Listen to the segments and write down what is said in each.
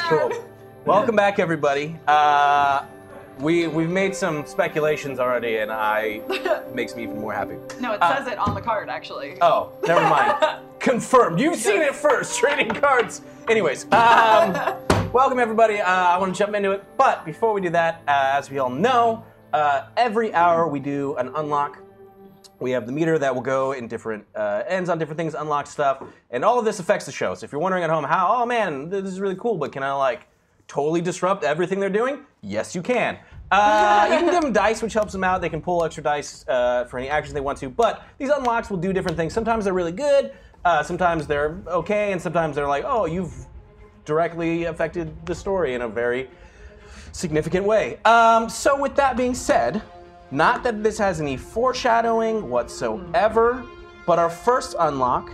Cool. Welcome back, everybody. We've made some speculations already, and it makes me even more happy. No, it says it on the card, actually. Oh, never mind. Confirmed. You've seen it first. Trading cards. Anyways, welcome everybody. I want to jump into it, but before we do that, as we all know, every hour we do an unlock. We have the meter that will go in different ends on different things, unlock stuff, and all of this affects the show. So if you're wondering at home how, oh man, this is really cool, but can I like totally disrupt everything they're doing? Yes, you can. You can give them dice, which helps them out. They can pull extra dice for any actions they want to, but these unlocks will do different things. Sometimes they're really good, sometimes they're okay, and sometimes they're like, oh, you've directly affected the story in a very significant way. So with that being said, not that this has any foreshadowing whatsoever, but our first unlock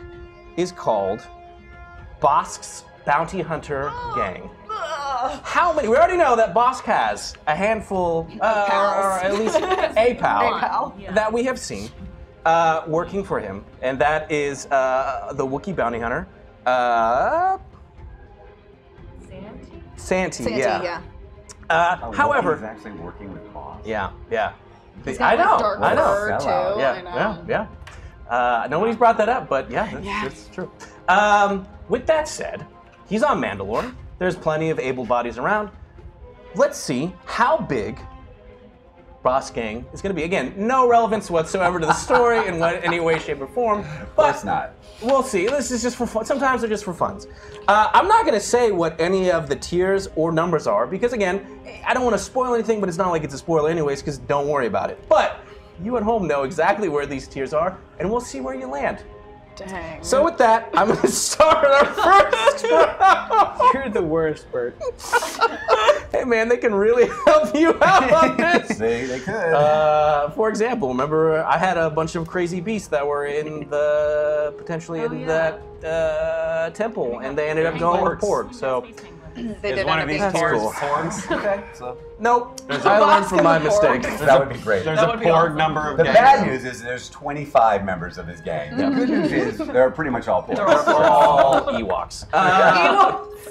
is called Bosk's Bounty Hunter Gang. How many? We already know that Bosk has a handful, or at least a pal, that we have seen working for him, and that is the Wookiee Bounty Hunter, Santi, yeah. However, he's actually working with Bosk. Yeah. I know. Yeah. Nobody's brought that up, but that's true. With that said, he's on Mandalore. There's plenty of able bodies around. Let's see how big Bosk Gang is going to be. Again, no relevance whatsoever to the story in any way, shape, or form. Of course not. We'll see. This is just for fun. Sometimes they're just for funs. I'm not going to say what any of the tiers or numbers are because, again, I don't want to spoil anything, but it's not like it's a spoiler anyways because don't worry about it. But you at home know exactly where these tiers are, and we'll see where you land. Dang. So with that, I'm going to start our first round. You're the worst, Bert. Hey man, they can really help you out on this. They could. For example, remember I had a bunch of crazy beasts that were in the that temple, and they ended up going with Porg. So They did one of these tiers cool. porgs? Okay, so nope, I learned from my mistakes. that would be great. There's a porg number of The gangs. bad news is there's 25 members of his gang. The good news is they're pretty much all porgs. They're all Ewoks.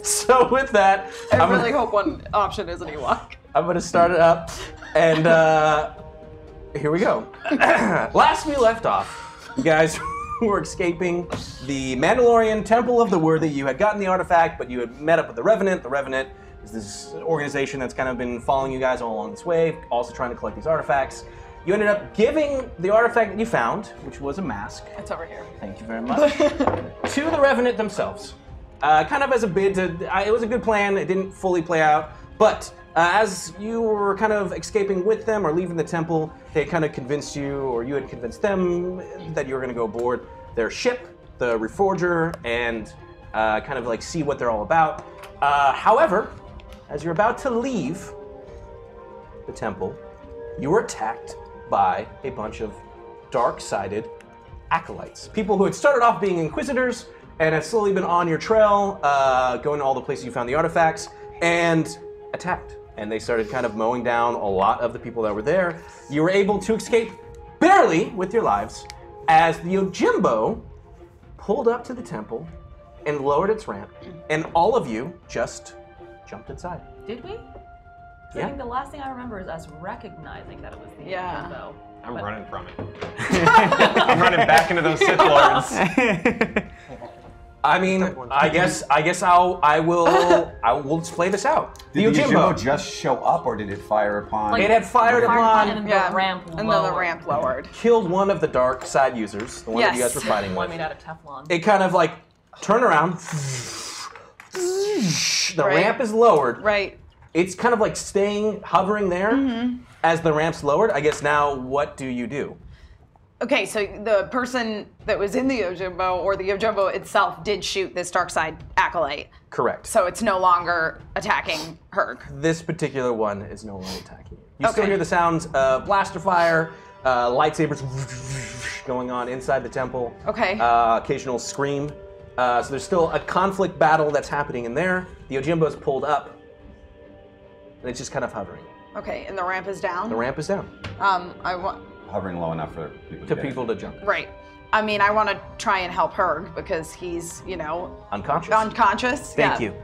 So with that, I really hope one option is an Ewok. I'm going to start it up, and here we go. Last we left off, you guys were escaping the Mandalorian Temple of the Worthy. You had gotten the artifact, but you had met up with the Revenant. The Revenant is this organization that's kind of been following you guys all along this way, also trying to collect these artifacts. You ended up giving the artifact that you found, which was a mask. It's over here. Thank you very much. To the Revenant themselves. Kind of as a bid to, it was a good plan, it didn't fully play out, but as you were kind of escaping with them or leaving the temple, they kind of convinced you, or you had convinced them, that you were going to go aboard their ship, the Reforger, and kind of like see what they're all about. However, as you're about to leave the temple, you were attacked by a bunch of dark-sided acolytes. People who had started off being inquisitors and have slowly been on your trail, going to all the places you found the artifacts, and attacked. And they started kind of mowing down a lot of the people that were there. You were able to escape barely with your lives as the Yojimbo pulled up to the temple and lowered its ramp, and all of you just jumped inside. Did we? Yeah. I think the last thing I remember is us recognizing that it was the Yojimbo. I'm running from it. I'm running back into those Sith Lords. I mean, I guess I will play this out. Did the Yojimbo just show up, or did it fire upon? It had fired upon, and then the ramp lowered. And then the ramp lowered. Killed one of the dark side users, the one that you guys were fighting One with. made out of Teflon. It kind of like turned around. The ramp is lowered. Right. It's kind of like hovering there as the ramp's lowered. I guess now, what do you do? Okay, so the person that was in the Yojimbo, or the Yojimbo itself, did shoot this dark side acolyte. Correct. So it's no longer attacking Herg. This particular one is no longer attacking you. You still hear the sounds of blaster fire, lightsabers going on inside the temple. Okay. Occasional scream. So there's still a conflict battle that's happening in there. The Yojimbo's pulled up, and it's just kind of hovering. Okay, and the ramp is down? The ramp is down. Hovering low enough for people to jump. Right. I mean, I want to try and help Herg because he's, unconscious. Unconscious. Thank you.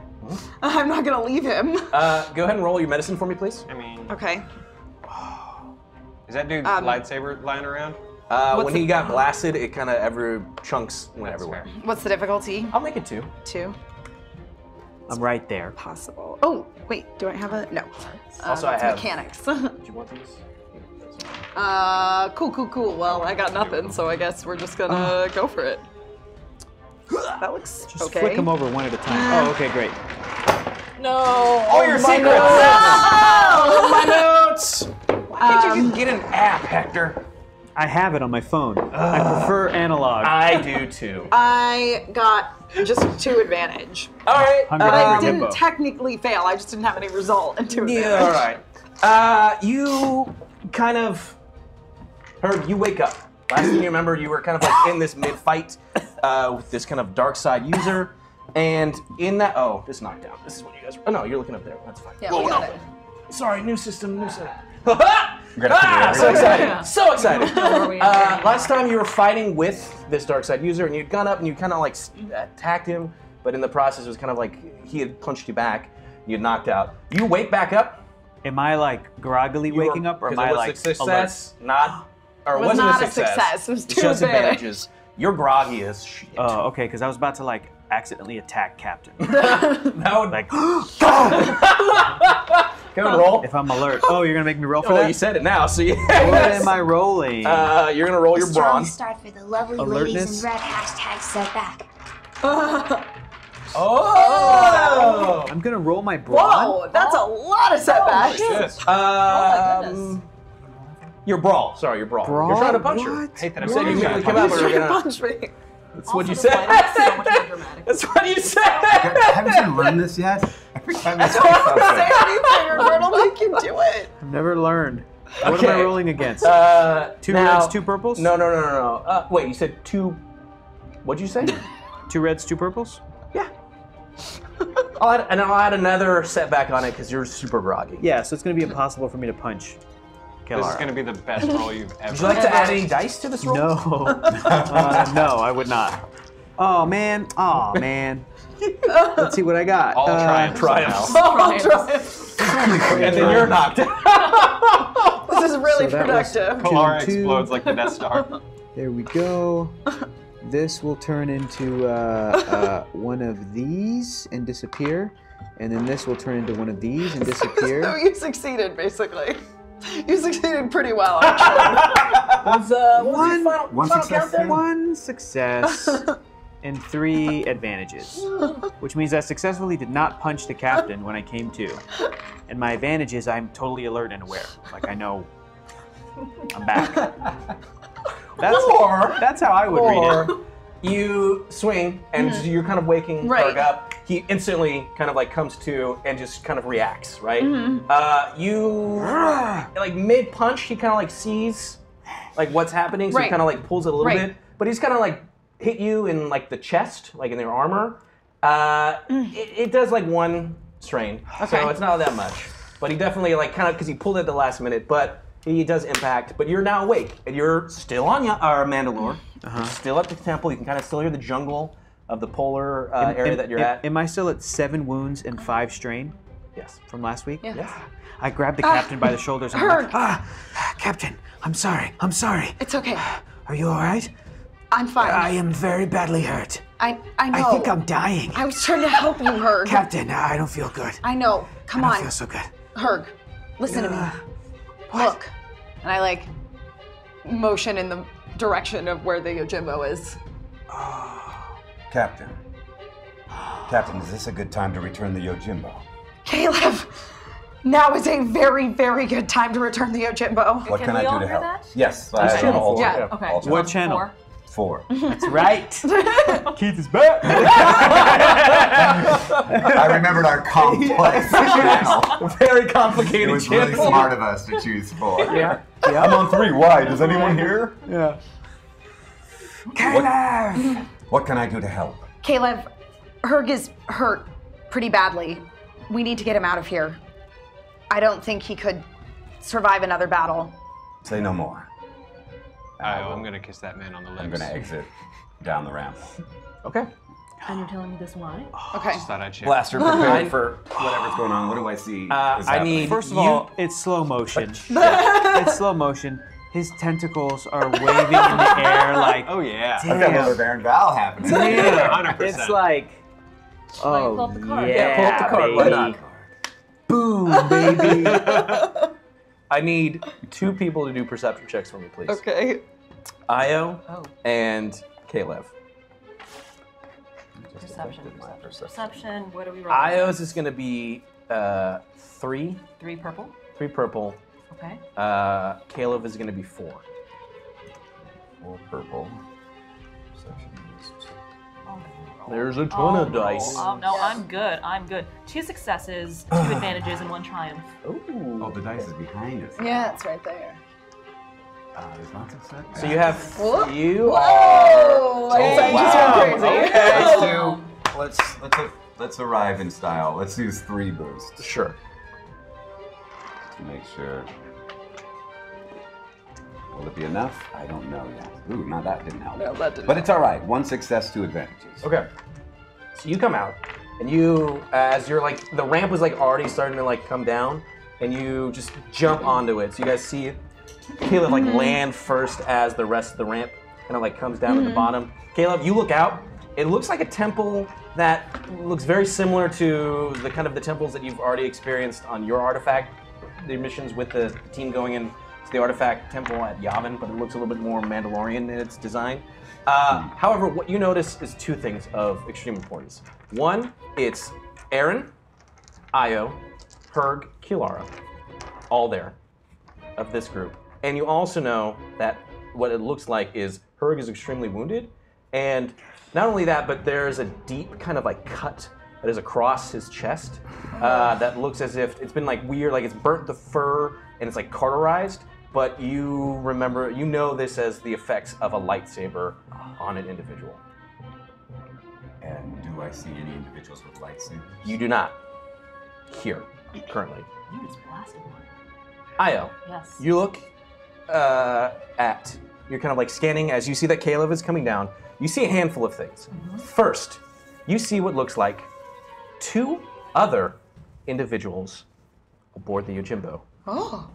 I'm not gonna leave him. Go ahead and roll your medicine for me, please. I mean, Okay. is that dude's lightsaber lying around? When he got blasted, it kind of chunks went everywhere. fair. What's the difficulty? I'll make it 2. 2. I'm right there. Possible. Oh, wait. Do I have a? No. Also, I that's have- mechanics. Do you want these? Cool. Well, I got nothing, so I guess we're just gonna go for it. That looks Just okay. flick them over one at a time. Oh, okay, great. No! All your my secrets! Oh, My notes! Why can't you just get an app, Hector? I have it on my phone. I prefer analog. I do too. I got just 2 advantage. All right. Hunger But I for didn't Jimbo. technically fail. I just didn't have any result in 2 advantage. Yeah, all right. You kind of, Herb, you wake up. Last thing you remember, you were kind of like in this mid-fight with this kind of dark side user. And in that, oh, this knocked down. This is what you guys, oh no, you're looking up there. That's fine. Yeah, we got it. Sorry, new system, new system. We're gonna figure it So out. excited, so excited. Where we Last time you were fighting with this dark side user and you'd gone up and you kind of like attacked him, but in the process it was kind of like he had punched you back, you had knocked out. You wake back up. Am I like groggily waking up, or am because I it was like a success, not, or It it was wasn't not a success. It was It's 2 just advantage. advantages. You're groggy as shit. Oh, okay, because I was about to like accidentally attack Captain. That would Like, go and roll. if I'm alert. Oh, you're gonna make me roll for Well, that? you said it now, so yeah. What am I rolling? You're gonna roll your Strong brawn. start for the lovely Alertness. ladies in red #setback. Oh! I'm gonna roll my brawn. Whoa, that's a lot of setbacks. Your brawl. Sorry, your brawl. Brawl? You're trying to punch her. What? Hate that You I'm said you trying immediately to came punch out, but you. we're gonna. Punch me. That's what you Also, the said. fight is so much more dramatic. That's what you said. Haven't you learned this yet? Every time you say Say something. anything or Gord'll make you do it. I've never learned. What Okay. am I rolling against? 2 now- reds, 2 purples? No. Wait, you said 2. What'd you say? 2 reds, 2 purples? Yeah. I'll add another setback on it because you're super groggy. Yeah, so it's gonna be impossible for me to punch This is Kelara. going to be the best roll you've ever. Would you like to add any dice to this roll? No. No, I would not. Oh man. Let's see what I got. All triumphs. Triumphs. Triumphs. And then you're knocked out. This is really So that was- productive. Kalara 2. explodes like the Death Star. There we go. This will turn into one of these and disappear. And then this will turn into one of these and So disappear. you succeeded, basically. You succeeded pretty well, actually. What was your final One final success, count there? 1 success and 3 advantages. Which means I successfully did not punch the captain when I came to. And my advantage is I'm totally alert and aware. Like I know I'm back. That's how I would read it. Or you swing and you're kind of waking Right. Berg up. He instantly kind of like comes to and just kind of reacts, right? You like mid punch, he kind of like sees like what's happening, so he Right. kind of like pulls it a little Right. bit, but he's kind of like hit you in like the chest, like in their armor. It does like 1 strain, so it's not that much. But he definitely like kind of because he pulled it at the last minute, but he does impact. But you're now awake and you're still on Mandalore. You're still at the temple. You can kind of still hear the jungle of the polar area that you're at. Am I still at 7 wounds and 5 strain Yes. from last week? Yeah. Yes. I grabbed the captain by the shoulders and I'm Herb. like, Captain, I'm sorry. It's okay. Are you all right? I'm fine. I am very badly hurt. I know. I think I'm dying. I was trying to help you, Herg. Captain, I don't feel good. I know. Come I don't on. feel so good. Herg, listen to me. Look. And I like motion in the direction of where the Yojimbo is. Captain. Captain, is this a good time to return the Yojimbo? Caleb, now is a very, very good time to return the Yojimbo. What Can can we I all do to hear help? that? Yes, That's I channel all four. Yeah. Okay. all What channel? 4. 4. That's right. Keith is back. I remembered our complex channel. Very It complicated was really channel. smart of us to choose 4. Yeah. I'm on 3. Why? Does anyone hear? Yeah. What can I do to help? Caleb, Herg is hurt pretty badly. We need to get him out of here. I don't think he could survive another battle. Say no more. I'm going to kiss that man on the lips. I'm going to exit down the ramp. Okay. And you're telling me this why? Okay. Just thought I'd check. Blaster prepared for whatever's going on. What do I see? I need First of you- all, it's slow motion. It's slow motion. His tentacles are waving in the air like. Oh yeah. I've got another Baron Val happening. Damn. 100%. It's like. Why Oh pull up the card? yeah, pull up the card, why baby. not? Boom, baby. I need 2 people to do perception checks for me, please. Okay. Io and Caleb. Perception. What are we rolling? Io's is going to be 3. 3 purple. 3 purple. Okay. Caleb is going to be 4. 4 purple. Perception boost. There's a ton of dice. Oh no, I'm good. I'm good. 2 successes, 2 advantages, and 1 triumph. Ooh. Oh, the dice is behind us. Yeah, it's right there. There's lots of stuff. So you have Whoop. you. Oh, wow. Okay. Let's arrive in style. Let's use 3 boosts Sure. to make sure. Will it be enough? I don't know yet. Ooh, now that didn't help. No, that didn't But it's all right. 1 success, 2 advantages. Okay. So you come out, and you, as you're like, the ramp was like already starting to like come down, and you just jump onto it. So you guys see Caleb like land first as the rest of the ramp kind of like comes down at the bottom. Caleb, you look out. It looks like a temple that looks very similar to the kind of the temples that you've already experienced on your artifact, the missions with the team going in to the artifact temple at Yavin, but it looks a little bit more Mandalorian in its design. However, what you notice is 2 things of extreme importance. One, it's Aaron, Io, Herg, Kilara, all there of this group. And you also know that what it looks like is Herg is extremely wounded, and not only that, but there's a deep kind of like cut that is across his chest that looks as if it's been like weird, like it's burnt the fur and it's like cauterized, but you remember, you know this as the effects of a lightsaber on an individual. And do I see any individuals with lightsabers? You do not here currently. You just blasted one. Io, Yes. you look you're kind of like scanning as you see that Caleb is coming down. You see a handful of things. First, you see what looks like 2 other individuals aboard the Yojimbo. Oh.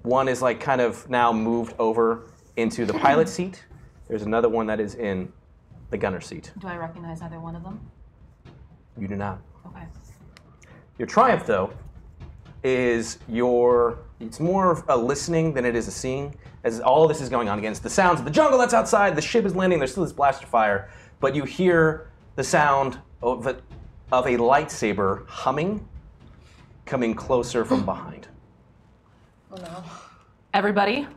One is like kind of now moved over into the pilot seat. There's another one that is in the gunner seat. Do I recognize either one of them? You do not. Okay. Your triumph, though, is it's more of a listening than it is a seeing, as all of this is going on against the sounds of the jungle that's outside, the ship is landing, there's still this blaster fire, but you hear the sound of a lightsaber humming, coming closer from behind. Oh no. Everybody,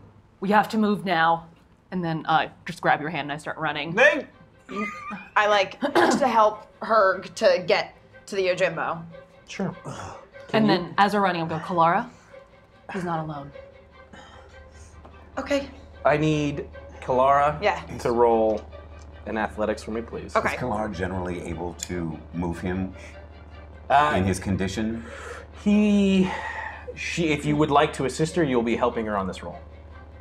we have to move now. And then just grab your hand and I start running. I like to help Herg to get to the Yojimbo. Sure. And then as we're running, I'll go, Kalara, he's not alone. Okay. I need Kalara Yeah. to roll an athletics for me, please. Okay. Is Kalar generally able to move him Uh, in his condition? If you would like to assist her, you'll be helping her on this roll.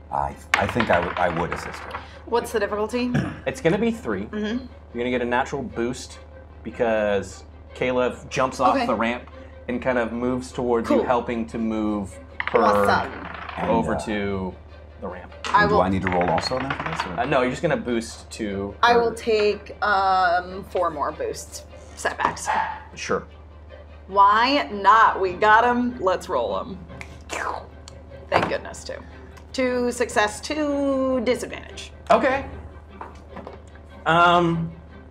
I think I would assist her. What's the difficulty? It's going to be 3. Mm-hmm. You're going to get a natural boost because Caleb jumps off the ramp and kind of moves towards you, helping to move her Awesome. over And, to the ramp. Do I need to roll also then for this? Or? No, you're just going to boost to I her. will take 4 more boosts. Setbacks. Sure. Why not? We got him. Let's roll him. Thank goodness, 2. 2 success, 2 disadvantage. Okay.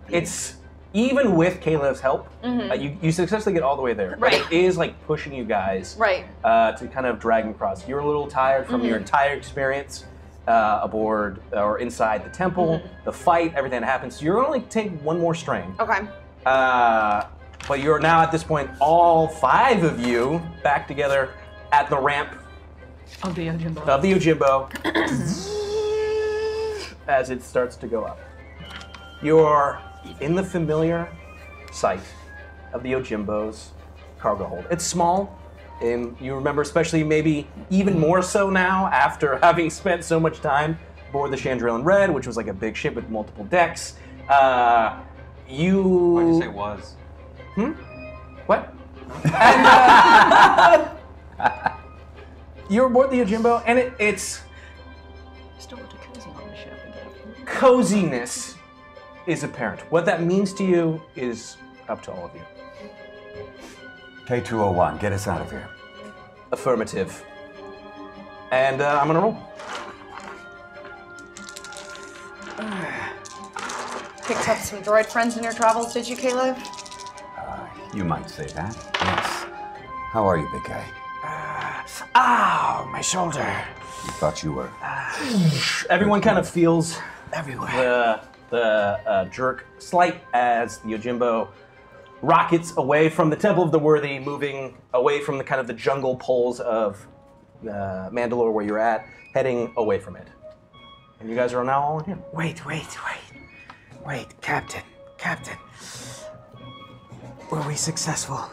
It's even with Caleb's help, you successfully get all the way there. But Right. it is like pushing you guys Right. to kind of drag them across. You're a little tired from your entire experience aboard or inside the temple, the fight, everything that happens. So you're only take 1 more strain. Okay. But you're now at this point, all 5 of you back together at the ramp Of the Yojimbo. of the Yojimbo as it starts to go up. You're in the familiar sight of the Yojimbo's cargo hold. It's small, and you remember, especially maybe even more so now after having spent so much time aboard the Chandrillin Red, which was like a big ship with multiple decks. You. Why'd you say was? What? And, you're aboard the Yojimbo, and it's Still a jacuzzi on the ship again. coziness is apparent. What that means to you is up to all of you. K201, get us out of here. Affirmative. And I'm gonna roll. Picked up some droid friends in your travels, did you, Caleb? You might say that. Yes. How are you, big guy? Ow, my shoulder. You thought you were. Everyone kind of feels the jerk slight as the Yojimbo rockets away from the Temple of the Worthy, moving away from the kind of the jungle poles of Mandalore where you're at, heading away from it. And you guys are now all in here. Wait, Captain. Were we successful?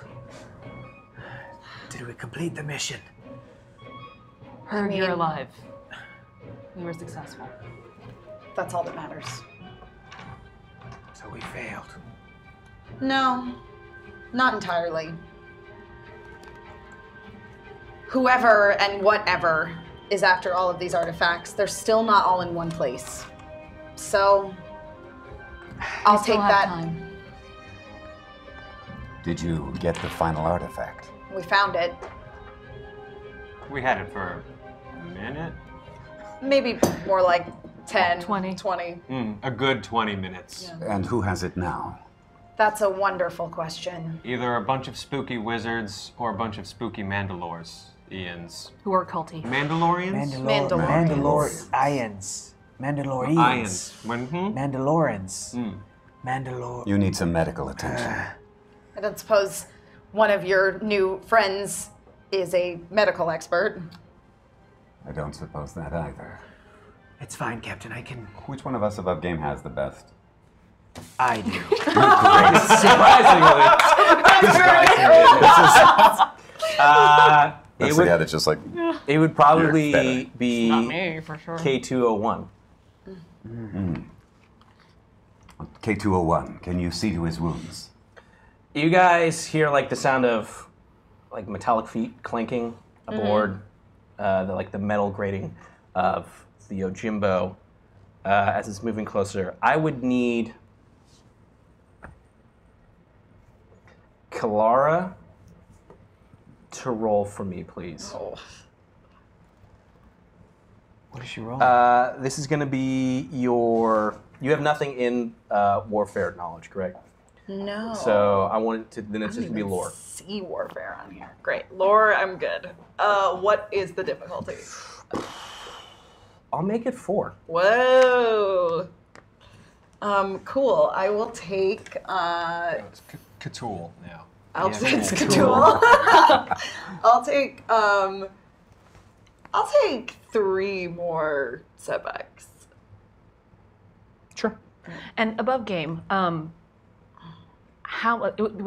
Did we complete the mission? You're alive. We were successful. That's all that matters. So we failed. No, not entirely. Whoever and whatever is after all of these artifacts, they're still not all in one place. So, I'll take that. Time. Did you get the final artifact? We found it. We had it for a minute. Maybe more like 10, 20. 20. A good 20 minutes. And who has it now? That's a wonderful question. Either a bunch of spooky wizards or a bunch of spooky Mandalorians. Who are culty. Mandalorians? Mandalorians. Ians. Mandalorians. Mandalore. You need some medical attention. I don't suppose one of your new friends is a medical expert. I don't suppose that either. It's fine, Captain. I can. Which one of us above game has the best? I do. That's the guy that's just like. It would probably be Not me, for sure. K201. K201, can you see to his wounds? You guys hear like the sound of like metallic feet clanking aboard, the metal grating of the Yojimbo as it's moving closer. I would need Kalara to roll for me, please. What is she rolling? This is going to be your. You have nothing in warfare knowledge, correct? No. So I want it to. Then it's just going to be lore. See warfare on here. Great. Lore, I'm good. What is the difficulty? I'll make it 4. Whoa. Cool. I will take It's Cthulhu now. I'll Yeah, take cool. Cthulhu. I'll take 3 more setbacks. Sure. And above game, where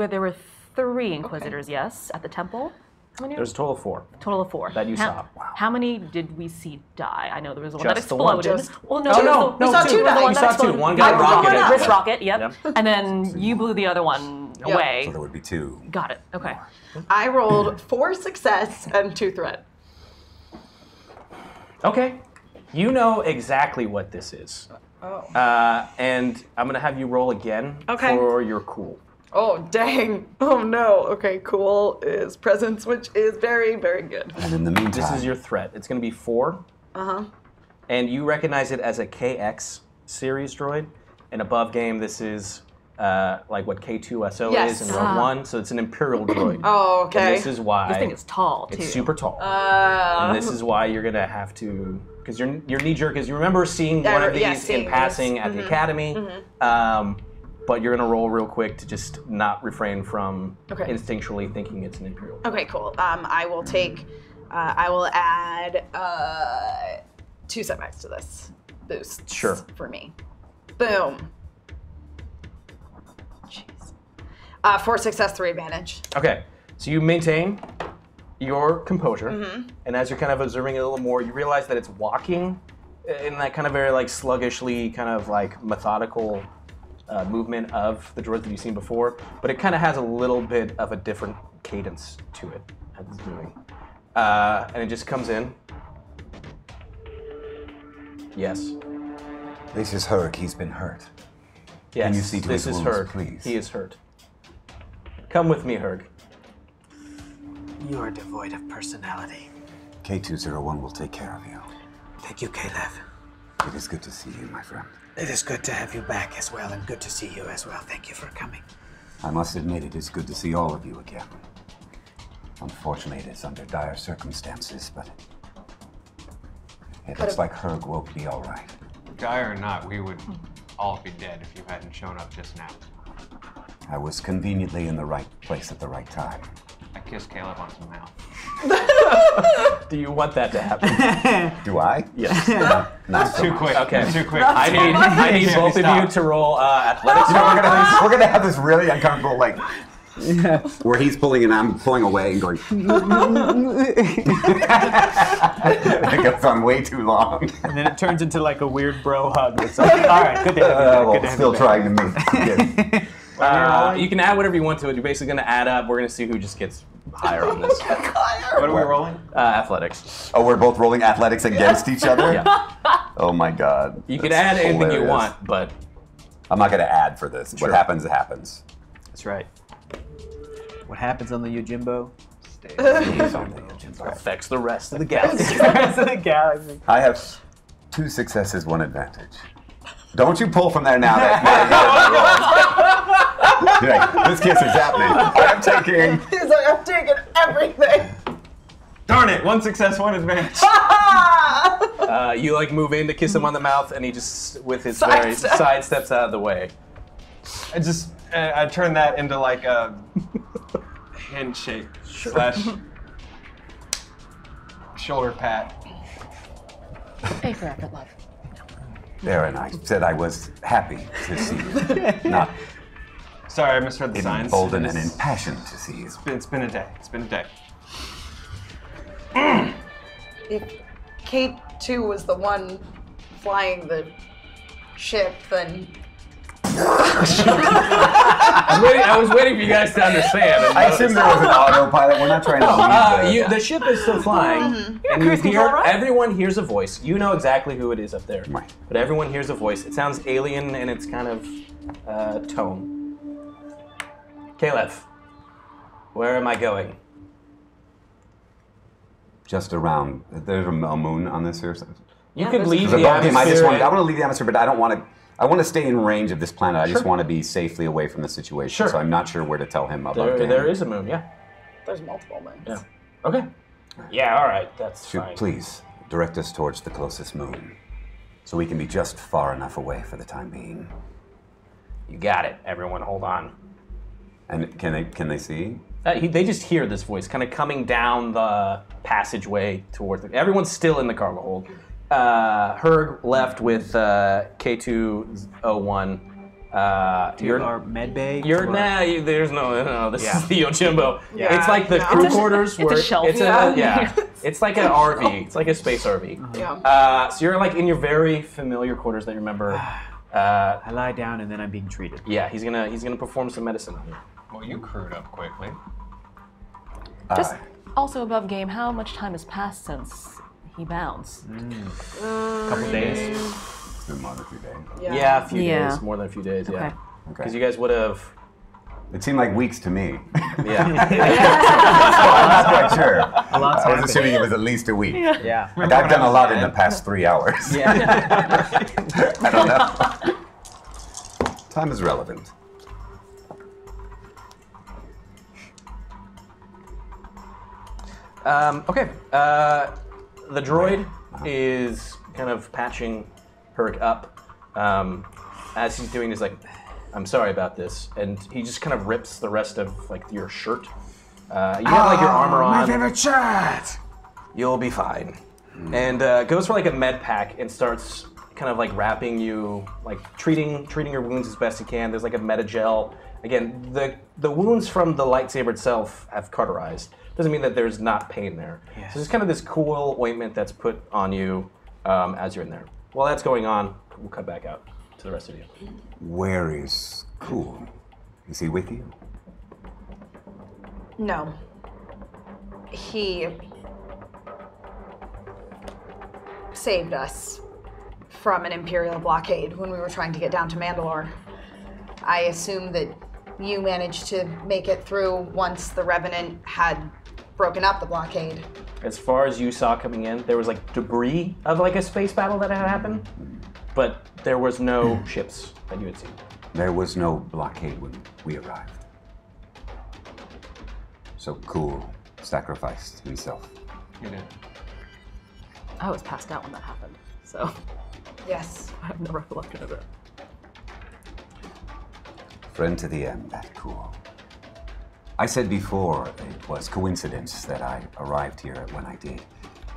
there were 3 Inquisitors, yes, at the temple. How many? There's a total of 4. Total of 4. That you saw. Wow. How many did we see die? I know there was one that Just the one. exploded. Well, no, Oh, there no, was the- no, we saw two. 2 die. You saw 2. One got rocketed. Wrist rocket, yep. Yep. And then you blew the other one away. So there would be 2. Got it. Okay. I rolled 4 success and 2 threat. Okay. You know exactly what this is. Oh. And I'm going to have you roll again Okay. for your cool. Oh, dang. Oh, no. Okay, cool is presence, which is very, very good. And in the meantime, This is your threat. It's going to be 4. Uh-huh. And you recognize it as a KX series droid. And above game, this is like what K2SO Yes. is in Rogue One. So it's an Imperial droid. Oh, okay. And this is why This thing is tall, too. it's super tall. And this is why you're going to have to, because your knee jerk is you remember seeing one of these seeing in passing this. at the academy. But you're going to roll real quick to just not refrain from instinctually thinking it's an Imperial. Okay, cool. I will add 2 setbacks to this boost. Sure. For me. Boom. Jeez. 4 success, 3 advantage. Okay, so you maintain your composure, and as you're kind of observing it a little more, you realize that it's walking in that kind of very like sluggishly, kind of like methodical movement of the droid that you've seen before, but it kind of has a little bit of a different cadence to it as it's moving. And it just comes in. Yes. This is Herc. He's been hurt. Yes. Can you see to this his is wounds, Herg. please? He is hurt. Come with me, Herg. You are devoid of personality. K201 will take care of you. Thank you, Caleb. It is good to see you, my friend. It is good to have you back as well, and good to see you as well. Thank you for coming. I must admit, it is good to see all of you again. Unfortunately, it is under dire circumstances, but it looks like Herg will be all right. Guy or not, we would all be dead if you hadn't shown up just now. I was conveniently in the right place at the right time. I kissed Caleb on some mouth. Do you want that to happen? Do I? Yes. Not so Too much. quick. Okay. Too quick. I need both of you to roll athletics. You know, we're gonna have this really uncomfortable, like, where he's pulling and I'm pulling away and going. It goes on way too long. And then it turns into like a weird bro hug. It's like, all right, good to have you back. Well, Good to have still you back. trying to make. Yes. You can add whatever you want to it. You're basically going to add up. We're going to see who just gets higher on this. What are we rolling? Athletics. Oh, we're both rolling athletics against each other? Yeah. Oh my god. You can That's add anything you hilarious. want, but I'm not gonna add for this. Sure. What happens, happens. That's right. What happens on the Yojimbo? affects the rest of the galaxy. I have 2 successes, 1 advantage. Don't you pull from there now. This kiss is happening. I'm taking. He's like, I'm taking everything. Darn it! 1 success, 1 advantage. You like move in to kiss him on the mouth, and he just, with his Sidesteps. sidesteps out of the way. I turn that into like a handshake slash shoulder pat. A for effort, love. There, and I said I was happy to see you, not Sorry, I misread the signs. emboldened and impassioned to see you. It's been a day. It's been a day. If K2 was the one flying the ship, then I was waiting for you guys to understand. I assume there was an autopilot. We're not trying to leave the ship is still flying, and you hear, everyone hears a voice. You know exactly who it is up there, Right. but everyone hears a voice. It sounds alien in its kind of tone. Caleb, where am I going? just around. There's a moon on this here. You could leave The the ball game, I atmosphere. want to leave the atmosphere, but I don't want to. I want to stay in range of this planet. I just want to be safely away from the situation. Sure. So I'm not sure where to tell him about There is a moon, yeah. there's multiple moons. Yeah. Okay. Yeah, all right, that's fine. Please direct us towards the closest moon, so we can be just far enough away for the time being. You got it. Everyone, hold on. And can they see? They just hear this voice kind of coming down the passageway towards the... Everyone's still in the cargo hold. Herg left with K201. You're our med bay. There's no. This is the Yojimbo. Yeah, It's like the no. crew quarters. It's a shelf. It's like an RV. It's like a space RV. Yeah. So you're like in your very familiar quarters that you remember. I lie down and then I'm being treated. Yeah, he's gonna perform some medicine on you. Well, you crewed up quickly. Just also above game, how much time has passed since he bounced? Couple days. It's been more than a few days. Yeah, a few Yeah. days, more than a few days. Yeah, Okay. because you guys would have. It seemed like weeks to me. Yeah. I'm not quite sure. A lot's I was happened. assuming it was at least a week. Yeah. Like, I've done a lot in the past 3 hours. I don't know. Time is relevant. Okay. The droid is kind of patching Herc up. As he's doing this, like, I'm sorry about this, and he just kind of rips the rest of like your shirt. You have like your armor on. My favorite shirt! You'll be fine. And goes for like a med pack and starts kind of like wrapping you, like treating your wounds as best he can. There's like a meta gel. Again, the wounds from the lightsaber itself have cauterized. Doesn't mean that there's not pain there. Yes. So there's kind of this cool ointment that's put on you as you're in there. While that's going on, we'll cut back out. to the rest of you. Where is Cool? Is he with you? No. He saved us from an Imperial blockade when we were trying to get down to Mandalore. I assume that you managed to make it through once the Revenant had broken up the blockade. As far as you saw coming in, there was like debris of like a space battle that had happened, but there was no ships that you had seen. There was no blockade when we arrived. So Cool sacrificed himself. You did. I was passed out when that happened, so Yes. I have no recollection of it. Friend to the end, that Cool. I said before it was coincidence that I arrived here when I did.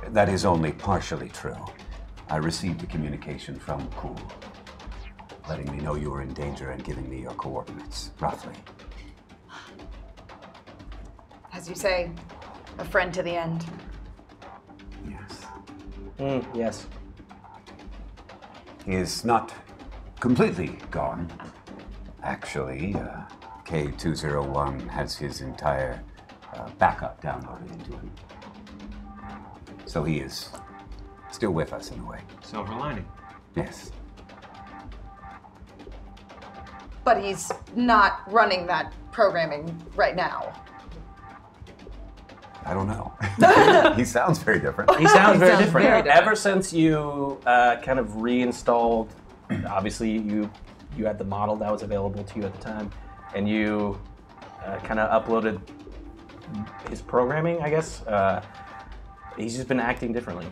That is only partially true. I received a communication from Cool, letting me know you were in danger and giving me your coordinates, roughly. As you say, a friend to the end. Yes. Yes. He is not completely gone. Actually, K201 has his entire backup downloaded into him. So he is still with us in a way. Silver lining. Yes. But he's not running that programming right now. I don't know. He sounds very different. He sounds very sounds different. very different. Ever since you kind of reinstalled, obviously you had the model that was available to you at the time, and you kind of uploaded his programming, I guess. He's just been acting differently.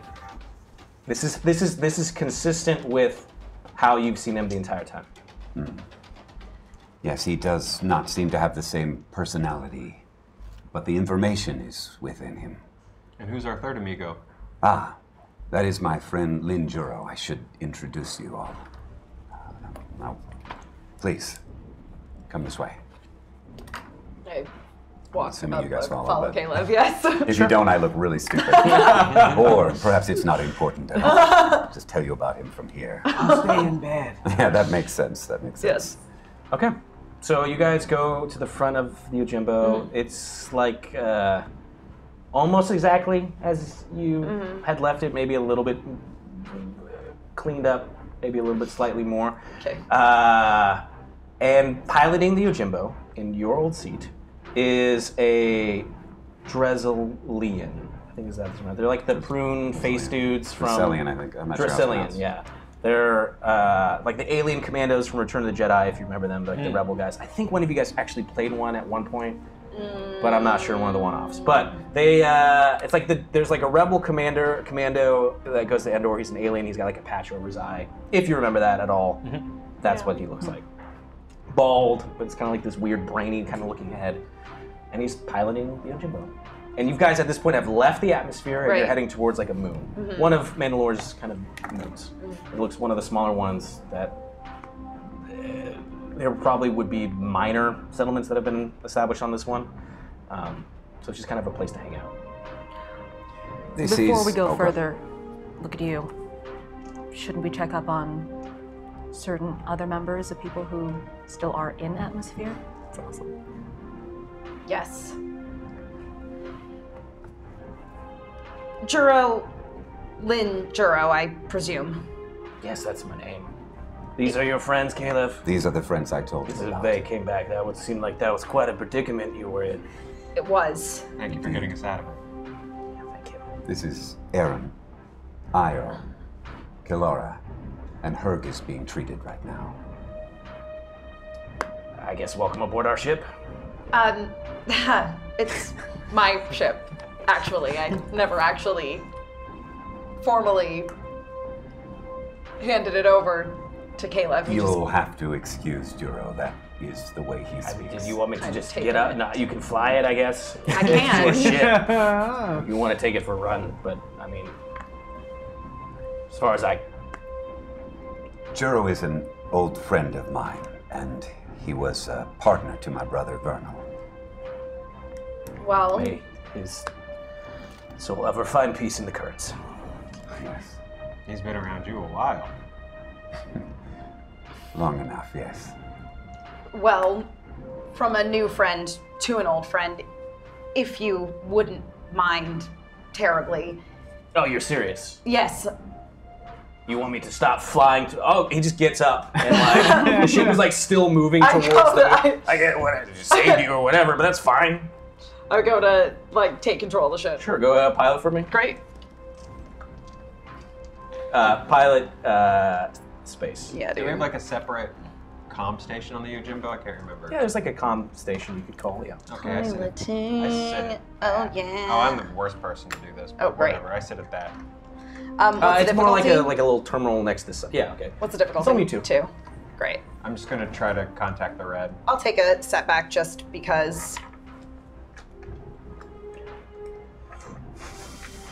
This is consistent with how you've seen him the entire time. Yes, he does not seem to have the same personality, but the information is within him. And who's our third amigo? Ah, that is my friend Lin Juro. I should introduce you all. Now, please, come this way. I walk Assuming up, you guys follow, follow but- Caleb, yes. If you don't, I look really stupid. Or perhaps it's not important at all. Just tell you about him from here. I'll stay in bed. Yeah, that makes sense. That makes sense. Yes. Okay. So you guys go to the front of the Ujimbo. It's like almost exactly as you had left it, maybe a little bit cleaned up, maybe a little bit slightly more. Okay. And piloting the Ujimbo in your old seat is a Dresselian. I think is that the right. They're like the prune face dudes from Dresselian, I think. I'm not sure how it's Dresselian, pronounced. yeah. They're like the alien commandos from Return of the Jedi, if you remember them, like the rebel guys. I think one of you guys actually played one at one point, but I'm not sure, one of the one-offs. But they, it's like there's like a rebel commando that goes to Endor. He's an alien. He's got like a patch over his eye. If you remember that at all, that's what he looks like. Bald, but it's kind of like this weird brainy kind of looking head. And he's piloting the Ujimbo. And you guys at this point have left the atmosphere and you're Right. heading towards like a moon. One of Mandalore's kind of moons. It looks one of the smaller ones that there probably would be minor settlements that have been established on this one. So it's just kind of a place to hang out. This Before is- we go oh, further, look at you. Shouldn't we check up on certain other members of people who still are in atmosphere? That's awesome. Yes. Juro, Lin Juro, I presume. Yes, that's my name. These are your friends, Caleb. These are the friends I told you If about. they came back, that would seem like that was quite a predicament you were in. It was. Thank you for getting us out of it. Yeah, thank you. This is Aaron, Io, Kilora, and Herg is being treated right now. I guess welcome aboard our ship. It's my ship, actually. I never actually formally handed it over to Caleb. He You'll have to excuse Juro. That is the way he I mean, speaks. do you want me to I'm just taking get out? it. No, you can fly it, I guess. I can. It's your ship. You want to take it for a run, but I mean, as far as I, Juro is an old friend of mine, and he was a partner to my brother Vernal. Well, may his soul ever find peace in the currents. Yes. He's been around you a while. Long enough, yes. Well, from a new friend to an old friend, if you wouldn't mind terribly. Oh, you're serious? Yes. You want me to stop flying to... Oh, he just gets up and like the ship is like still moving towards them. I get what I just saved you or whatever, but that's fine. I go to like take control of the ship. Sure, go pilot for me. Great. Pilot space. Yeah, Do dude. we have like a separate comm station on the Yojimbo? I can't remember. Yeah, there's like a comm station you could call, yeah. Okay, I sit at Oh that. yeah. Oh, I'm the worst person to do this. But Oh, great. Whatever, I sit at that. What's It's the more like difficulty? a little terminal next to... Yeah, okay. What's the difficulty? It's only 2. 2. Great. I'm just gonna try to contact the red. I'll take a setback just because.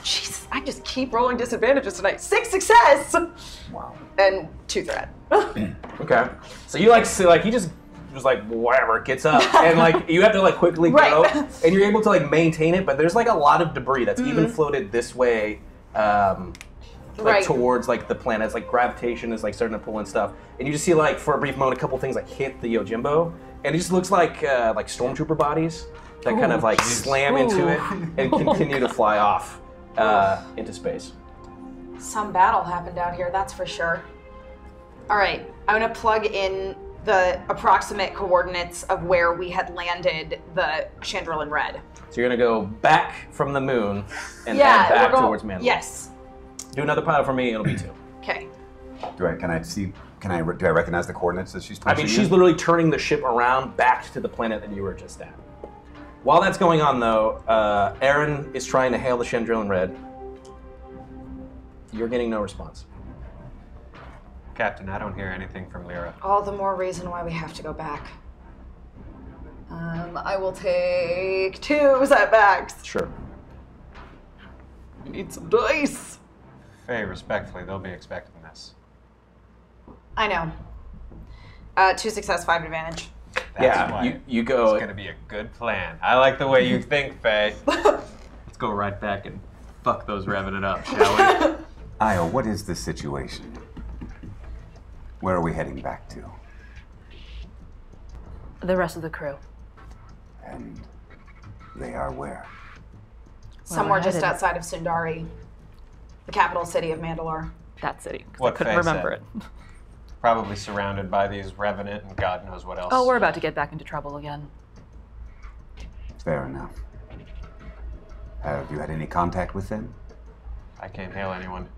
Jesus, I just keep rolling disadvantages tonight. 6 success! Wow. And 2 threat. Okay. So you he just was like, whatever, gets up. And like, you have to like quickly go. Right. And you're able to like maintain it, but there's like a lot of debris that's even floated this way. Right. Towards like the planet. It's like gravitation is like starting to pull in stuff. And you just see like for a brief moment a couple things like hit the Yojimbo. And it just looks like stormtrooper bodies that kind of like slam into it and continue to fly off into space. Some battle happened out here, that's for sure. All right, I'm gonna plug in the approximate coordinates of where we had landed the Chandrillin Red. So you're gonna go back from the moon and head back towards Mandalore. Yes. Do another pilot for me, it'll be 2. Okay. Do I recognize the coordinates that she's I punching mean, she's literally turning the ship around back to the planet that you were just at. While that's going on, though, Aaron is trying to hail the Chandrillin Red. You're getting no response. Captain, I don't hear anything from Lyra. All the more reason why we have to go back. I will take 2 setbacks. Sure. We need some dice. Very respectfully, they'll be expecting this. I know. 2 success, 5 advantage. That's why you go. It's gonna be a good plan. I like the way you think, Faye. Let's go right back and fuck those Revenant up, shall we? Io, what is the situation? Where are we heading back to? The rest of the crew. And they are where? Somewhere just headed. outside of Sundari, the capital city of Mandalore. That city, because I What couldn't Faye remember said. it. Probably surrounded by these Revenant and God knows what else. Oh, we're about to get back into trouble again. Fair enough. Have you had any contact with them? I can't hail anyone.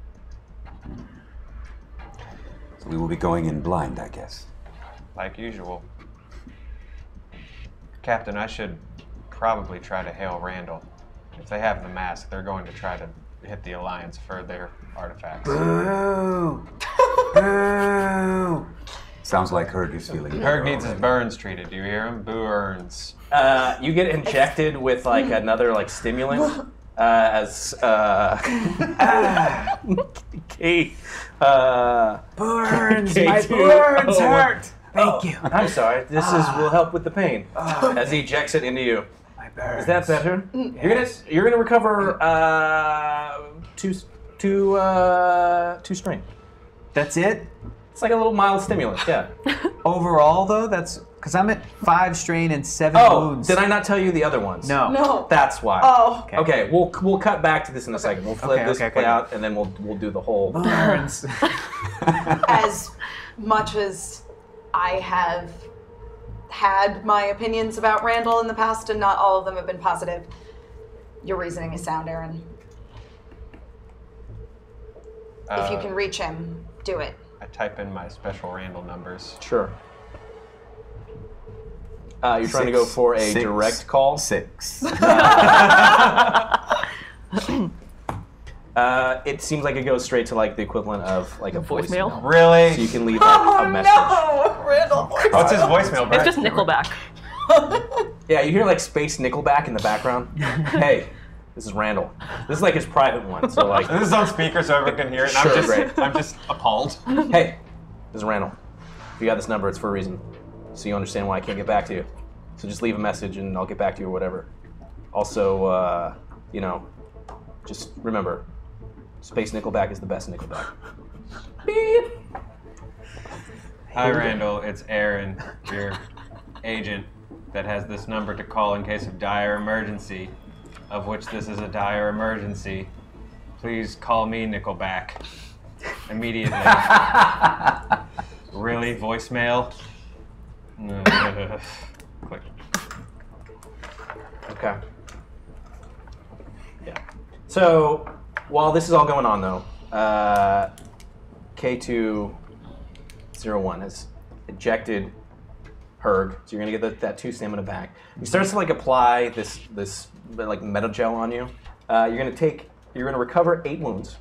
So we will be going in blind, I guess. Like usual. Captain, I should probably try to hail Randall. If they have the mask, they're going to try to hit the Alliance for their artifacts. Boo! Boo! Sounds like Herg is feeling better Herg needs his already. burns treated. Do you hear him? Burns. You get injected with like another like stimulant as Kate. Burns! Kate My too. burns Oh, hurt! Thank you. I'm sorry. This will help with the pain as he ejects it into you. My burns. Is that better? You're gonna recover 2 strain. That's it? It's like a little mild stimulant. Yeah. Overall, though, that's because I'm at 5 strain and 7 Oh, wounds. did I not tell you the other ones? No. No. That's why. Oh. Okay, we'll cut back to this in a second. We'll flip this okay. play out, and then we'll do the whole. Burns. As much as I have had my opinions about Randall in the past, and not all of them have been positive, your reasoning is sound, Aaron. If you can reach him, do it. I type in my special Randall numbers. Sure. You're trying to go for a direct call. 6. It seems like it goes straight to like the equivalent of like a Voicemail? Really? So you can leave like, a message. No, Randall. What's his voicemail, Brett? It's just Nickelback. Yeah, you hear like Space Nickelback in the background. Hey, this is Randall. This is like his private one. So like, This is on speaker so everyone can hear it. And Sure, I'm just, great. I'm just appalled. hey, this is Randall. If you got this number, it's for a reason. So you understand why I can't get back to you. So just leave a message and I'll get back to you or whatever. Also, just remember, Space Nickelback is the best Nickelback. Beep. Hi, Randall. It's Aaron, your agent that has this number to call in case of dire emergency, of which this is a dire emergency. Please call me Nickelback immediately. Really? Voicemail? Click. Okay. Yeah. So while this is all going on, though, K201 has ejected Herg, so you're gonna get that 2 stamina back. He starts to like apply this like metal gel on you. You're gonna recover 8 wounds.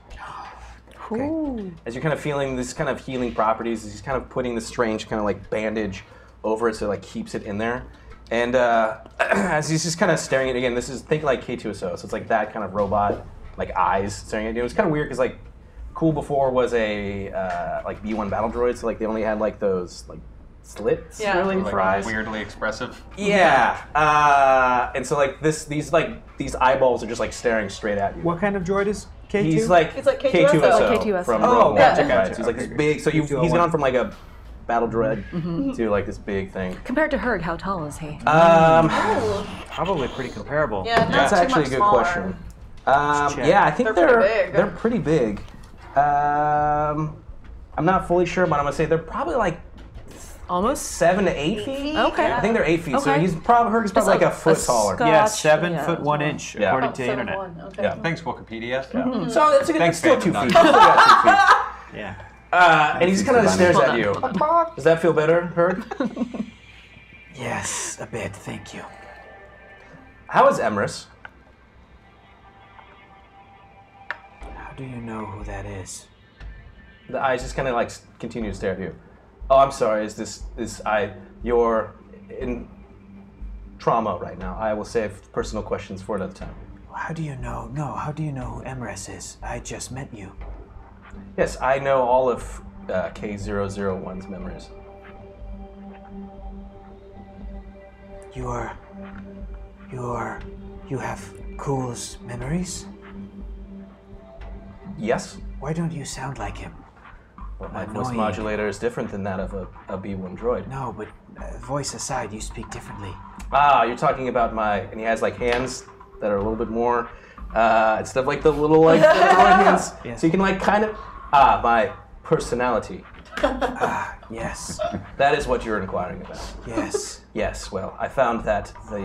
Okay. As you're kind of feeling this kind of healing properties, he's kind of putting this strange kind of like bandage over it so it like keeps it in there. And as he's just kind of staring at it again, think like K2SO, so it's like that kind of robot, like eyes staring at you. It was kind of weird because like Cool before was a like B1 battle droid, so like they only had like those like slits really like for eyes. Weirdly expressive. Yeah. And so like these eyeballs are just like staring straight at you. What kind of droid is K2? He's like K2SO. K2SO from Rogue One. gotcha. He's like this big. So he's gone from like a battle droid to like this big thing. Compared to Herg, how tall is he? Probably pretty comparable. Yeah, not That's too actually a much good smaller. question. check. Yeah, I think They're pretty big. they're pretty big. I'm not fully sure, but I'm gonna say they're probably like Almost 7 to 8 feet. Okay. I think they're 8 feet. So Okay. Herg's probably like a foot taller. Yeah, Scotch, 7 yeah, foot 1 that's inch, Yeah. according to the 7'1", internet. okay. Yeah. Thanks, Wikipedia. So it's Thanks, still 2 feet. Phantom Still got 2 feet. Yeah. And he just kind of stares at you. Does that feel better, Herg? Yes, a bit, thank you. How is Emrys? How do you know who that is? The eyes just kind of like continue to stare at you. Oh, I'm sorry. You're in trauma right now. I will save personal questions for another time. How do you know? No, how do you know who Emrys is? I just met you. Yes, I know all of K001's memories. You have Cool's memories? Yes. Why don't you sound like him? Well, my voice Annoying. modulator is different than that of a B1 droid. No, but voice aside, you speak differently. Ah, you're talking about and he has like hands that are a little bit more, instead of like the little like droid hands. Yes. So you can like kind of, my personality. Yes, That is what you're inquiring about. yes. Yes, well, I found that the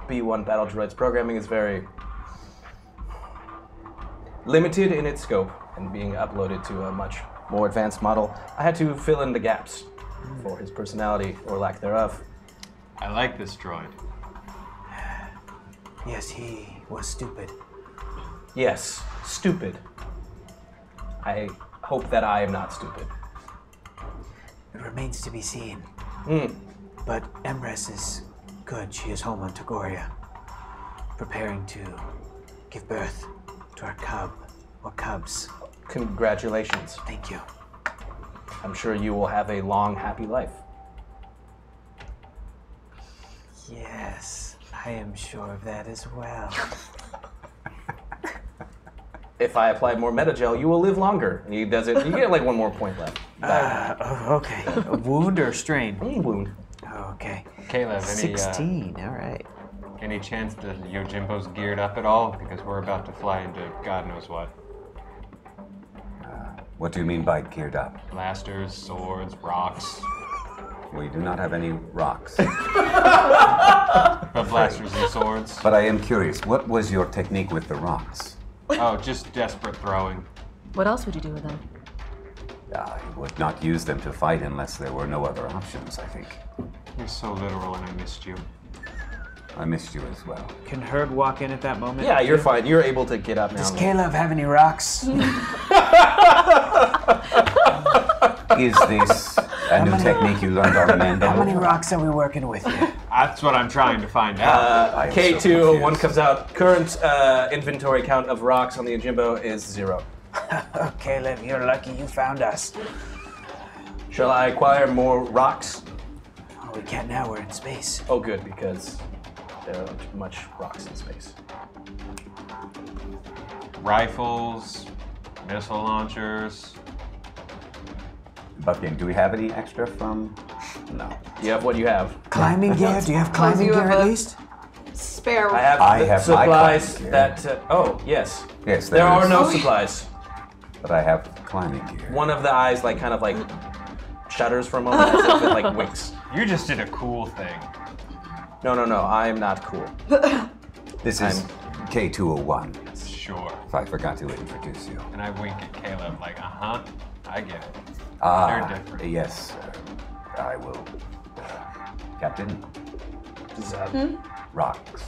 B1 battle droid's programming is very limited in its scope and being uploaded to a much more advanced model. I had to fill in the gaps for his personality or lack thereof. I like this droid. Yes, he was stupid. Yes, stupid. I hope that I am not stupid. It remains to be seen. Hmm. But Emrys is good. She is home on Tagoria, preparing to give birth to our cub, or cubs. Congratulations. Thank you. I'm sure you will have a long, happy life. Yes, I am sure of that as well. If I apply more metagel, you will live longer. And he does it. You get like 1 more point left. Okay. A wound or strain? Wound. Okay. Caleb, 16, all right. any chance that Yojimbo's geared up at all? Because we're about to fly into God knows what. What do you mean by geared up? Blasters, swords, rocks. We do not have any rocks. But blasters and swords. But I am curious, what was your technique with the rocks? Oh, just desperate throwing. What else would you do with them? I would not use them to fight unless there were no other options, I think. You're so literal and I missed you. I missed you as well. Can Herg walk in at that moment? Yeah, you're fine. You're able to get up now. Does Caleb have any rocks? Is this a new technique you learned on Mando? How many rocks are we working with here? That's what I'm trying to find out. I am so K201 confused. comes out. Current inventory count of rocks on the Yojimbo is 0. Oh, Caleb, you're lucky you found us. Shall I acquire more rocks? Oh, we can't now, we're in space. Oh, good, because there aren't much rocks in space. Rifles, missile launchers. Okay, do we have any extra from? No. You have what you have. Climbing gear? Do you have climbing you gear have at a- least? Spare. I have, I the have my supplies climbing gear. that. Oh, yes. Yes, There are is. no supplies. But I have climbing gear. One of the eyes, like, kind of like shudders for a moment, as if it like winks. You just did a cool thing. No, I am not cool. This is K201. Sure. If I forgot to introduce you. And I wink at Caleb like, uh-huh, I get it. Ah, They're different. yes. I will. Captain Rocks.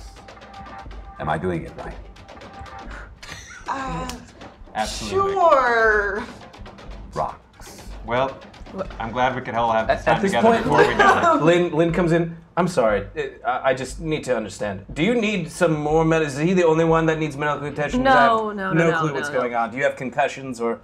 Am I doing it right? Absolutely. Sure. Rocks. Well, I'm glad we could all have this At time this together point, before we die. Lynn comes in. I'm sorry. I just need to understand. Do you need some more medicine? Is he the only one that needs medical attention? 'Cause I have No, clue what's going on. Do you have concussions or?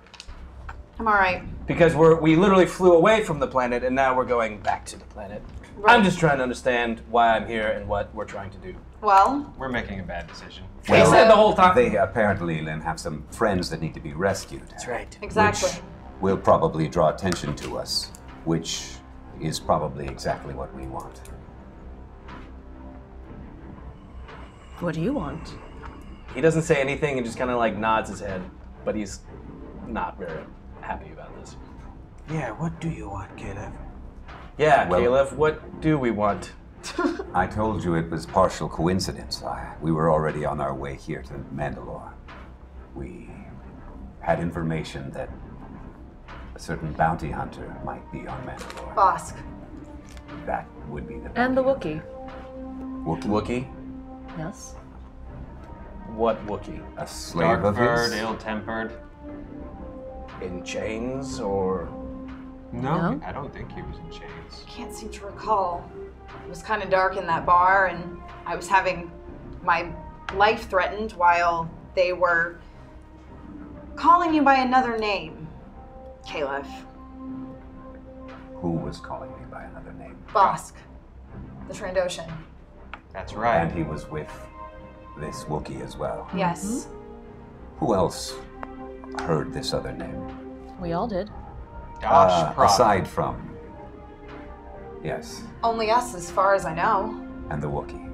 I'm all right. Because we literally flew away from the planet and now we're going back to the planet. Right. I'm just trying to understand why I'm here and what we're trying to do. Well, We're making a bad decision. They said the whole time. They apparently, Lynn, have some friends that need to be rescued. That's right. exactly. Which will probably draw attention to us, which is probably exactly what we want. What do you want? He doesn't say anything and just kind of like nods his head, but he's not very happy about this. Yeah, what do you want, Caleb? Yeah, Well- Caleb, what do we want? I told you it was partial coincidence. We were already on our way here to Mandalore. We had information that a certain bounty hunter might be on Mandalore. Bosk. That would be the And the bounty Wookiee. hunter. Wookiee? Yes. What Wookiee? A slave of Dark-furred, his? ill-tempered. In chains or? No, I don't think he was in chains. Can't seem to recall. It was kind of dark in that bar, and I was having my life threatened while they were calling you by another name, Caleb. Who was calling me by another name? Bosk. The Trandoshan. That's right. And he was with this Wookiee as well. Yes. Who else heard this other name? We all did. Dosh Prod. Aside from... Yes, Only us, as far as I know. and the Wookiee.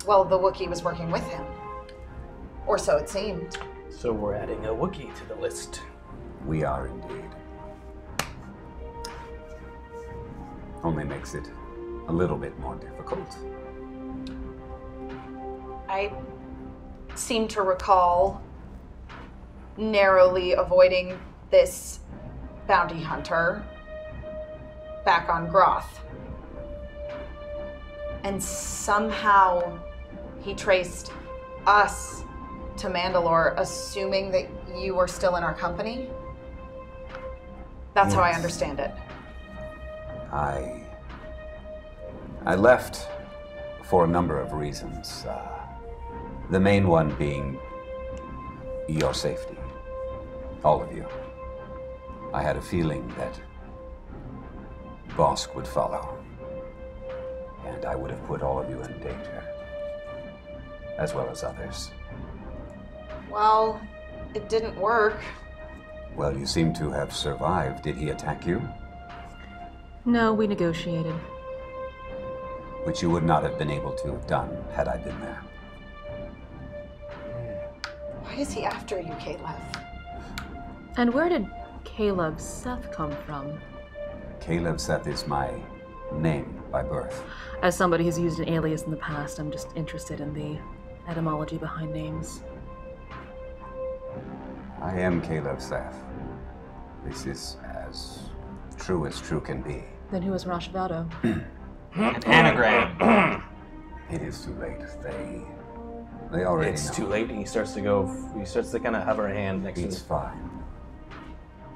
Well, the Wookiee was working with him. Or so it seemed. So we're adding a Wookiee to the list. We are indeed. Only makes it a little bit more difficult. I seem to recall narrowly avoiding this bounty hunter back on Groth. And somehow he traced us to Mandalore, assuming that you were still in our company. That's how I Yes. understand it. I left for a number of reasons. The main one being your safety. All of you. I had a feeling that Bosk would follow. And I would have put all of you in danger. As well as others. Well, it didn't work. Well, you seem to have survived. Did he attack you? No, we negotiated. Which you would not have been able to have done had I been there. Why is he after you, Caleb? And where did Caleb Seth come from? Caleb Seth is my name by birth. As somebody who's used an alias in the past, I'm just interested in the etymology behind names. I am Caleb Seth. This is as true can be. Then who is Rach Vado? An anagram. It is too late. They already It's know. too late. He starts to kind of hover a hand next to It's his. fine.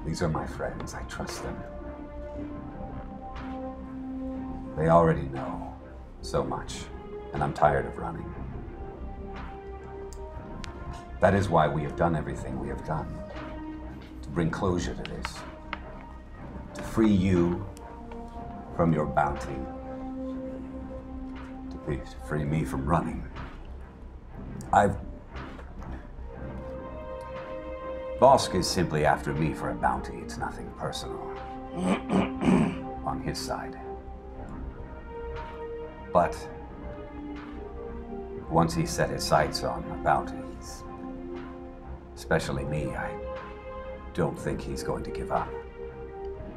These are my friends. I trust them. They already know so much, and I'm tired of running. That is why we have done everything we have done. To bring closure to this. To free you from your bounty. To free me from running. Bosk is simply after me for a bounty. It's nothing personal. on his side. But once he set his sights on the bounties, especially me, I don't think he's going to give up.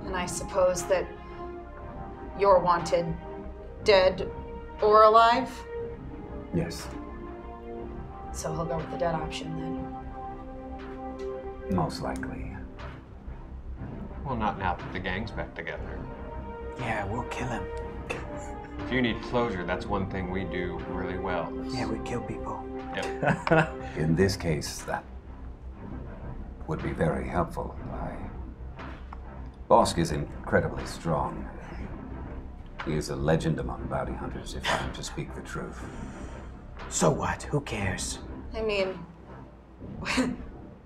And I suppose that you're wanted dead or alive? Yes, So he'll go with the dead option then. most likely. Well, not now that the gang's back together. Yeah, we'll kill him. If you need closure, that's one thing we do really well. Yeah, we kill people. Yep. In this case, that would be very helpful. Bosk is incredibly strong. He is a legend among bounty hunters, if I am to speak the truth. So what? Who cares? I mean,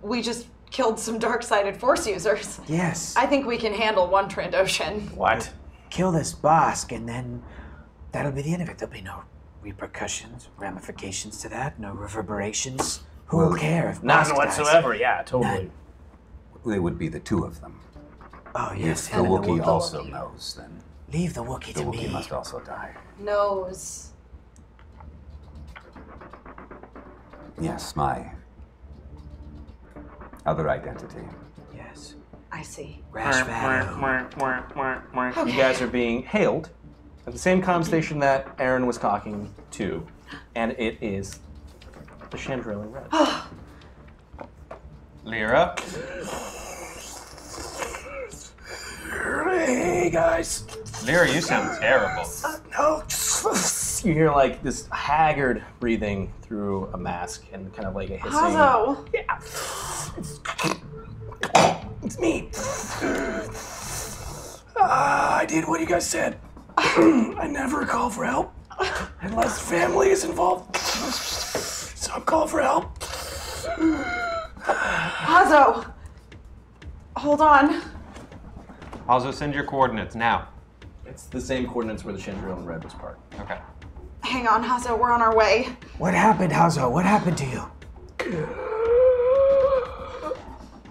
we just killed some dark-sided Force users. Yes. I think we can handle one Trandoshan. What? Kill this Bosk, and then that'll be the end of it. There'll be no repercussions, ramifications to that, no reverberations. Who will care if None Bosk dies? whatsoever, yeah, totally. They would be the two of them. Oh, yes. If the and Wookiee Wookiee. also knows, then Leave the Wookiee the to Wookiee me. must also die. Knows. Yes, my other identity. Yes. I see. Rash Vado. You guys are being hailed at the same comm station that Aaron was talking to, and it is the Chandrilla Red. Lyra? Hey guys. Lyra, you sound terrible. No. You hear like this haggard breathing through a mask and kind of like a hissing. Hazo! Yeah. It's me. I did what you guys said. I never call for help unless family is involved. So I'm calling for help. Hazo! Hold on. Also, send your coordinates now. It's the same coordinates where the Chandrilla Red was parked. Okay. Hang on, Hazo, we're on our way. What happened, Hazo? What happened to you?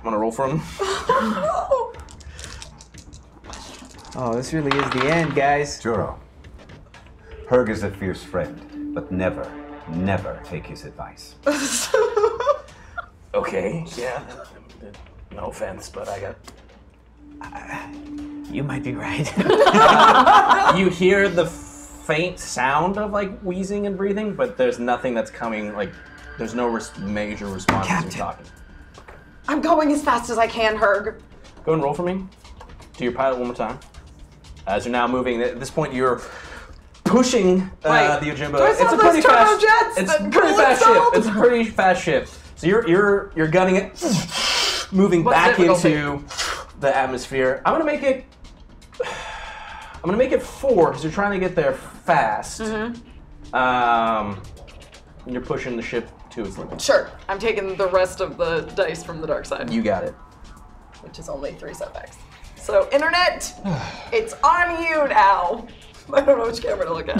Want to roll for him? Oh, this really is the end, guys. Juro. Herg is a fierce friend, but never, never take his advice. Okay, yeah. No offense, but I got... You might be right. You hear the faint sound of like wheezing and breathing, but there's nothing that's coming, like, there's no major response as you're talking. I'm going as fast as I can, Herg. Go and roll for me. Do your pilot one more time. As you're now moving, at this point you're pushing the Ojimbo. There's It's a all pretty those turbo fast. jets It's that a pretty pull fast itself. ship. It's a pretty fast ship. So you're gunning it, moving What's back difficulty? into the atmosphere. I'm gonna make it 4 because you're trying to get there fast. Mm-hmm. And you're pushing the ship to its limit. Sure. I'm taking the rest of the dice from the dark side, You got it. which is only 3 setbacks. So, internet, it's on you now. I don't know which camera to look at.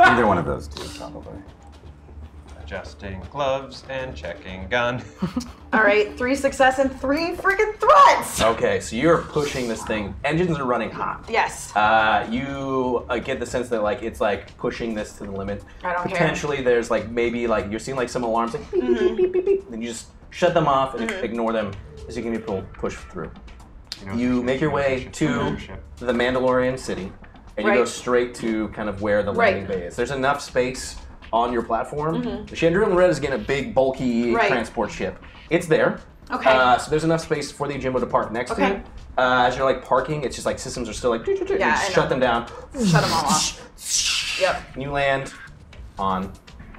Either one of those two, probably. Adjusting gloves and checking gun. All right, 3 success and 3 freaking threats. Okay, so you're pushing this thing. Engines are running hot. Yes. You get the sense that like it's like pushing this to the limit. I don't care. Potentially, there's like maybe like you're seeing like some alarms like beep, beep, beep, beep, beep, beep. Then you just shut them off and ignore them as you can be push through. You make your way to the Mandalorian city, and you go Right. straight to kind of where the landing bay is. There's enough space on your platform. The Chandrilla Red is getting a big, bulky Right. transport ship. It's there. Okay. So there's enough space for the Ojimbo to park next to Okay. it. As you're like parking, it's just like systems are still like, you Yeah, just I shut know. them down. Shut them all off. Yep. And you land on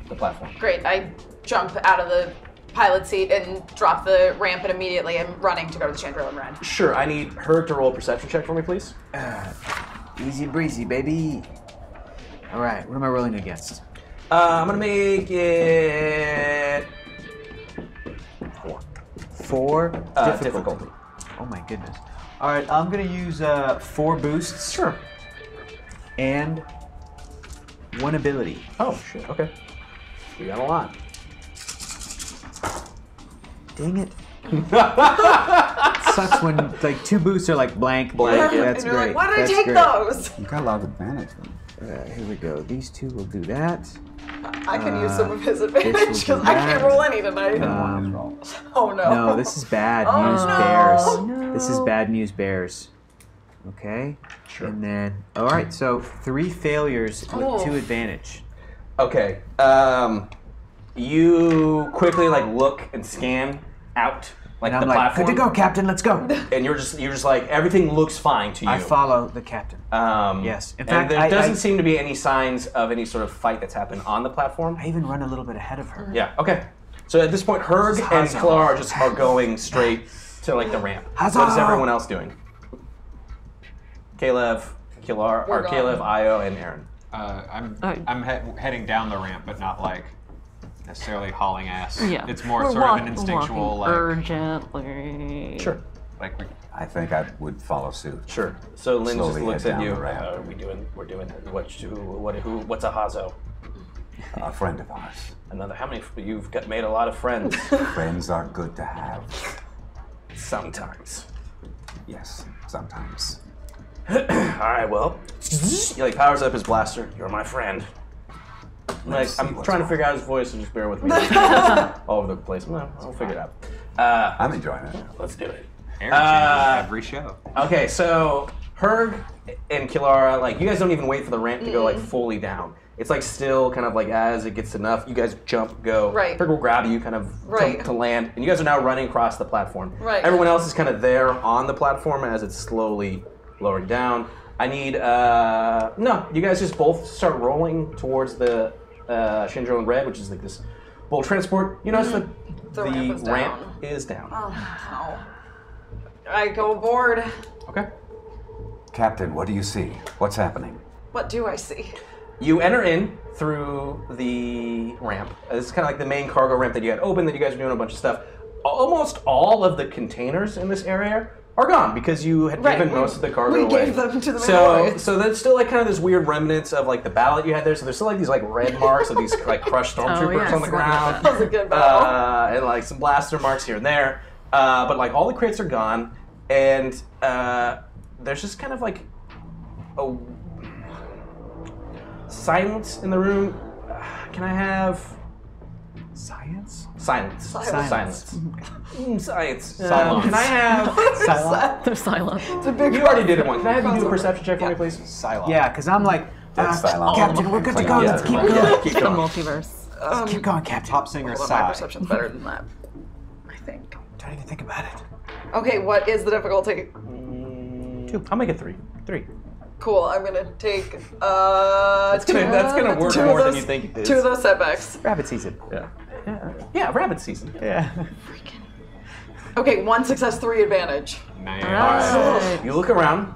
the platform. Great. I jump out of the pilot seat and drop the ramp, and immediately I'm running to go to the Chandrilla Red. Sure, I need her to roll a perception check for me, please. Easy breezy, baby. All right, what am I rolling against? I'm gonna make it 4. 4 Difficulty. Oh my goodness. All right, I'm gonna use 4 boosts. Sure. And 1 ability. Oh shit. Okay. We got a lot. Dang it. Sucks when like 2 boosts are like blank. Blank, yeah. That's and you're great. like, why did I That's take great. those? You got a lot of advantage. Here we go. These 2 will do that. I can use some of his this advantage will because do I can't that. roll any tonight. Oh no. No, this is bad Oh, news, no. bears. This is bad news, bears. Okay. Sure. And then, all right. So 3 failures Oh. with 2 advantage. Okay. You quickly like look and scan out like And the I'm like, platform, good to go, Captain. Let's go. and you're just like everything looks fine to you. I follow the captain. Yes. In fact, and there I doesn't seem to be any signs of any sort of fight that's happened on the platform. I even run a little bit ahead of her. Yeah. Okay. So at this point, Herg and Huzzah. Klar just are going straight to like the ramp. Huzzah. What is everyone else doing? Kalev, Kilar, We're or gone. Kalev, Io, and Aaron. I'm heading down the ramp, but not like necessarily hauling ass. Yeah. It's more We're sort of an walking instinctual, like, urgently. Sure. like we, I think I would follow suit. Sure. So Lynn just Slowly looks head at down you. the ramp. We're doing what's a Hazo? A friend of ours. Another. How many? You've made a lot of friends. Friends are good to have. Sometimes. Yes, sometimes. All right. Well, he like powers up his blaster. You're my friend. Like, see I'm what's trying to wrong. figure out his voice, so just bear with me. All over the place. No, I'll figure it out. I'm enjoying it. Let's do it. Aaron changes every show. Okay, so Herg and Kilara, like, you guys don't even wait for the ramp to go like fully down. It's like still kind of like as it gets enough, you guys jump, go. Right. Herg will grab you kind of Right. to land, and you guys are now running across the platform. Right. Everyone else is kind of there on the platform as it's slowly lowering down. I need, no, you guys just both start rolling towards the Shinjo and Red, which is like this bolt transport. You notice that The ramp is ramp down. is down. Oh. I go aboard. Okay. Captain, what do you see? What's happening? What do I see? You enter in through the ramp. This is kind of like the main cargo ramp that you had open, that you guys were doing a bunch of stuff. Almost all of the containers in this area are gone because you had Right, given we- most of the cargo we away. gave them to the so Mandalorians. there's still like kind of this weird remnants of like the ballot you had there. So there's still like these like red marks of these like crushed stormtroopers yeah, I on the forgot about ground. That was a good battle. And like some blaster marks here and there. But like all the crates are gone, and there's just kind of like a silence in the room. Can I have Science? silence? Silence. Silence. Science. Silence. Can I have? They're silent. It's a big You already did it once. Can I have you do a perception check for me, please? Silent. Yeah, because I'm like, That's silent. Captain, we're good to go. Yeah, Let's keep yeah. going. Keep The going. multiverse. Keep going, Captain. Top singer Hold on, my sigh. perception's better than that. I think. Don't even think about it. Okay, what is the difficulty? 2. I'll make it 3. 3. Cool, I'm gonna take That's gonna work more than you think it is. 2 of those setbacks. Rabbit season. Yeah. Yeah, rabbit season. Yeah. Okay, 1 success, 3 advantage. Nice. Alright. You look around.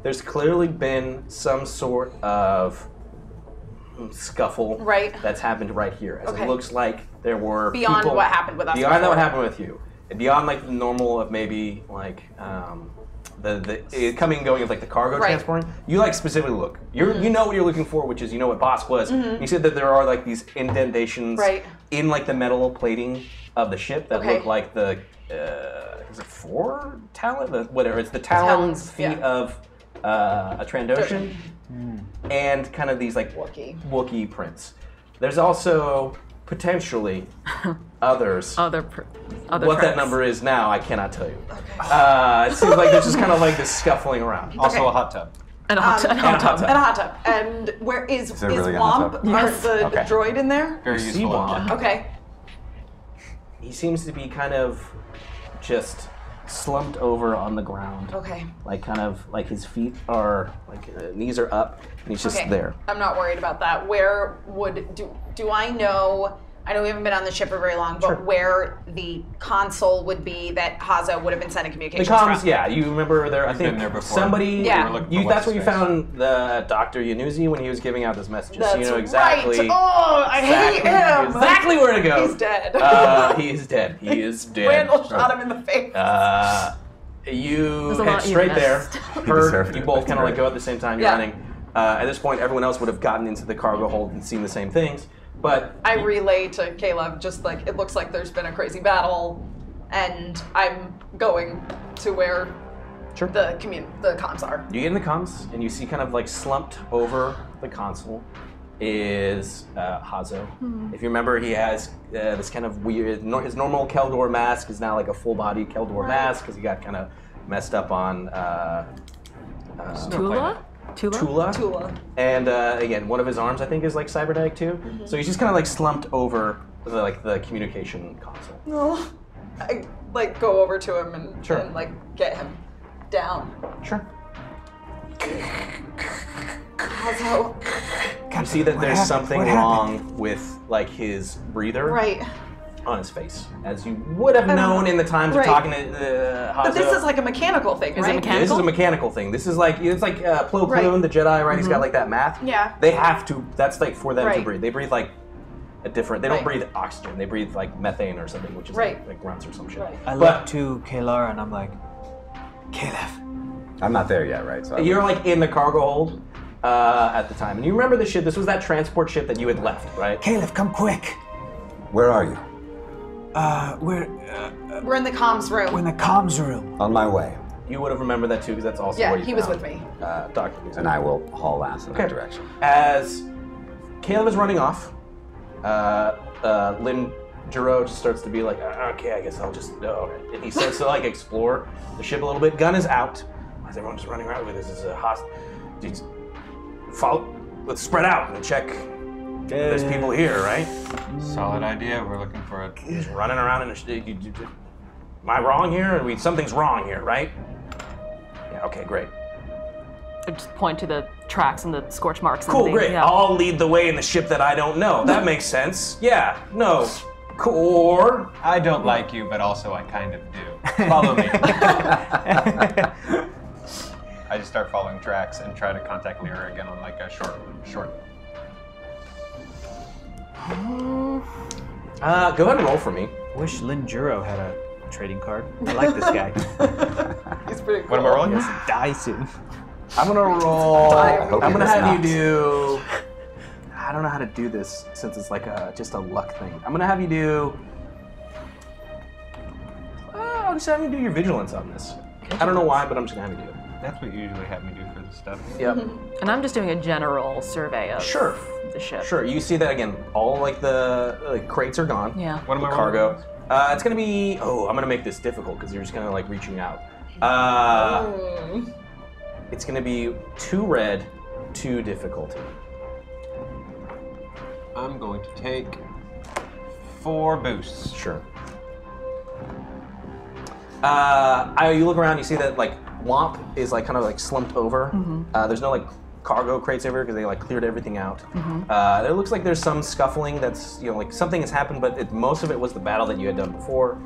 There's clearly been some sort of scuffle Right. that's happened right here. As Okay. it looks like there were Beyond people, what happened with us Beyond before. what happened with you. And beyond like the normal of maybe like the coming and going of like the cargo Right. transporting. You like specifically look. You know what you're looking for, which is you know what Boss was. You said that there are like these indentations Right. in like the metal plating of the ship that Okay. look like the is it 4 talon? Whatever, it's the talons Talons, feet yeah. of a Trandoshan, and kind of these like Wookiee prints. There's also potentially others. Other What that tracks. number is now, I cannot tell you. It seems like there's just kind of like this scuffling around. Also Okay. a hot tub. And a hot tub. And a hot tub. And a hot tub. And where is there really a Womp, hot tub? Yes. the Okay. droid in there? Very You see useful. Womp. object. Okay. He seems to be kind of just slumped over on the ground. Okay. Like kind of like his feet are like knees are up, and he's just Okay. there. I'm not worried about that. Where would do I know? I know we haven't been on the ship for very long, but Sure. where the console would be that Haza would have been sending The communications comms, from? yeah, you remember there. I We've think been there before. somebody. Yeah. We were looking for You, that's where you what's-his-face. found the Dr. Yanuzi when he was giving out those messages. That's so you know exactly. right. Oh, I hate him. Exactly where to go. He's dead. He is dead. He is dead. Randall shot him in the face. You There's a head lot you straight there. missed. Heard, deserved you it. both That's kind of like great. go at the same time. You're Yeah. running. At this point, everyone else would have gotten into the cargo hold and seen the same things. But I relay to Caleb, just like, it looks like there's been a crazy battle, and I'm going to where Sure. the comms are. You get in the comms, and you see kind of like slumped over the console is Hazo. If you remember, he has this kind of weird, his normal Keldor mask is now like a full-body Keldor mask because he got kind of messed up on Tula? Tula. And again, one of his arms I think is like cybernetic too. So he's just kind of like slumped over the communication console. Oh, I like go over to him and, Sure. and like get him down. Sure. Hazo. You see that there's something What wrong with like his breather Right. on his face, as you would have known in the times of Right. talking to Hazo. But this is like a mechanical thing, Is it right? mechanical? This is a mechanical thing. This is like it's like Plo Koon, Right. the Jedi, right? He's got like that math. Yeah. They have to. That's like for them to Right. breathe. They breathe like a different. They don't Right. breathe oxygen. They breathe like methane or something, which is Right. like grunts or some shit. Right. I But- look to Kalar and I'm like, Caleb. I'm not there yet, right? So You're like in the cargo hold at the time, and you remember the ship. This was that transport ship that you had left, right? Caleb, come quick. Where are you? We're in the comms We're room. in the comms room. On my way, You would have remembered that too, because that's also Yeah, where you he was found, with me. Dr. Lisa. and I will haul ass in that direction. As Caleb is running off, Lynn Giroux just starts to be like, okay, I guess I'll just, okay. And he starts to like explore the ship a little bit. Gun is out. Why is everyone just running around with this? This is a hostage. Follow. Let's spread out and check. There's people here, right? Solid idea. We're looking for a. Just running around in the. Am I wrong here? Something's wrong here, right? Yeah. Okay. Great. I just point to the tracks and the scorch marks. And Cool. the, Great. Yeah. I'll lead the way in the ship that I don't know. That makes sense. Yeah. No. Or. I don't like you, but also I kind of do. Follow me. I just start following tracks and try to contact Lyra again on like a short. Go ahead and roll for me. Wish Lynn Juro had a trading card. I like this guy. He's pretty cool. What am I rolling? Yes, die soon. I'm gonna roll. I hope I'm gonna he does have not. you do. I don't know how to do this since it's like just a luck thing. I'm gonna have you do. I'll just have you do your vigilance on this. I don't know why, but I'm just gonna have you do it. That's what you usually have me do for this stuff. Yep. And I'm just doing a general survey of Sure. the ship. Sure. You see that again. All like the crates are gone. Yeah. What am The I cargo. rolling? It's gonna be. Oh, I'm gonna make this difficult because you're just kind of like reaching out. It's gonna be 2 red, 2 difficulty. I'm going to take 4 boosts. Sure. You look around, you see that like Womp is like kind of like slumped over. There's no like cargo crates over because they like cleared everything out. It looks like there's some scuffling that's like something has happened, but most of it was the battle that you had done before.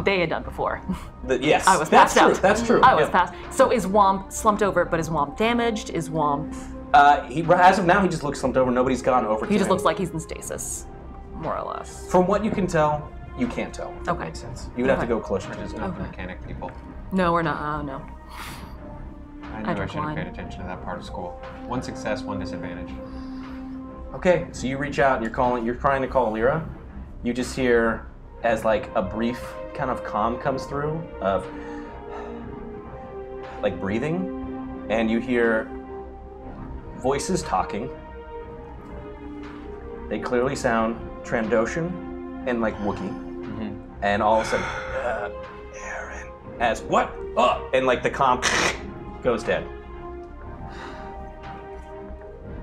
They had done before. Yes, I was that's passed true. out. That's true. I was yeah. passed. So is Womp slumped over, but is Womp damaged? Is Womp... As of now, he just looks slumped over. Nobody's gone over. He to just him. looks like he's in stasis, more or less. From what you can tell, you can't tell. If that Okay. makes sense. You would have to Okay. go closer to There's him. no mechanic people. No, we're not. Oh, no. I knew I drink should have wine. paid attention to that part of school. 1 success, 1 disadvantage. Okay, so you reach out and you're trying to call Lyra. You just hear as like a brief kind of calm comes through of like breathing, and you hear voices talking. They clearly sound Trandoshan and like Wookiee. And all of a sudden, Aaron, as what? And like the comp goes dead.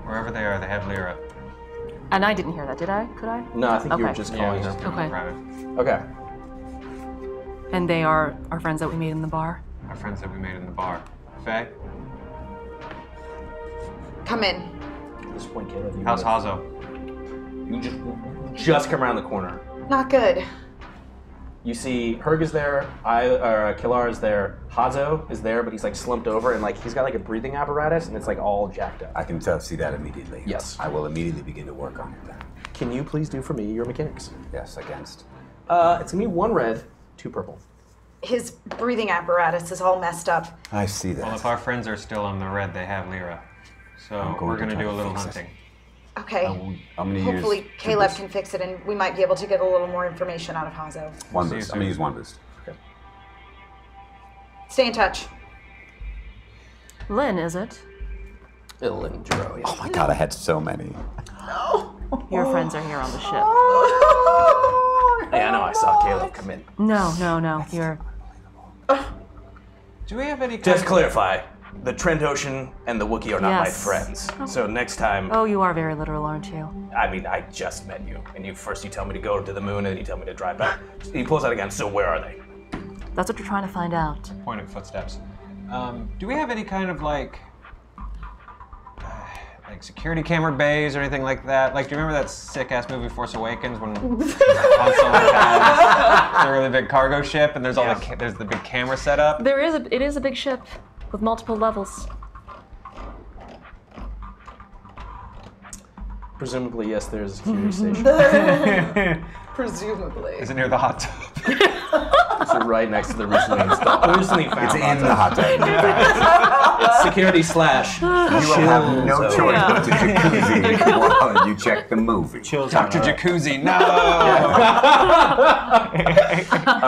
Wherever they are, they have Lyra. And I didn't hear that, did I? Could I? No, I think you were Okay. just Yeah, calling it's just her. Okay. private. Okay. And they are our friends that we made in the bar? Our friends that we made in the bar. Faye, Come in. At this point, Caleb, how's Hazo? you just come around the corner. Not good. You see Herg is there, Kilar is there, Hazo is there, but he's like slumped over and like he's got like a breathing apparatus and it's like all jacked up. I can see that immediately. Yes. I will immediately begin to work on it then. Can you please do for me your mechanics? Yes, against. It's gonna be 1 red, 2 purple. His breathing apparatus is all messed up. I see that. Well, if our friends are still on the red, they have Lyra. So I'm going we're to going to try do a to little fix it. hunting. Okay. I'm gonna Hopefully use Caleb boost. can fix it and we might be able to get a little more information out of Hazo. One See you boost. I'm gonna soon. use one boost. Okay. Stay in touch. Lynn, is it? Lynn Juro, Oh my god, I had so many. Your friends are here on the ship. Yeah, I know. I saw Caleb come in. No. You're. Do we have any kind Just of... clarify, the Trent-Ocean and the Wookiee are not my Yes. friends. So next time, Oh, you are very literal, aren't you? I mean, I just met you, and you tell me to go to the moon, and then you tell me to drive back. He pulls out again. So where are they? That's what you're trying to find out. Point of footsteps. Do we have any kind of like security camera bays or anything like that? Like, do you remember that sick-ass movie Force Awakens when Han Solo has a really big cargo ship and there's all there's the big camera set up? It is a big ship with multiple levels. Presumably, yes, there's a security station. Presumably. Is it near the hot tub? It's right next to the recently found It's in hot the tub. hot tub. It's security slash. You will have no choice but to jacuzzi while you check the movie. Chills Dr. on. Jacuzzi, no! All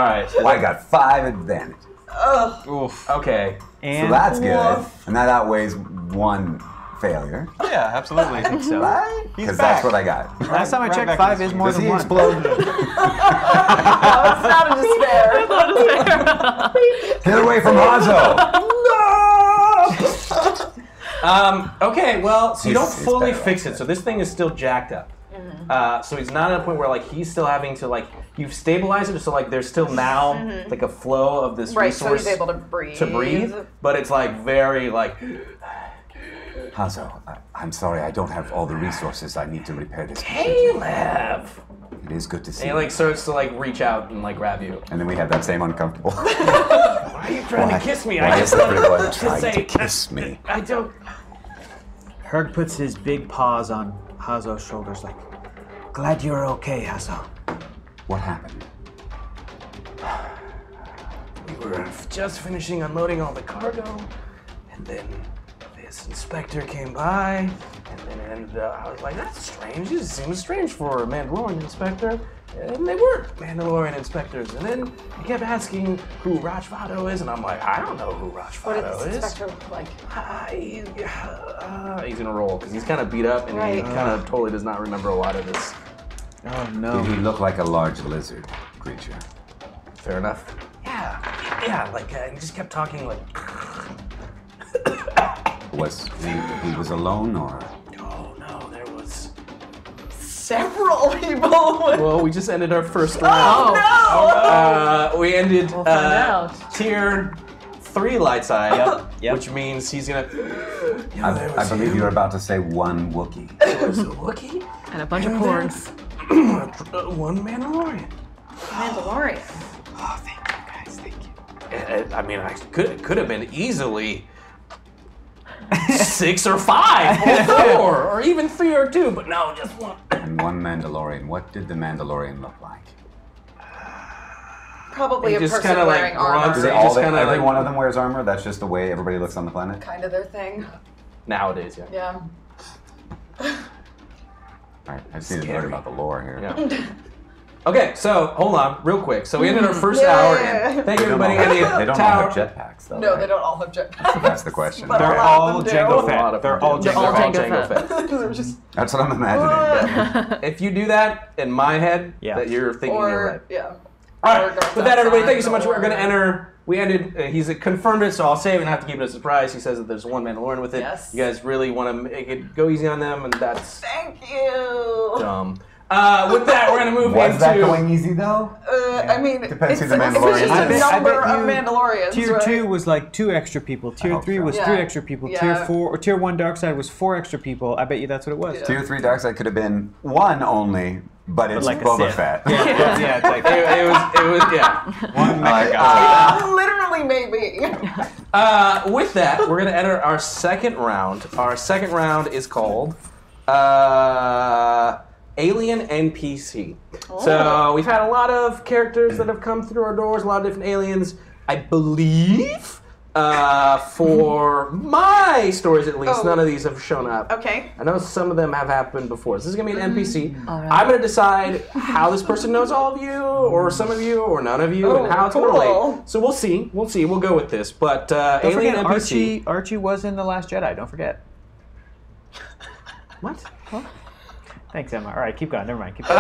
right. Well, I got 5 advantage. Oof. Okay. So And that's good. And that outweighs 1 failure. Yeah, absolutely. I think so. Right? Because that's what I got. Last time I Right checked, back 5 to is the more Does than he 1. explode? It's not a despair. Get away from Hazo! Okay, well, so you don't He's fully better fix like it. So this thing is still jacked up. So he's not at a point where like he's still having to like you've stabilized it, so like there's still now like a flow of this Right, so resource he's able to breathe. but it's like very like Hazo, I'm sorry, I don't have all the resources I need to repair this computer. Caleb. It is good to see And he like starts to like reach out and like grab you. And then we have that same uncomfortable. Why are you trying to kiss me? Why I is just everyone trying say- to kiss me? I don't. Herg puts his big paws on Hazo's shoulders like, glad you're okay, Hazo. What happened? We were just finishing unloading all the cargo, and then this inspector came by, and then I was like, that's strange. This seems strange for a Mandalorian inspector. And they weren't Mandalorian inspectors. And then he kept asking who Rach Vado is, and I'm like, I don't know who Rach What did Vado this is. inspector look like? He's gonna roll, because he's kind of beat up, and he Right. kind of totally does not remember a lot of this. Oh no. Did he look like a large lizard creature? Fair enough. Yeah, like, he just kept talking like, Was he was alone or? oh no, there was... Several people. Well, we just ended our first round. We ended We'll find out. tier 3 light side, Yep. which means he's gonna... I believe you're about to say 1 Wookiee. There was a Wookiee, And a bunch of and porgs. then one Mandalorian. Mandalorian. Oh, thank you guys, thank you. I mean, I could have been easily 6 or 5 or 4 or even 3 or 2, but no, just 1. And 1 Mandalorian. What did the Mandalorian look like? Probably a He just person kinda, like, wearing runs armor. it. They They all, just kinda, every like- one of them wears armor? That's just the way everybody looks on the planet? Kind of their thing. Nowadays, yeah. Yeah. Alright, I just need to learn about the lore here. Yeah. Okay, so hold on, real quick. So we ended our first hour in. Thank you, They don't all everybody. have- they don't all have jetpacks, though. No, right? they don't all have jetpacks. That's the question. But They're a lot all of them Jango do. Fett. They're all They're Jango all Fett. Jango Fett. They're just, That's what I'm imagining. If you do that in my head, Yeah. that you're thinking you're right. or, yeah. All Or right. Darth With that, everybody, Vader thank you so much. We're or- going to enter. We ended. He's confirmed it, so I'll say it. We don't have to keep it a surprise. He says that there's 1 Mandalorian with it. Yes. You guys really want to make it go easy on them, and that's Thank you. dumb. With that, we're going to move Was into. that going easy, though? I mean, Depends who it's, the Mandalorian it's just is. a I number bet of you Mandalorians, Tier right? 2 was like 2 extra people. Tier hope 3 so. was Yeah. 3 extra people. Yeah. Tier 4 or Tier 1 Dark Side was 4 extra people. I bet you that's what it was. Yeah. Tier 3 Dark Side could have been 1 only, but it's like a Boba Sith. Fett. Yeah, it's like It was yeah. one Like, Literally, maybe. With that, we're going to enter our second round. Our second round is called Alien NPC. So we've had a lot of characters that have come through our doors, a lot of different aliens. I believe For my stories, at least, none of these have shown up. Okay. I know some of them have happened before. So this is going to be an NPC. I'm going to decide how this person knows all of you, or some of you, or none of you, and how it's going to relate. So we'll see. We'll see. We'll go with this. But Don't alien forget, NPC. Archie was in The Last Jedi. Don't forget. What? Thanks, Emma. All right, keep going. Never mind. Keep going.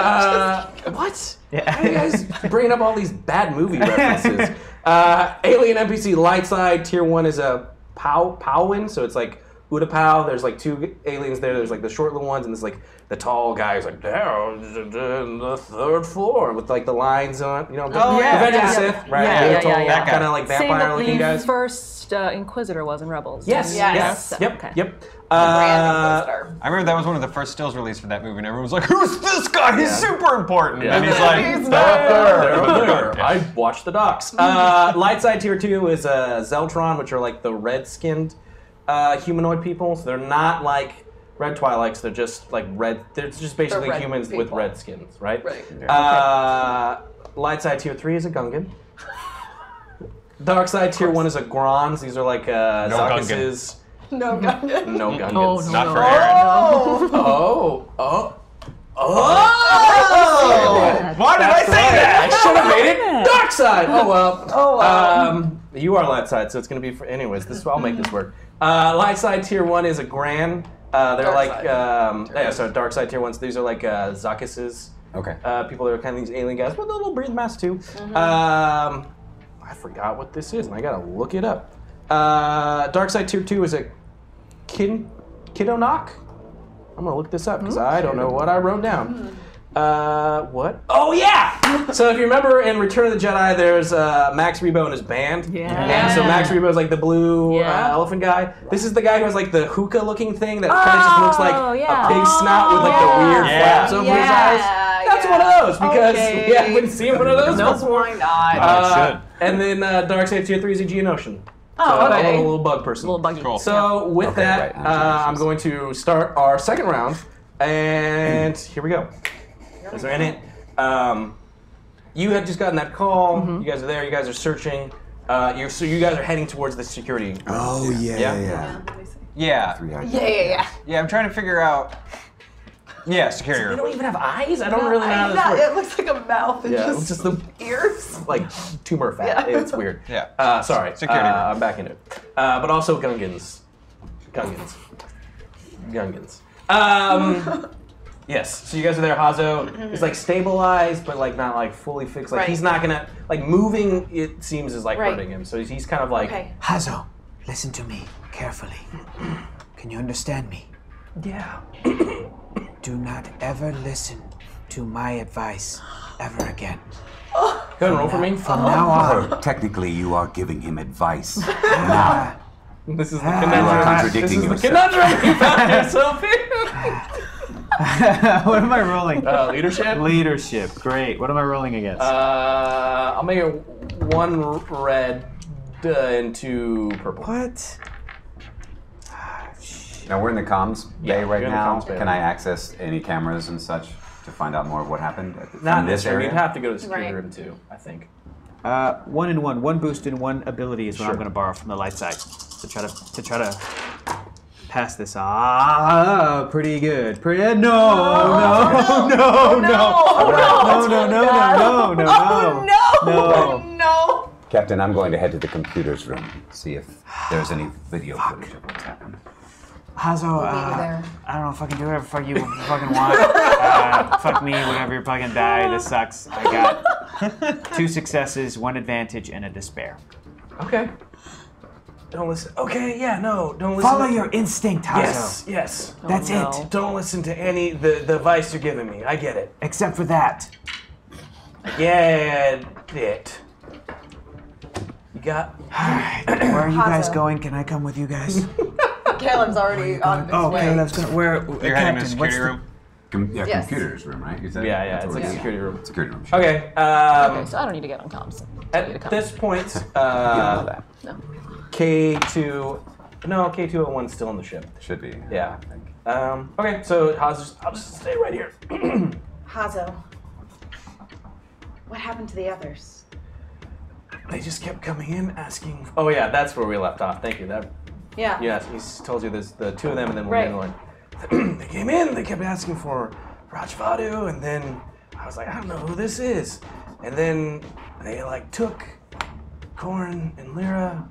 What? Yeah. Why are you guys bringing up all these bad movie references? Alien NPC light side tier 1 is a Powin, so it's like Utapau. There's like 2 aliens there. There's like the short little ones, and there's like the tall guy who's like down the 3rd floor with like the lines on. You know, Revenge of the Sith, right? Yeah. Kind of like vampire-looking guys. First Inquisitor was in Rebels. Yes. Yep. Okay. Yep. Inquisitor. I remember that was one of the first stills released for that movie, and everyone was like, "Who's this guy? He's super important." And he's like, there. I watched the docs. Light side tier 2 is Zeltron, which are like the red-skinned humanoid people. So they're not like red Twilights. They're just like red. They're just basically red humans people. with red skins, right? Right. Light side tier 3 is a Gungan. Dark side tier 1 is a Grons. These are like Zuckuses. No Gungan. No Gungans. Oh, "Not for Aaron." Why did I say that? I should have made it dark side. Oh well. You are light side, so it's gonna be for. Anyways, I'll make this work. Light side tier 1 is a Gran. They're Dark like side. so dark side tier 1s. These are like Zuckuses. Okay. People that are kind of these alien guys with a little breathe mask too. I forgot what this is, and I gotta look it up. Dark side tier 2 is a Kidonok. I'm gonna look this up because I don't know what I wrote down. What? Oh yeah! So if you remember in Return of the Jedi, there's Max Rebo and his band. Yeah. So Max Rebo is like the blue elephant guy. This is the guy who has like the hookah-looking thing that kind of just looks like a pig snout with like the weird flaps over his eyes. That's one of those because we haven't seen one of those before. Why not? And then Dark Side Tier 3 is a Geonosian. Oh, okay. A little bug person. A little buggy. Cool. So with that, right. I'm going to start our second round, and here we go. Is there any? You had just gotten that call. You guys are there. You guys are searching. So you guys are heading towards the security. Oh, yeah. Yeah. Yeah, I'm trying to figure out. Yeah, security They room. don't even have eyes. I don't really know how this works. It looks like a mouth and Yeah, it's just the ears. like tumor fat. Yeah. It's weird. Yeah. Sorry. Security room. I'm back into it. But also Gungans. Yes. So you guys are there. Hazo is like stabilized, but like not like fully fixed. Like he's not gonna like moving. It seems is like hurting him. So he's kind of like. Okay. Hazo, listen to me carefully. Can you understand me? Yeah. Do not ever listen to my advice ever again. Go ahead and roll for me. From now on. Or technically, you are giving him advice. Now, This is the you are conundrum. contradicting This is the yourself. conundrum you found yourself in. What am I rolling? Leadership. Leadership. Great. What am I rolling against? I'll make it 1 red and 2 purple. What? Now we're in the comms bay right you're in the now. comms bay. Can I access any cameras and such to find out more of what happened from Not this necessarily. area? You'd have to go to the security Right. room too, I think. 1 and 1. 1 boost and 1 ability is what I'm Sure. going to borrow from the light side to try to pass this. Ah, pretty good. Pretty. No. Captain, I'm going to head to the computers room, see if there's any video footage of what's happened. Hazo, there. I don't know, fucking do whatever fuck you fucking want. Fuck me, whatever, you fucking die. This sucks. I got 2 successes, 1 advantage, and a despair. Okay. Don't listen. Okay, yeah, no, don't listen. Follow your instinct, Hazo. Yes. That's no. it. Don't listen to any the advice you're giving me. I get it. Except for that. Get it. You got. Alright, where are you guys Hazo. going? Can I come with you guys? Caleb's already on his Oh, way. Caleb's gonna. Where? You're heading to the security room. Yes. Computers room, right? You said? Yeah, That's it's what like a it is. security room. Security room. Sure. Okay. Okay, so I don't need to get on comms. At this point, You don't know that. No. K2. No, K201's still on the ship. Should be. Yeah. I think. Okay, so I'll just stay right here. Hazo, what happened to the others? they just kept coming in asking. Oh yeah, that's where we left off. Thank you. That. Yeah. Yes, he told you there's the two of them and then one Right. Mandalorian. They came in. They kept asking for Rach Vado, and then I was like, I don't know who this is. And then they like took Korn and Lyra.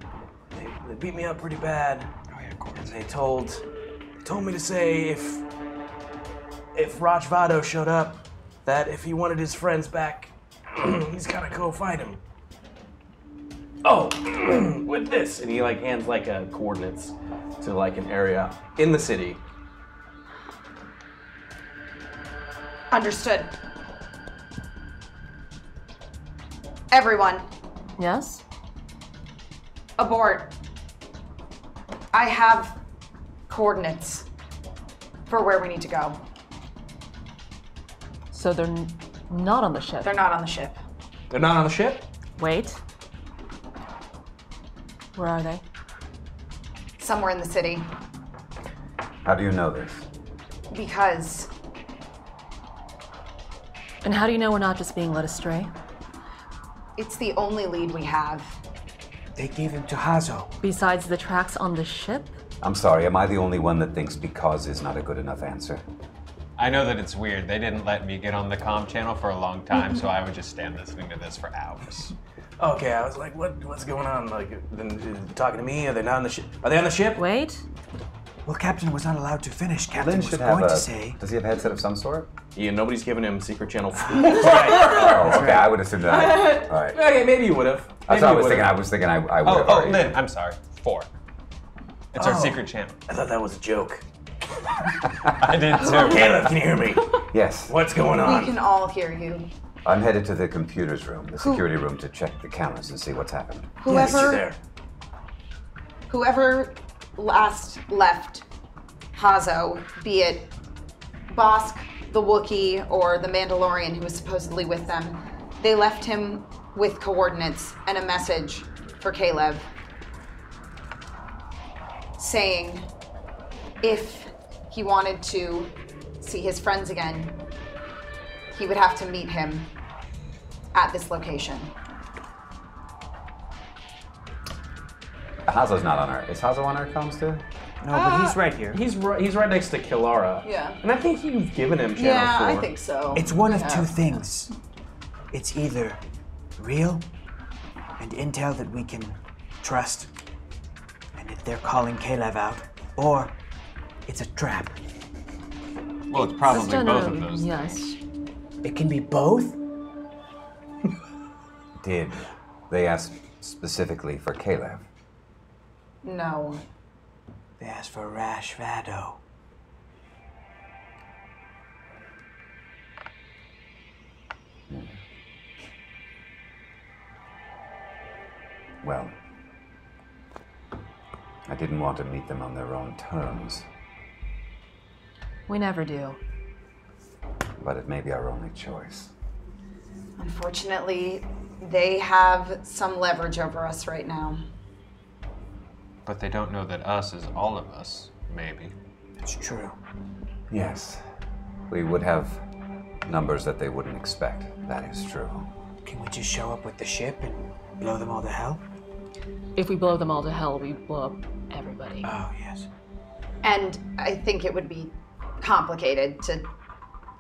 They beat me up pretty bad. Oh yeah, of course. And they told me to say if Rach Vado showed up, that if he wanted his friends back, he's gotta go find him. Oh, with this, and he like hands like coordinates to like an area in the city. Understood. Everyone, Yes? abort. I have coordinates for where we need to go. So they're not on the ship. They're not on the ship. They're not on the ship? Wait. Where are they? Somewhere in the city. How do you know this? Because And how do you know we're not just being led astray? it's the only lead we have. They gave him to Hazo. Besides the tracks on the ship? I'm sorry, am I the only one that thinks because is not a good enough answer? I know that it's weird. They didn't let me get on the comm channel for a long time, so I would just stand listening to this for hours. Okay, I was like, what's going on? Like, talking to me? Are they not on the ship? Are they on the ship? Wait. Well, Captain was not allowed to finish. Captain Lynn was should have going to say. Does he have a headset of some sort? Yeah, nobody's giving him secret channel. Oh, okay, I would assume that. All right. Okay, maybe you would have. That's what I was thinking. I would have Oh, already. Lynn, I'm sorry. 4. It's our Oh. secret channel. I thought that was a joke. I did too. Caleb, can you hear me? Yes. What's going on? We can all hear you. I'm headed to the computers room, the security room, to check the cameras and see what's happened. Yes, you're Whoever there. whoever last left Hazo, be it Bosk, the Wookiee, or the Mandalorian who was supposedly with them, they left him with coordinates and a message for Caleb saying if he wanted to see his friends again, he would have to meet him at this location. Hazo's not on our. Is Hazo on our comms too? No, but he's right here. He's right next to Kilara. Yeah. And I think you've given him channel Yeah, 4. I think so. It's one of Yeah. two things. It's either real and intel that we can trust, and if they're calling Caleb out, or it's a trap. Well, it's probably both of those Yes. things. It can be both. Did they ask specifically for Caleb? No. They asked for Rash Vado. Well, I didn't want to meet them on their own terms, We never do. but it may be our only choice. Unfortunately, they have some leverage over us right now. But they don't know that us is all of us, maybe. It's true. Yes, we would have numbers that they wouldn't expect. That is true. Can we just show up with the ship and blow them all to hell? If we blow them all to hell, we blow up everybody. Oh, yes. And I think it would be complicated to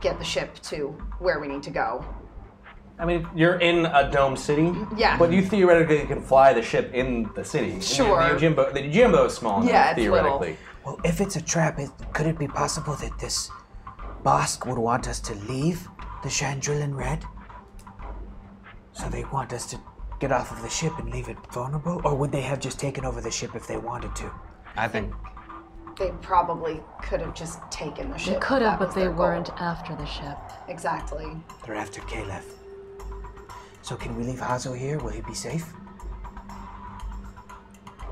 get the ship to where we need to go. I mean, you're in a dome city. Yeah. But you theoretically can fly the ship in the city. Sure. The Yojimbo is small enough, Yeah, it's theoretically. Well, if it's a trap, could it be possible that this Bosk would want us to leave the Chandrillin Red? So they want us to get off of the ship and leave it vulnerable? Or would they have just taken over the ship if they wanted to? I think They probably could have just taken the ship. They could if have, that but was they their goal. weren't after the ship. Exactly. They're after Caleb. So can we leave Hazo here? Will he be safe?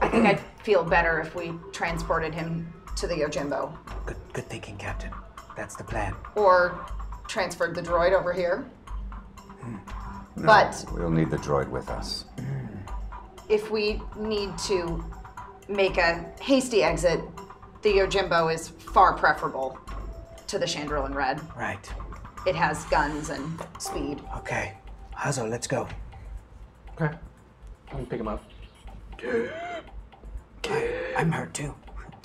I think I'd feel better if we transported him to the Yojimbo. Good thinking, Captain. That's the plan. Or transferred the droid over here. No, But we'll need the droid with us. if we need to make a hasty exit, the Yojimbo is far preferable to the Chandrillin Red. Right. It has guns and speed. Okay. Hazo, let's go. Okay. Let me pick him up. I'm hurt too.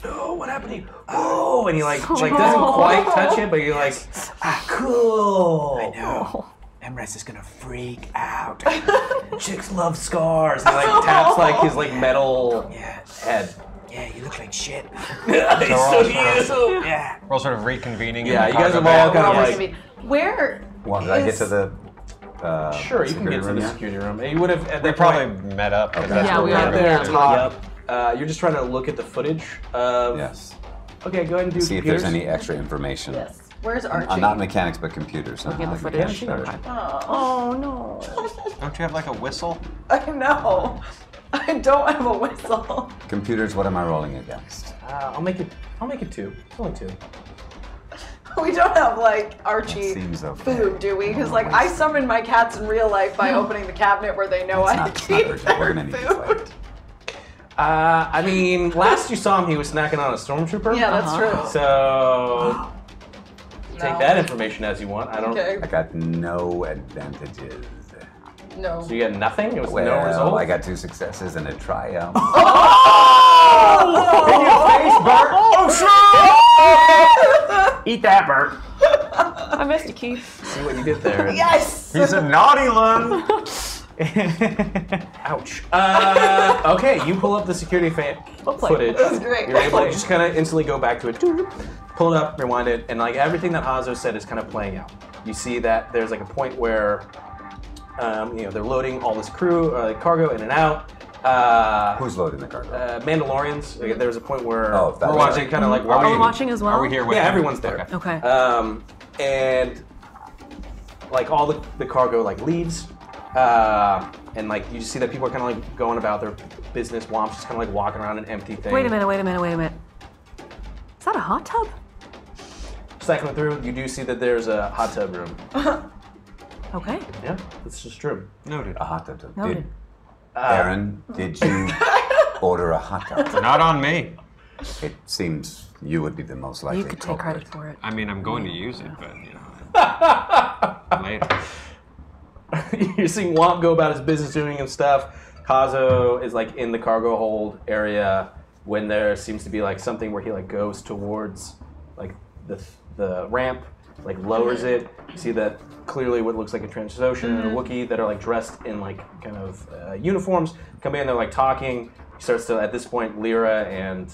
Oh, what happened to you? Oh, and he like doesn't quite touch it, but he like, cool. I know. Emrys is gonna freak out. Chicks love scars. He like taps like his like metal head. Yeah, you look like shit. Yeah. We're all sort of reconvening. Yeah, in you guys the have all cargo kind of bay. like. Where? Well, did I get to the? Sure, you can get to the room yet? security room. You would have at We that probably point. met up. 'cause Okay. that's Yeah, where we were are There, Yeah. top. You're just trying to look at the footage of. Yes. Okay, go ahead and do See if computers. there's any extra information. Yes. Where's Archie? Not mechanics, but computers. Looking at the Like footage. mechanics, Okay. Oh. no. Don't you have like a whistle? I know. I don't have a whistle. Computers. What am I rolling against? I'll make it 2. It's only 2. We don't have like Archie That seems okay. food, do we? Because like I summoned my cats in real life by opening the cabinet where they know It's I not keep urgent. their We're gonna need to food. fight. I mean, last you saw him, he was snacking on a stormtrooper. Yeah, that's true. So take No. that information as you want. I don't. Okay. I got no advantages. No. So you got nothing. It was no Well, result. I got 2 successes and a triumph. In your face, Bert. Oh shit! Eat that, Bert. I missed you, Keith. See what you did there. Yes. He's a naughty one. Ouch. Okay, you pull up the security footage. That was great. You're able to just kind of instantly go back to it. Pull it up, rewind it, and like everything that Hazo said is kind of playing out. You see that there's like a point where, they're loading all this crew, cargo in and out. Who's loading the cargo? Mandalorians. Like, there's a point where Oh, that we're was watching, right. kind of like Are we watching as well? Are we here with Yeah, them? everyone's there. Okay. Okay. And like all the cargo like leaves, and like you just see that people are kind of like going about their business. Womp's just kind of like walking around an empty thing. Wait a minute. Is that a hot tub? Cycling through, you do see that there's a hot tub room. Okay. Yeah, that's just true. Noted. A hot tub. Noted. Aaron, did you order a hot tub? Not on me. It seems you would be the most likely You could take culprit. credit for it. I mean, I'm going to use it, but later. You're seeing Womp go about his business doing and stuff. Hazo is like in the cargo hold area when there seems to be like something where he like goes towards like the ramp, like lowers it. You see that clearly what looks like a Trans-Ocean and a Wookiee that are like dressed in like kind of uniforms come in. They're like talking. He starts to at this point Lyra and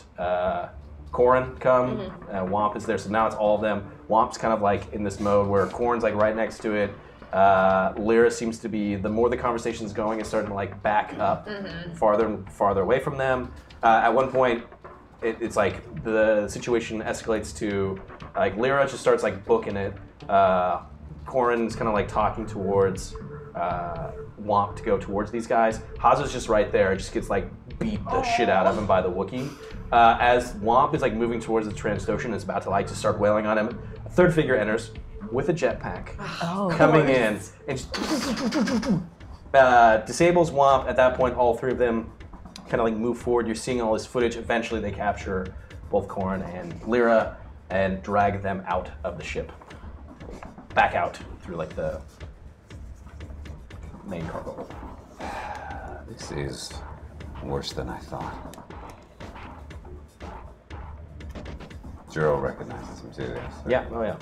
Corrin come. Womp is there, so now it's all of them. Womp's kind of like in this mode where Corrin's like right next to it. Lyra seems to be, the more the conversation's going, it's starting to like back up farther and farther away from them. At one point, it's like the situation escalates to like Lyra just starts like booking it. Corrin's kind of like talking towards Womp to go towards these guys. Hazo's just right there, just gets like beat the shit out of him by the Wookiee. As Womp is like moving towards the Trans-Ocean and is about to like just start wailing on him, a third figure enters with a jetpack coming in and just, disables Womp. At that point, all 3 of them kind of like move forward. You're seeing all this footage. Eventually, they capture both Corrin and Lyra and drag them out of the ship, back out through like the main cargo. This is worse than I thought. Jiro recognizes him too, yes. Yeah. Oh yeah.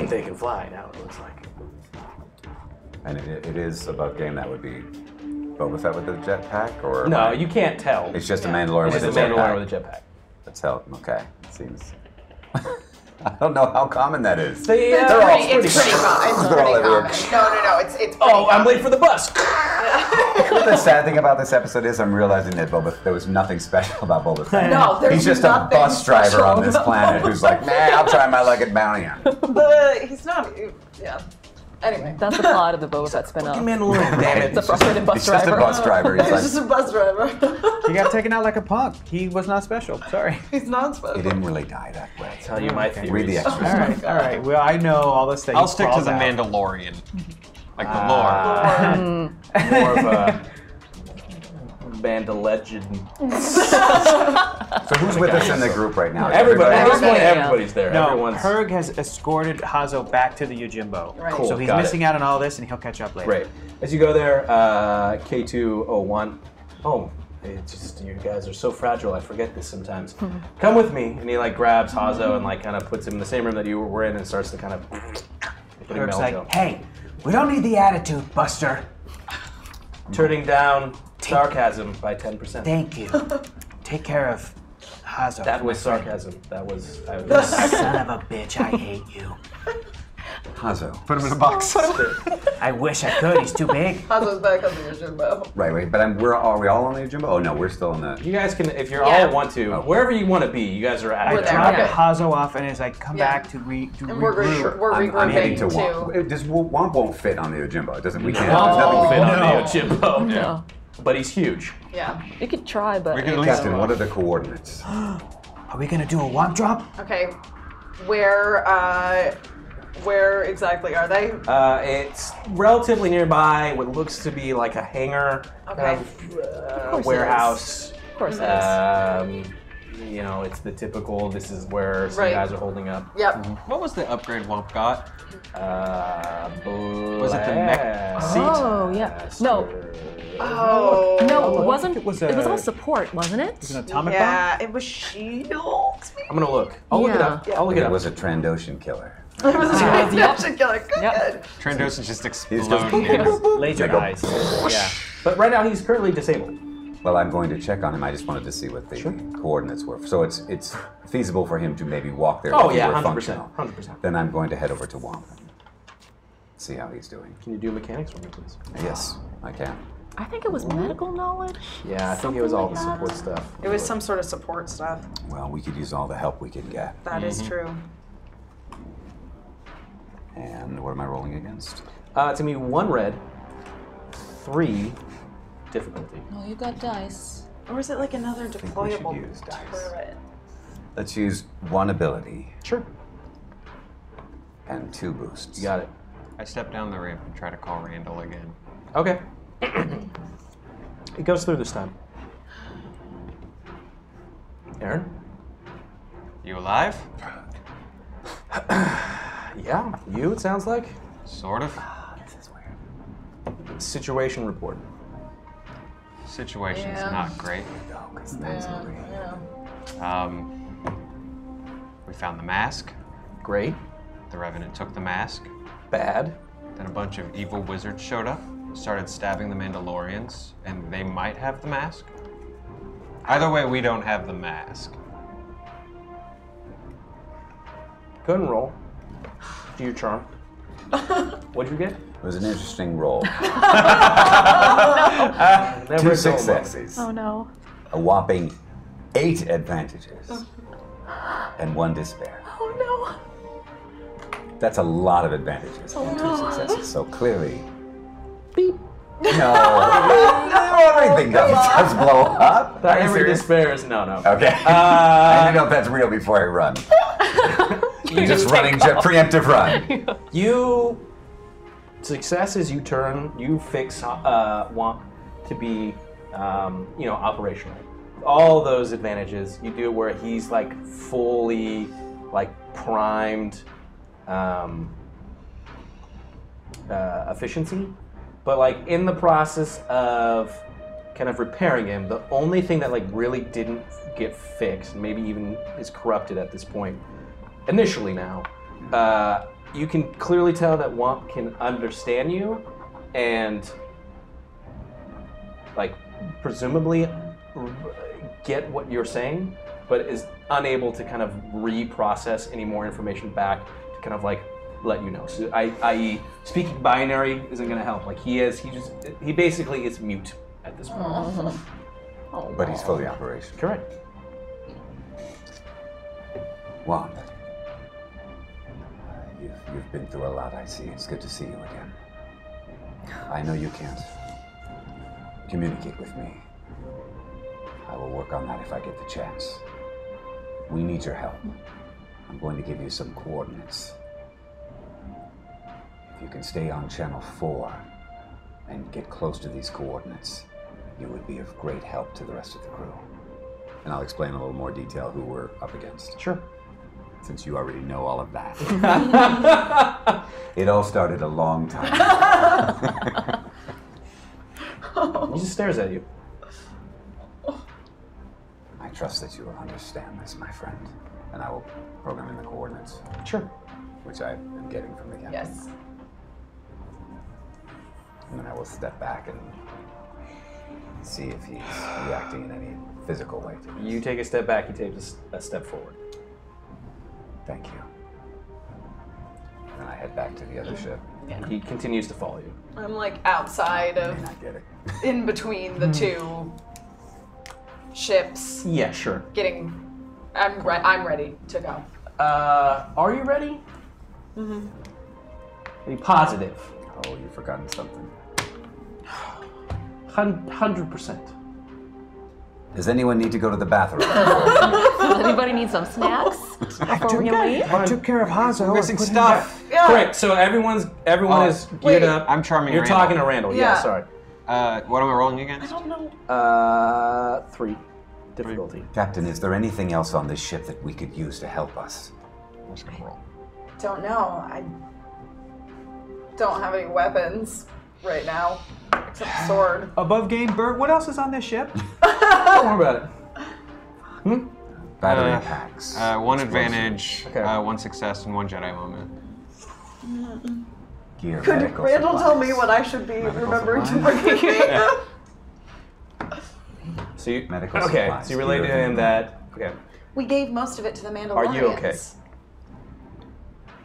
They can fly now. It looks like. And it is above game. That would be Boba Fett with the jetpack, or No, you can't tell. It's just a Mandalorian It's with just a a Mandalorian jetpack. with a jetpack. That's how. Okay, it seems. I don't know how common that is. They're all It's pretty common. It's They're all pretty everywhere. common. No, it's pretty Oh, I'm common. late for the bus. The sad thing about this episode is I'm realizing that there was nothing special about Boba Fett. No, there's He's just a nothing bus driver special on this about planet who's like, nah, I'll try my luck at bounty hunting. He's not. Yeah. Anyway. That's the plot of the Boba Fett spin-off. Mandalorian, damn it. The frustrated bus He's just a driver. bus driver. He's He's like, just a bus driver. He got taken out like a punk. He was not special. Sorry. He's not special. he didn't really die that way. Tell you my theories. Read the extras. All right, all right. Well, I know all this that I'll he stick to crawls the out. Mandalorian. Like the lore. More of a Mandalegend. So who's with us in the group right now? Everybody. At this point, Yeah. everybody's there. No, Everyone's Herg has escorted Hazo back to the Yojimbo. Right. Cool. So he's got missing out on all this, and he'll catch up later. great. As you go there, K201. Oh, it's just you guys are so fragile. I forget this sometimes. Come with me, and he like grabs Hazo and like kind of puts him in the same room that you were in, and starts to kind of. Herg's like, hey, we don't need the attitude, Buster. Turning down sarcasm by 10%. Thank you. Take care of Hazo. That was sarcasm. That was. Son of a bitch, I hate you. Hazo. Put him in a box. I wish I could, he's too big. Hazo's back on the Yojimbo. Right, but are we all on the Jimbo? Oh no, we're still in the. You guys can, if you Yeah. all want to, wherever you want to be, you guys are at. I We're there. drop Okay. Hazo off, and as I come Yeah. back to And regroup, we're I'm heading regrouping to Womp. too. This Womp won't fit on the Yojimbo. It doesn't. We can't. Womp there's nothing won't we fit can on do. the Jimbo. No. But he's huge. Yeah. You could try, but We could at least Captain, what are the coordinates? Are we gonna do a womp drop? Okay. Where exactly are they? It's relatively nearby what looks to be like a hangar, Okay. course it warehouse. of course it is. You know, it's the typical, this is where some Right. guys are holding up. Yep. What was the upgrade Womp got? Was it the mech seat? Oh, yeah. No. Oh. No, it wasn't. it was It was a- all support, wasn't it? an atomic bomb? Yeah, it was shields. I'm gonna look. I'll look it up. Yeah. I'll look it It up. was a Trandoshan killer. It was a reaction killer. Good, Yep. good. Trandoshan just He's just exploded. laser They go, eyes. Yeah. But right now he's currently disabled. Well, I'm going to check on him. I just wanted to see what the coordinates were. So it's feasible for him to maybe walk there. Oh if he yeah, were 100%. functional. 100%. Then I'm going to head over to Womp and see how he's doing. Can you do mechanics for me, please? Yes, I can. I think it was medical knowledge. Yeah, I think it was all the Something like support that. stuff. It was some sort of support stuff. Well, we could use all the help we could get. That is true. And what am I rolling against? It's gonna be 1 red, 3 difficulty. Oh, you got dice. Or is it like another think we should deployable use dice. turret? Let's use 1 ability Sure. and 2 boosts. You got it. I step down the ramp and try to call Randall again. Okay. It goes through this time. Aaron? You alive? Yeah, you, it sounds like. Sort of. This is weird. Situation report. Situation's Yeah. not great. We found the mask. Great. The Revenant took the mask. Bad. Then a bunch of evil wizards showed up, started stabbing the Mandalorians, and they might have the mask. Either way, we don't have the mask. Go ahead and roll. Do your charm. What'd you get? It was an interesting roll. Never 2 a dull successes. Oh no. A whopping 8 advantages. And 1 despair. Oh no. That's a lot of advantages and 2 successes. So clearly. Beep. No. Everything does blow up. Are you Every serious? despair is no. Okay. I don't know if that's real before I run. You're just running, preemptive run. You successes. You turn. You fix Womp to be, operational. All those advantages. You do it where he's like fully, like primed, efficiency. But like in the process of kind of repairing him, the only thing that like really didn't get fixed, maybe even is corrupted at this point, initially now, you can clearly tell that Womp can understand you and like presumably get what you're saying, but is unable to kind of reprocess any more information back to kind of like let you know. So i.e. speaking binary isn't gonna help. Like he basically is mute at this point. But he's fully operational. Correct. Womp. You've been through a lot, I see. It's good to see you again. I know you can't communicate with me. I will work on that if I get the chance. We need your help. I'm going to give you some coordinates. If you can stay on channel 4 and get close to these coordinates, you would be of great help to the rest of the crew. And I'll explain in a little more detail who we're up against. Sure. Since you already know all of that. It all started a long time ago. He just stares at you. I trust that you will understand this, my friend. And I will program in the coordinates. Sure. Which I am getting from the captain. Yes. And then I will step back and see if he's reacting in any physical way to this. You take a step back, he takes a step forward. Thank you. And I head back to the other ship. And he continues to follow you. I'm like outside I of, may not get it. in between the two ships. Yeah, sure. I'm ready to go. Are you ready? Mm-hmm. Are you positive? Oh, you've forgotten something. 100%. Does anyone need to go to the bathroom? Does anybody need some snacks before we leave? I took care of Hazo. Missing stuff. Yeah. Great. So everyone is geared wait. up. I'm charming You're Randall. talking to Randall. Yeah. Yeah. Sorry. What am I rolling I against? don't know. 3 difficulty. Captain, is there anything else on this ship that we could use to help us? I'm just gonna roll. Don't know. I don't have any weapons right now, except a sword. Above game, Bert, what else is on this ship? Don't worry about it. Battery packs. One explosives, advantage, Okay. One success, and one Jedi moment. Gear, Could medical Randall tell me supplies. what I should be Medical remembering to supplies. bring with me? So you, Medical okay. supplies, So you relate to gear, him that. Okay. We gave most of it to the Mandalorians. Are you okay?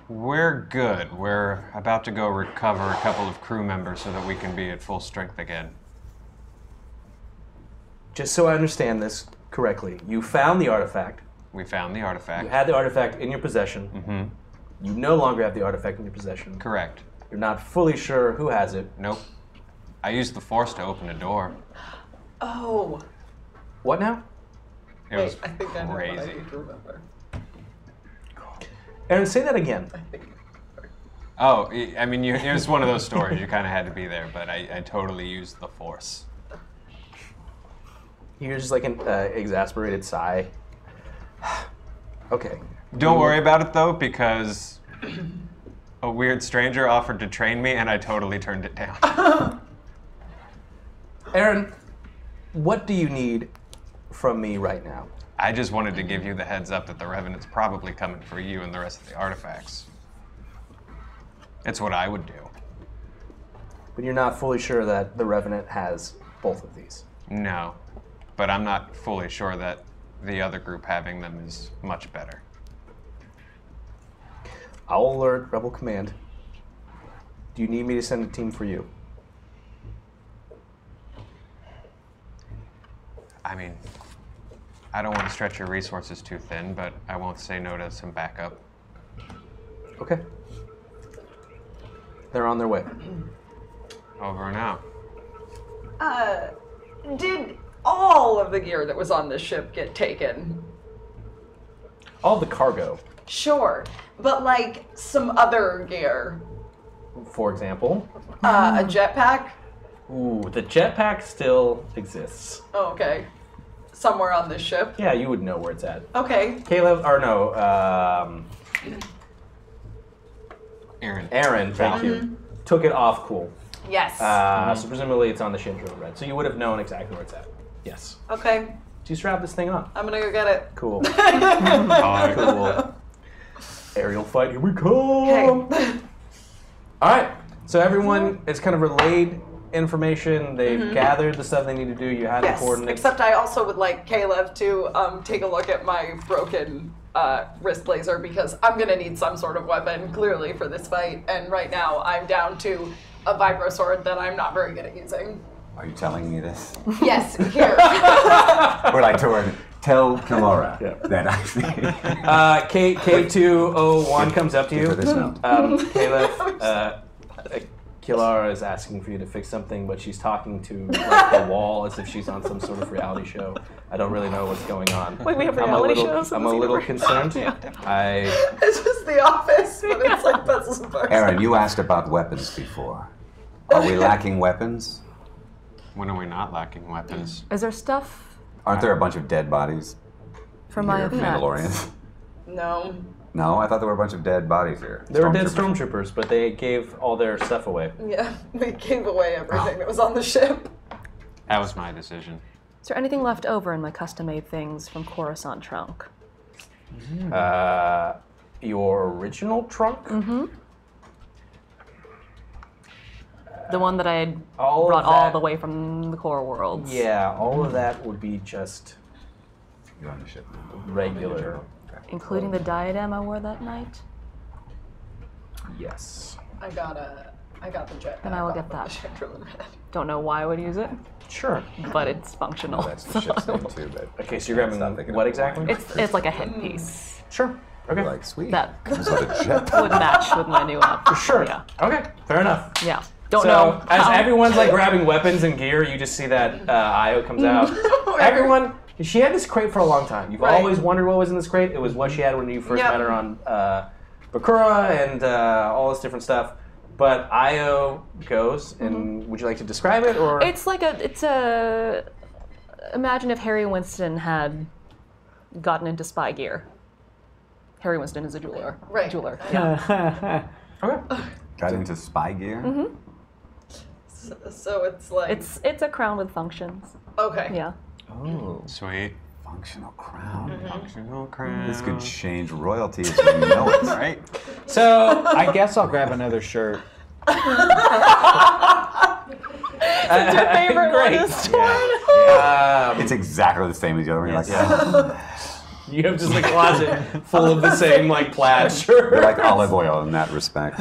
We're good. We're about to go recover a couple of crew members so that we can be at full strength again. Just so I understand this correctly, you found the artifact. We found the artifact. You had the artifact in your possession. Mm-hmm. You no longer have the artifact in your possession. Correct. You're not fully sure who has it. Nope. I used the Force to open a door. Oh. What now? It was I think I know what I crazy. need to remember. Aaron, say that again. Oh, I mean, it was one of those stories. You kind of had to be there, but I totally used the Force. You hear just like an exasperated sigh. Okay. Don't worry about it, though, because a weird stranger offered to train me, and I totally turned it down. Aaron, what do you need from me right now? I just wanted to give you the heads up that the Revenant's probably coming for you and the rest of the artifacts. It's what I would do. But you're not fully sure that the Revenant has both of these. No, but I'm not fully sure that the other group having them is much better. I'll alert Rebel Command. Do you need me to send a team for you? I mean, I don't want to stretch your resources too thin, but I won't say no to some backup. Okay. They're on their way. Over and out. Did all of the gear that was on this ship get taken? All the cargo, Sure, but like some other gear. for example. A jetpack? Ooh, the jetpack still exists. Oh, okay. Somewhere on this ship. Yeah, you would know where it's at. Okay. Caleb, or no, Aaron. thank you, took it off cool. Yes. So presumably it's on the Shinjo Red. So you would have known exactly where it's at. Yes. Okay. So you strap this thing on. I'm gonna go get it. Cool. Oh, Cool. Aerial fight, here we come. Okay. All right. So everyone is kind of relayed information. They've gathered the stuff they need to do. You had Yes. the coordinates. Except I also would like Caleb to take a look at my broken wrist blazer because I'm gonna need some sort of weapon clearly for this fight. And right now I'm down to a vibro sword that I'm not very good at using. Are you telling me this? Yes. Here. Or like tell Kimura Yeah. that I think. K201 comes up to Give her you. this note. Caleb, Kilara is asking for you to fix something, but she's talking to like, the wall as if she's on some sort of reality show. I don't really know what's going on. Wait, we have I'm reality a little, shows in I'm this a little universe? concerned. It's just The Office, but it's like puzzles and parts. Aaron, you asked about weapons before. Are we lacking weapons? When are we not lacking weapons? Is there stuff Aren't there a bunch of dead bodies from my here, effects? Mandalorians? No. No, I thought there were a bunch of dead bodies here. There were dead Stormtroopers. stormtroopers, but they gave all their stuff away. Yeah, we gave away everything that was on the ship. That was my decision. Is there anything left over in my custom-made things from Coruscant trunk? Your original trunk? Mm-hmm. The one that I had All of brought all that- the way from the core worlds. Yeah, all of that would be just You're on the ship. regular. Including the diadem I wore that night? Yes. I got the jet. Then I will get that. Don't know why I would use it, Sure. but it's functional. That's the ship's name too, but Okay, so you're grabbing Stop thinking what of exactly? wine. It's like a headpiece. Sure. Okay. Like, sweet. That Comes with a jet. would match with my new outfit. Sure. Yeah. Okay. Fair enough. Yeah. Don't So know. as how- everyone's like grabbing weapons and gear, you just see that Io comes out. Everyone, she had this crate for a long time. You've Right. always wondered what was in this crate. It was what she had when you first Yep. met her on Bakura and all this different stuff. But Io goes, and would you like to describe it, or It's like imagine if Harry Winston had gotten into spy gear. Harry Winston is a jeweler. Right. Jeweler. Yeah. okay? Got into spy gear? Mm-hmm. So it's like It's a crown with functions. okay. Yeah. Oh. Sweet. Functional crown. Functional crown. This could change royalty as we know it, right? So I guess I'll grab another shirt. favorite great. one is It's exactly the same as the other one. You're like, You have just a closet full of the same like plaid shirt. You're like olive oil in that respect.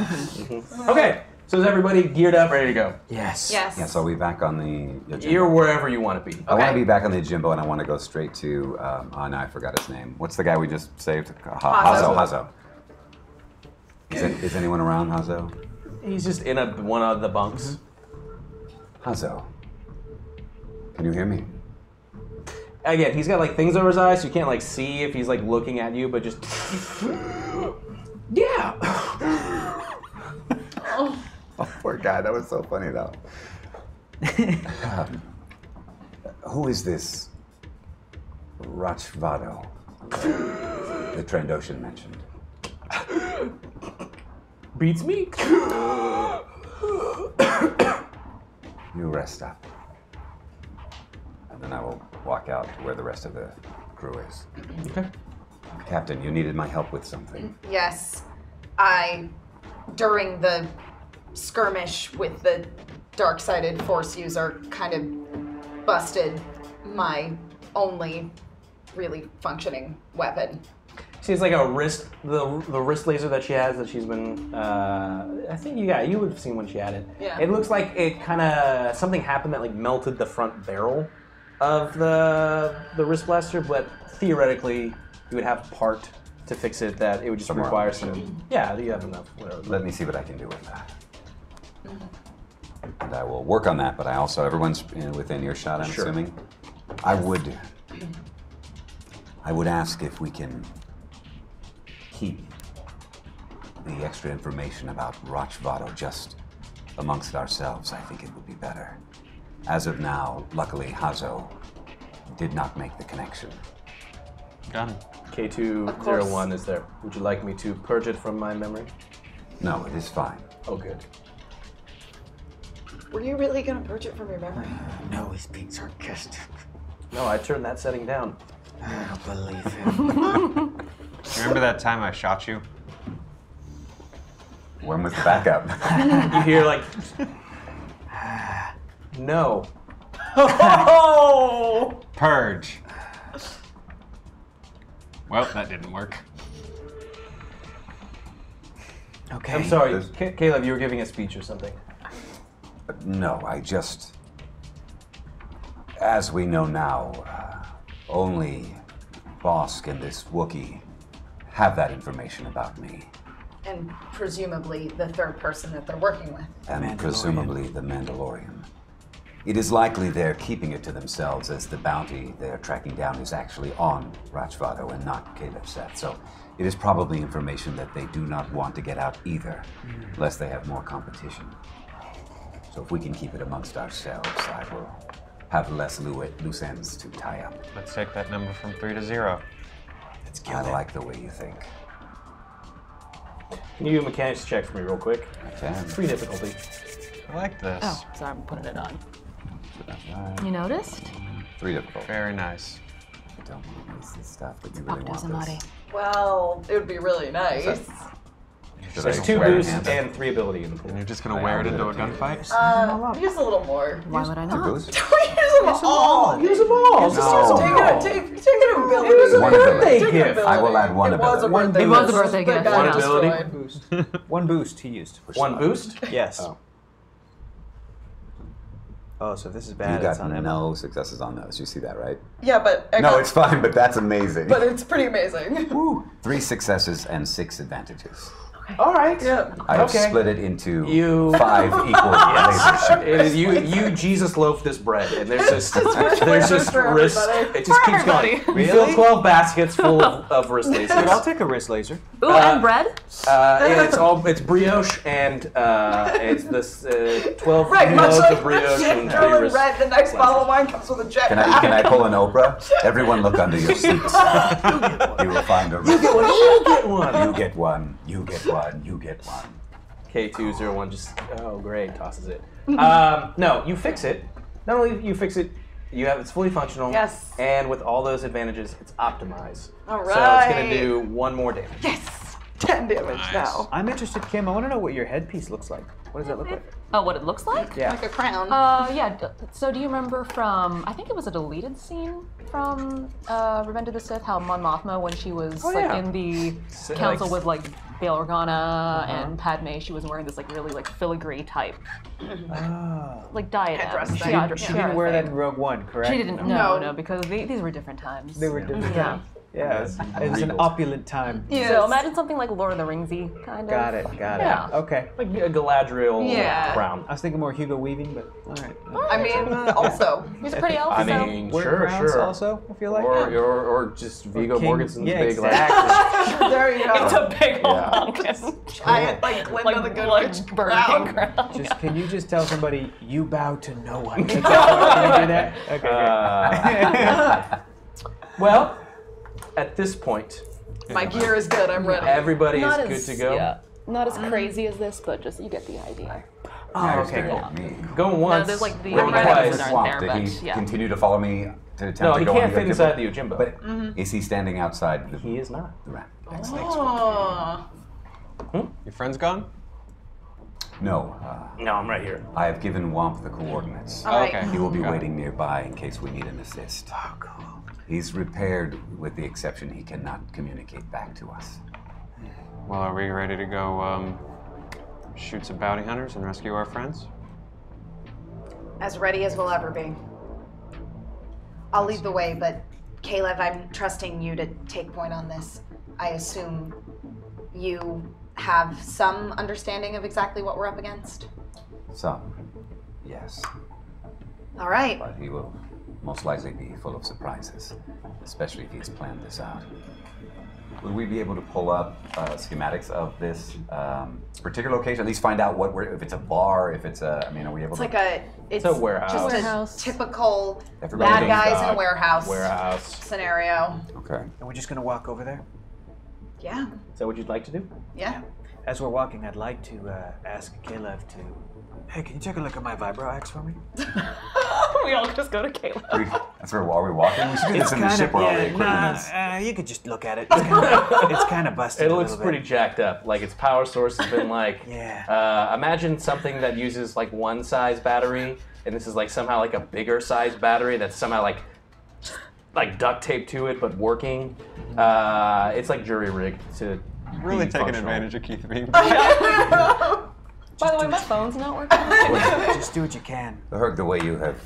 Okay, so is everybody geared up, ready to go? Yes. Yes. Yeah, so are we back on the Yojimbo? You're wherever you want to be. I want to Okay. be back on the Jimbo, and I want to go straight to. Oh, no, I forgot his name. What's the guy we just saved? Hazo. Hazo. Is anyone around, Hazo? He's just in one of the bunks. Hazo. Can you hear me? Again, he's got like things over his eyes, so you can't like see if he's like looking at you, but just yeah. Oh, poor guy. That was so funny, though. Who is this Rach Vado? The Trandoshan mentioned. Beats me. You rest up. And then I will walk out to where the rest of the crew is. Okay. Captain, you needed my help with something. Yes, during the skirmish with the dark-sided Force user, kind of busted my only really functioning weapon. See, it's like a wrist, the wrist laser that she has that she's been. I think you would have seen when she had it. Yeah. It looks like it kind of something happened that like melted the front barrel of the wrist blaster, but theoretically you would have part to fix it that it would just Somewhere require on the some. ship. Yeah, you have enough. Whatever. Let me see what I can do with that. And I will work on that, but I also, everyone's within earshot, I'm Sure. assuming. I would ask if we can keep the extra information about Rach Vado just amongst ourselves. I think it would be better. As of now, luckily, Hazo did not make the connection. Done. K201 is there. Would you like me to purge it from my memory? No, it is fine. Oh, good. Were you really gonna purge it from your memory? No, he's being sarcastic. No, I turned that setting down. I don't believe him. Remember that time I shot you? When was the backup? You hear like, no. Oh! Purge. Well, that didn't work. Okay. I'm sorry, There's- Caleb. You were giving a speech or something. No, I just. As we know now, only Bosk and this Wookiee have that information about me, And presumably the third person that they're working with. and Mandalorian. presumably the Mandalorian. It is likely they're keeping it to themselves, as the bounty they're tracking down is actually on Rach Vado and not Caleb Seth. So it is probably information that they do not want to get out either, lest they have more competition. So if we can keep it amongst ourselves, I will have less loose ends to tie up. Let's take that number from 3 to 0. I like the way you think. Can you do a mechanics check for me real quick? I can. 3 difficulty. I like this. Oh, sorry, I'm putting it on. Right. You noticed? 3 difficult. Very nice. I don't want to waste this stuff, but you really Octo's a want naughty. this. Well, it would be really nice. Should There's I 2 wear boosts hands? and 3 ability in the pool. And you're just gonna wear it into a gunfight? Use a little more. Why would I not? Boost? Use them all. Use them all. Just use them all. Take an ability. It was a One birthday ability. gift. I will add one It was a ability. birthday It was a gift. birthday That gift. got One ability? destroyed. One boost he used. One boost? Yes. Oh. Oh, so this is You bad. It's got on him. no successes on those. You see that, right? Yeah, but I No, got- it's fine, but that's amazing. But it's pretty amazing. Woo. 3 successes and 6 advantages. All right. Yeah. I have Okay. split it into You- 5 equal laser shoots. It is you Jesus loaf this bread, and there's just for wrist. everybody. It just keeps going. You fill 12 baskets full of wrist Dude, I'll lasers. take a wrist laser. Ooh, and bread? It's brioche and it's this 12 Right, much notes like of brioche and Drill 3 and wrist. Red, the next bottle of wine comes with a jet Can I pull an Oprah? Everyone look under your seats. You will find a wrist. You get one. You get one. You get one. You get one. K201 just great tosses it. No, you fix it. Not only you fix it, it's fully functional. Yes. And with all those advantages, it's optimized. All So it's gonna right. do 1 more damage. Yes! 10 damage now. I'm interested, Kim. I want to know what your headpiece looks like. What does that look like? Oh, what it looks like? Yeah. Like a crown. Yeah. So do you remember from, I think it was a deleted scene from Revenge of the Sith, how Mon Mothma, when she was yeah. in the So, council like- with like Bail Organa and Padme, she was wearing this like really like filigree type like diadem. Headdress thing. She didn't wear that in Rogue One, correct? She didn't. No, because these were different times. They were different. Yeah. Yeah, it was an opulent time. Yes. So imagine something like Lord of the Ringsy kind of. Got it. Yeah. Okay. Like a Galadriel crown. I was thinking more Hugo Weaving, but all right. I mean, also. He's a pretty elf. I so- mean, Wear sure, crowns sure. also, I feel like. Or just Viggo King- Mortensen's yeah, big exactly. There you go. It's a big old Yeah. pumpkin. Giant, like, Glinda the Good Witch burning crown. crown. Can you just tell somebody you bow to no one? Can you do that? Okay. Well, at this point, My gear is good, I'm ready. everybody Not is as good to go. Yeah, not as crazy as this, but just you get the idea. Oh, okay, Very cool. me. Going once, there's, like, the going red twice. ones aren't Swamp. there, Did but he yeah. continue to follow me to attempt No, to he go can't on fit Yojimbo? inside the Yojimbo. But is he standing outside the He is not. ramp? Oh. Your friend's gone? No. No, I'm right here. I have given Womp the coordinates. All right. Okay. He will be Got it. waiting nearby in case we need an assist. Oh, cool. He's repaired with the exception he cannot communicate back to us. Well, are we ready to go shoot some bounty hunters and rescue our friends? As ready as we'll ever be. I'll lead the way, but Caleb, I'm trusting you to take point on this. I assume you have some understanding of exactly what we're up against? Some, yes. All right. But he will most likely be full of surprises, especially if he's planned this out. Would we be able to pull up schematics of this particular location? At least find out if it's a bar, if it's a. I mean, are we able It's to? it's a warehouse. Just Warehouse. a typical Everybody bad goes guys in a out. warehouse Warehouse. scenario. Okay. And we're just gonna walk over there. Yeah. Is that what you'd like to do? Yeah. As we're walking, I'd like to ask Caleb to. Hey, can you take a look at my vibro axe for me? We all just go to Caleb. That's where are we walking? We should do this in the ship where all the equipment is. You could just look at it. It's kind of busted. It a looks little pretty bit. jacked up. Like its power source has been like. Yeah. Imagine something that uses like one size battery, and this is like somehow like a bigger size battery that's somehow like duct taped to it but working. It's like jury rigged to. Really be taking functional. advantage of Keith being By the way, my phone's not working. Just do what you can. Herc, the way you have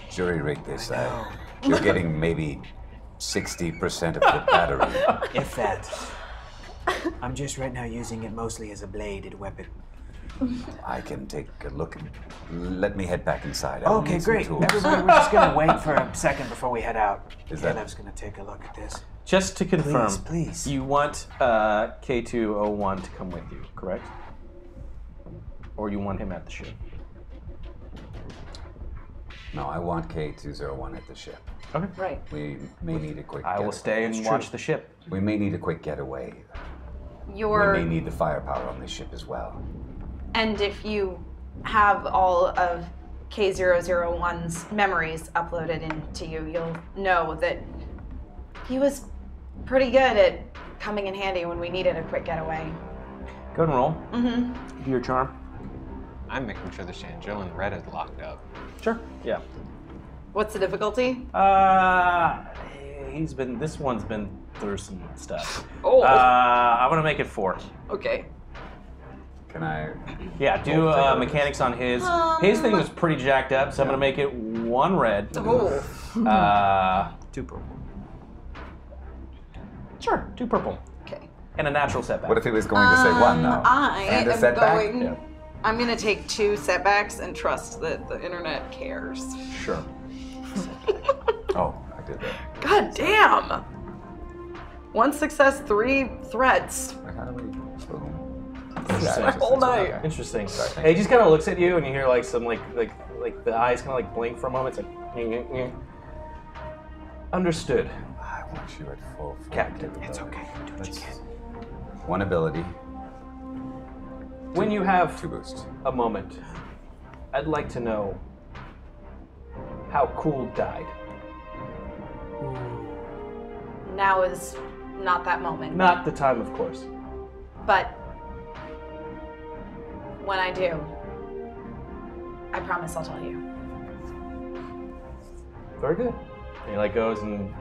jury rigged this, you're getting maybe 60% of the battery. If that. I'm just right now using it mostly as a bladed weapon. I can take a look and let me head back inside. I will Okay, need some great. tools. Everybody, we're just gonna wait for a second before we head out. Is that- Caleb's gonna take a look at this. Just to confirm, Please. you want K201 to come with you, correct? Or you want him at the ship? No, I want K201 at the ship. Okay. Right. We may need a quick I will stay and watch the ship. We may need a quick getaway. Your We may need the firepower on this ship as well. And if you have all of K001's memories uploaded into you, you'll know that he was pretty good at coming in handy when we needed a quick getaway. Go ahead and roll. Mm-hmm. Do your charm. I'm making sure the Chandrillin Red is locked up. Sure. Yeah. What's the difficulty? This one's been through some stuff. Oh. I'm gonna make it 4. Okay. Can I? Yeah, do mechanics on his. His thing was pretty jacked up, so I'm gonna make it 1 red. Oh. 2 purple. Sure, 2 purple. Okay. And a natural setback. What if he was going to say 1 now? I and a am setback? going. Yeah. I'm gonna take 2 setbacks and trust that the internet cares. Sure. Oh, I did that. God damn! 1 success, 3 threats. Like, how do we? Boom. Interesting. Whole night. Okay. Interesting. Sorry, He just kind of looks at you, and you hear like some like the eyes kind of like blink for a moment. It's like, understood, I want you at full. Captain. It's okay. Do what you can. 1 ability. When you have 2 boost. a moment, I'd like to know how Cool died. Now is not that moment. Not the time, of course. But when I do, I promise I'll tell you. Very good. And he like goes and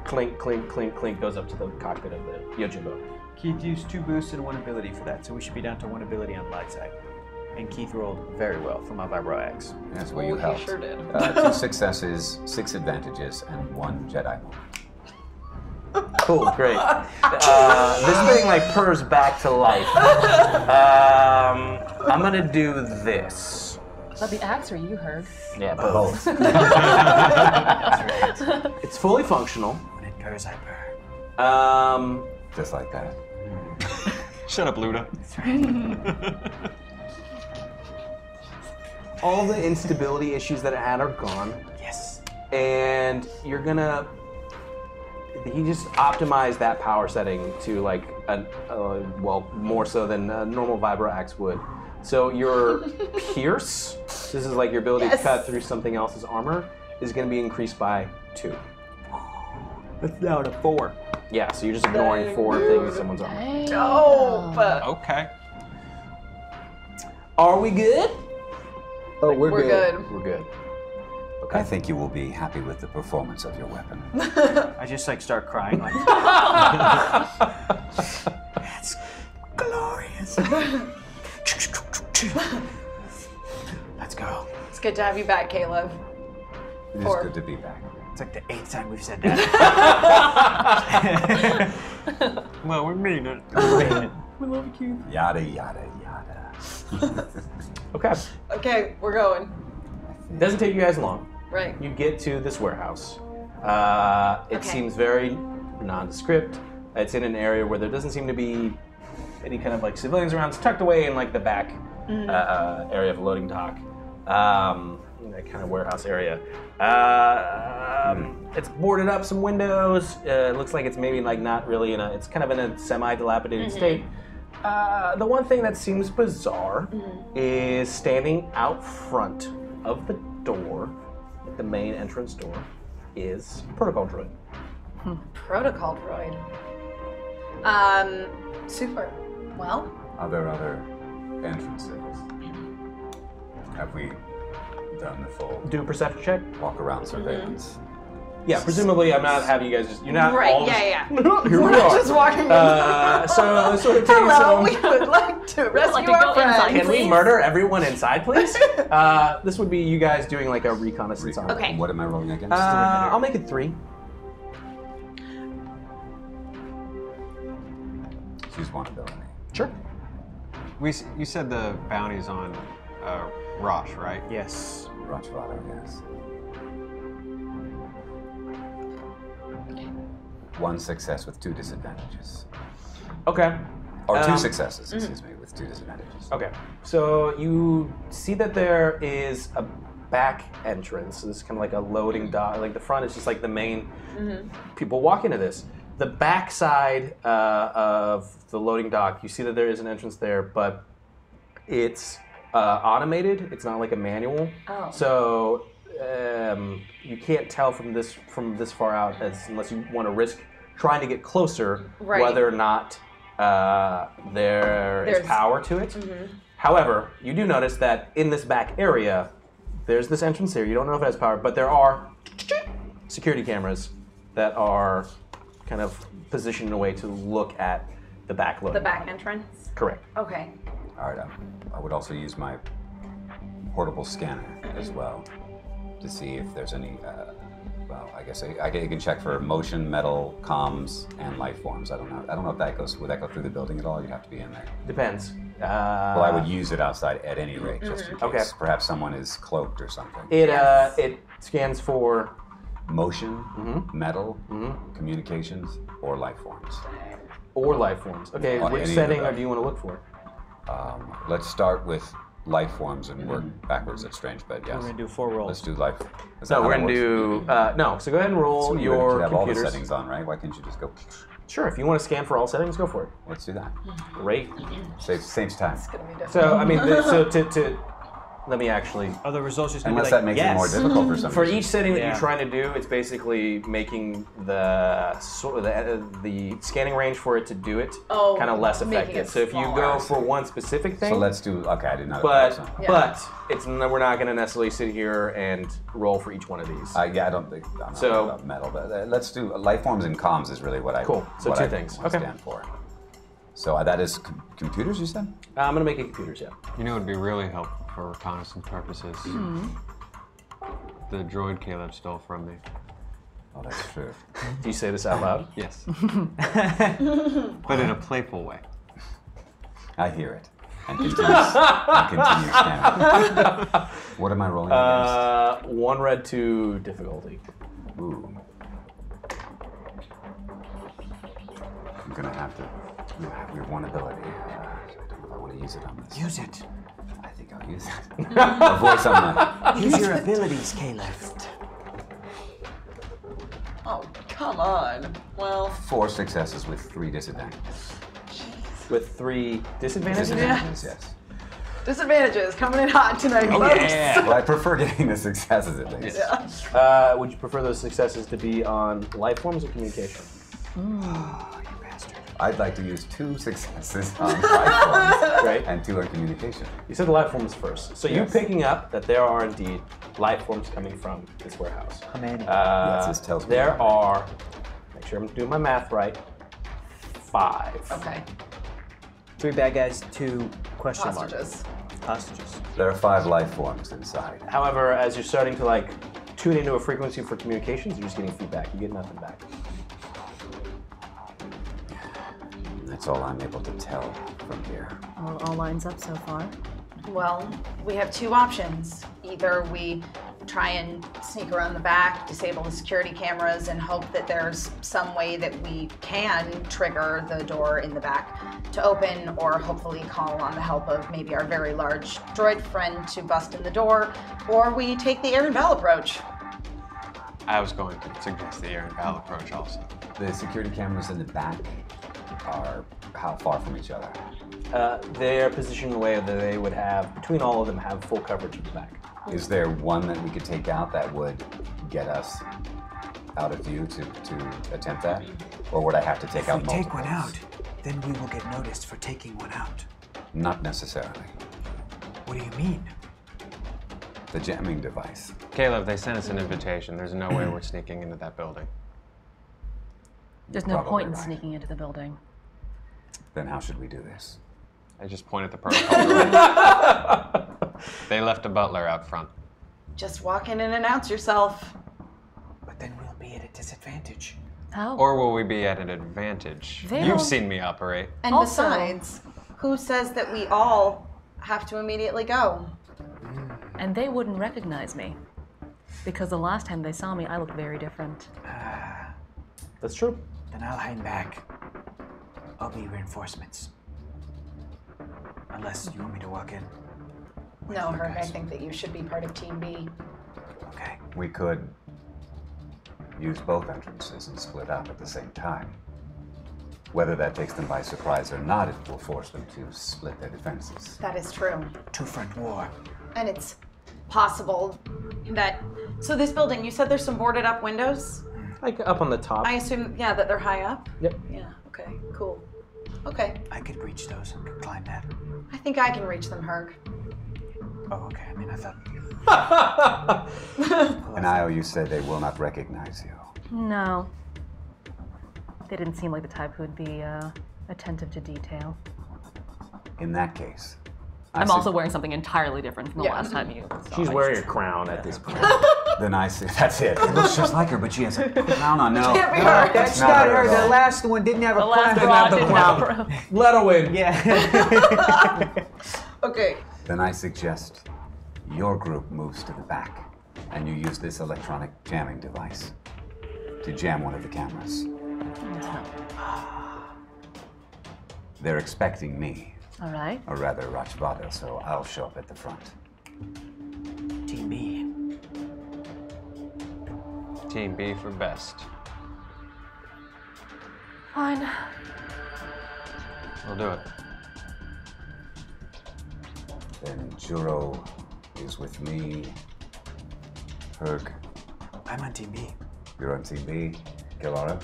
clink, clink, clink, clink goes up to the cockpit of the Yojimbo. Keith used 2 boosts and 1 ability for that, so we should be down to 1 ability on light side. And Keith rolled very well for my Vibro X. That's where Oh, you he helped. sure did. 2 successes, 6 advantages, and 1 Jedi moment. Cool, great. This thing like purrs back to life. I'm gonna do this. Is that the axe or you heard? Yeah, both. It's fully functional. When it purrs, I purr. Just like that. Shut up, Luda. All the instability issues that it had are gone. Yes. And you're gonna. He just optimized that power setting to like well, more so than a normal Vibro Axe would. So your pierce, this is like your ability to cut through something else's armor, is going to be increased by 2. That's down to 4. Yeah, so you're just ignoring 4 things in someone's armor. Dope! Okay. Are we good? Oh, we're good. We're good. I think you will be happy with the performance of your weapon. I just like start crying like That's glorious. Let's go. It's good to have you back, Caleb. It is 4. good to be back. It's like the 8th time we've said that. Well, we mean it. We love you, Keith. Yada, yada, yada. Okay. Okay, we're going. It doesn't take you guys long. Right. You get to this warehouse. It Okay. seems very nondescript. It's in an area where there doesn't seem to be any kind of like civilians around. It's tucked away in like the back area of a loading dock. That kind of warehouse area. It's boarded up, some windows. It looks like it's maybe like not really it's kind of in a semi-dilapidated state. The one thing that seems bizarre is standing out front of the door, at the main entrance door, is protocol droid. Protocol droid. Super. Well, Are there other entrances? Have we done the full Do a perception check. walk around surveillance? Yeah, presumably I'm not having you guys just, you're not right, all yeah. Here We're we not are. just walking in. So sort of taking Hello, some, we would like to rescue like to our go friend. inside. can we please? murder everyone inside, please? This would be you guys doing like a reconnaissance on it. Okay. What am I rolling against? I'll make it 3. Choose 1 ability. Sure. You said the bounty's on Rach, right? Yes. Rach Vado, yes. 1 success with 2 disadvantages. Okay. Or 2 successes, excuse me, with 2 disadvantages. Okay. So you see that there is back entrance. So this is kind of like a loading dock. Like the front is just like the main. People walk into this. The back side of the loading dock, you see that there is an entrance there, but it's automated. It's not like a manual. Oh. So you can't tell from this far out, unless you want to risk trying to get closer, whether or not there's power to it. However, you do notice that in this back area, there's this entrance here. You don't know if it has power, but there are security cameras that are kind of positioned in a way to look at the back loading. The back entrance? Correct. Okay. All right, I would also use my portable scanner as well to see if there's any, well, I guess I can check for motion, metal, comms, and life forms. I don't know if that goes, would that go through the building at all? You'd have to be in there. Depends. Well, I would use it outside at any rate, just in case. Okay. Perhaps someone is cloaked or something. It scans for motion, metal, communications, or life forms. Okay, which setting do you want to look for? Let's start with life forms and work backwards at strange bed. Yes. We're gonna do 4 rolls. Let's do life. So we're gonna do no. So go ahead and roll your have computers. all the settings on, right? Why can't you just go? Sure, if you want to scan for all settings, go for it. Let's do that. Great. Saves time. So I mean, to let me actually. Are the results just gonna Unless be like, that makes yes. it more difficult for some For reason. each setting that you're trying to do, it's basically making the scanning range for it to do it kind of less effective. So if you go for one specific thing, So let's do. Okay, I didn't know. but we're not going to necessarily sit here and roll for each one of these. Yeah, I don't think. I'm not about metal, but let's do life forms and comms is really what I. Cool. So what two I things. want to stand for. So that is computers, you said? I'm going to make it computers. Yeah. You know, it would be really helpful for reconnaissance purposes. The droid Caleb stole from me. Oh, that's true. Do you say this out loud? Yes. But in a playful way. I hear it. And continue scanning. What am I rolling against? 1 red, 2 difficulty. Ooh. I'm gonna have to. We have one ability. I don't know if I want to use it on this. Use it. I think I'll use it. A voice on that. Use your abilities, Caleb. Oh, come on. Well, 4 successes with 3 disadvantages. With 3 disadvantages? Disadvantages, yes. disadvantages coming in hot tonight, folks. Well, I prefer getting the successes at least. Yeah. Would you prefer those successes to be on life forms or communication? I'd like to use 2 successes on life forms Right. and 2 on communication. You said the life forms first. So you Yes. picking up that there are indeed life forms coming from this warehouse. Yes, this tells me. There are, make sure I'm doing my math right, 5. Okay. 3 bad guys, 2 question marks. Hostages. Hostages. There are 5 life forms inside. However, as you're starting to like tune into a frequency for communications, you're just getting feedback. You get nothing back. That's all I'm able to tell from here. Well, it all lines up so far. Well, we have 2 options. Either we try and sneak around the back, disable the security cameras, and hope that there's some way that we can trigger the door in the back to open, or hopefully call on the help of maybe our very large droid friend to bust in the door, or we take the air and bell approach. I was going to suggest the air and bow approach also. The security cameras in the back are how far from each other? They're positioned in a way that they would have, between all of them, have full coverage of the back. Is there one that we could take out that would get us out of view to attempt that? Or would I have to take If out we multiples? take one out, then we will get noticed for taking one out. Not necessarily. What do you mean? The jamming device. Caleb, they sent us an invitation. There's no way we're sneaking into that building. There's no Probably point in right. sneaking into the building. Then how should we do this? I just pointed the protocol room. They left a butler out front. Just walk in and announce yourself. But then we'll be at a disadvantage. How? Or will we be at an advantage? They'll- You've seen me operate. And Also- besides, who says that we all have to immediately go? And they wouldn't recognize me. Because the last time they saw me, I looked very different. That's true. Then I'll hang back. I'll be reinforcements. Unless you want me to walk in. with No, you Herb, I guys. think that you should be part of Team B. Okay. We could use both entrances and split up at the same time. Whether that takes them by surprise or not, it will force them to split their defenses. That is true. Two-front war. And it's possible that... So this building, you said there's some boarded up windows? Like up on the top. I assume, yeah, that they're high up? Yep. Yeah, okay, cool. Okay, I could reach those and could climb that. I think I can reach them, Herg. Oh, okay. I mean, I thought. And Io, you said they will not recognize you. No. They didn't seem like the type who would be attentive to detail. In that case, I'm also wearing something entirely different from the Yeah. last time you saw She's me. wearing a crown at this point. Then I say, that's it. It looks just like her, but she has a crown on. No, Can't be her. That's not not her her. at The all. last one didn't have a The last crown. one the didn't crown. have a crown. Let her win. Yeah. Okay. Then I suggest your group moves to the back, and you use this electronic jamming device to jam one of the cameras. They're expecting me, All right. or rather Rach Vado, so I'll show up at the front. Team B. Team B for best. Fine. We'll do it. Then Juro is with me. Herg, I'm on Team B. you're on Team B. Laurel.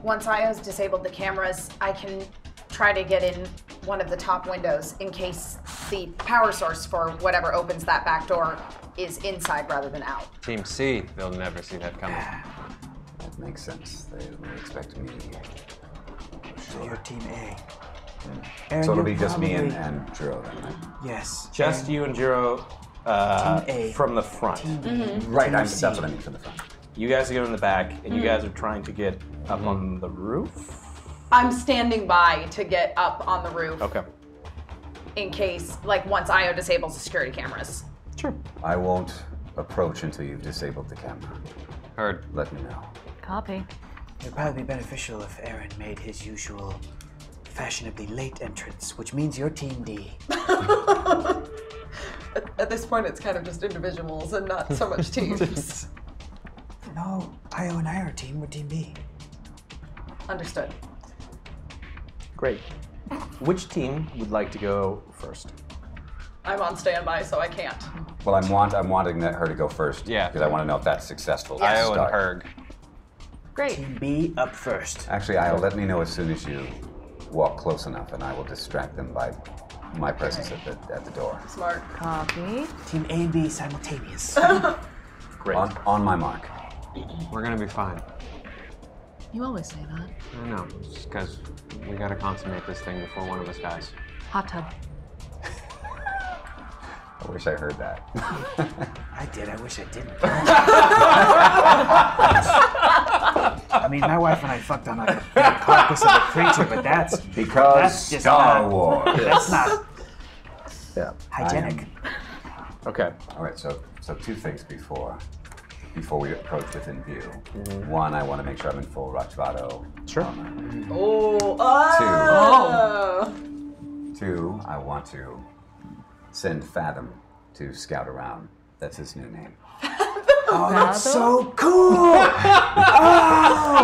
Once Io's disabled the cameras, I can try to get in one of the top windows in case the power source for whatever opens that back door is inside rather than out. Team C, they'll never see that coming. That makes sense. They expect me. So you're Team A. So it'll you're be just me and probably- Juro then, right? Yes. Just Aaron, you and Jiro Team A. from the front. Team B. Right, Team that's C. what I mean from the front. You guys are going in the back, and you guys are trying to get up on the roof. I'm standing by to get up on the roof Okay. in case, like, once Io disables the security cameras. Sure. I won't approach until you've disabled the camera. Heard. Let me know. Copy. It'd probably be beneficial if Aaron made his usual fashionably late entrance, which means you're Team D. At this point, it's kind of just individuals and not so much teams. No, Io and I are a team. We're Team B. Understood. Great. Which team would like to go first? I'm on standby, so I can't. Well, I'm wanting her to go first. Yeah. Because I want to know if that's successful. Io and Start. Herg. Great. Team B up first. Actually, Io, let me know as soon as you walk close enough, and I will distract them by my presence at the door. Smart. Copy. Team A and B simultaneous. Great. On my mark. We're gonna be fine. You always say that. I know, just because we gotta consummate this thing before one of us dies. Hot tub. I wish I heard that. I did. I wish I didn't. I mean, my wife and I fucked on a carcass of a creature, but that's Because just Star not- Wars. That's not Yeah. hygienic. Okay. All right, so two things before we approach within view. One, I want to make sure I'm in full Rach Vado Sure. armor. Oh. Two, I want to send Fathom to scout around. That's his new name. Oh, that's so cool!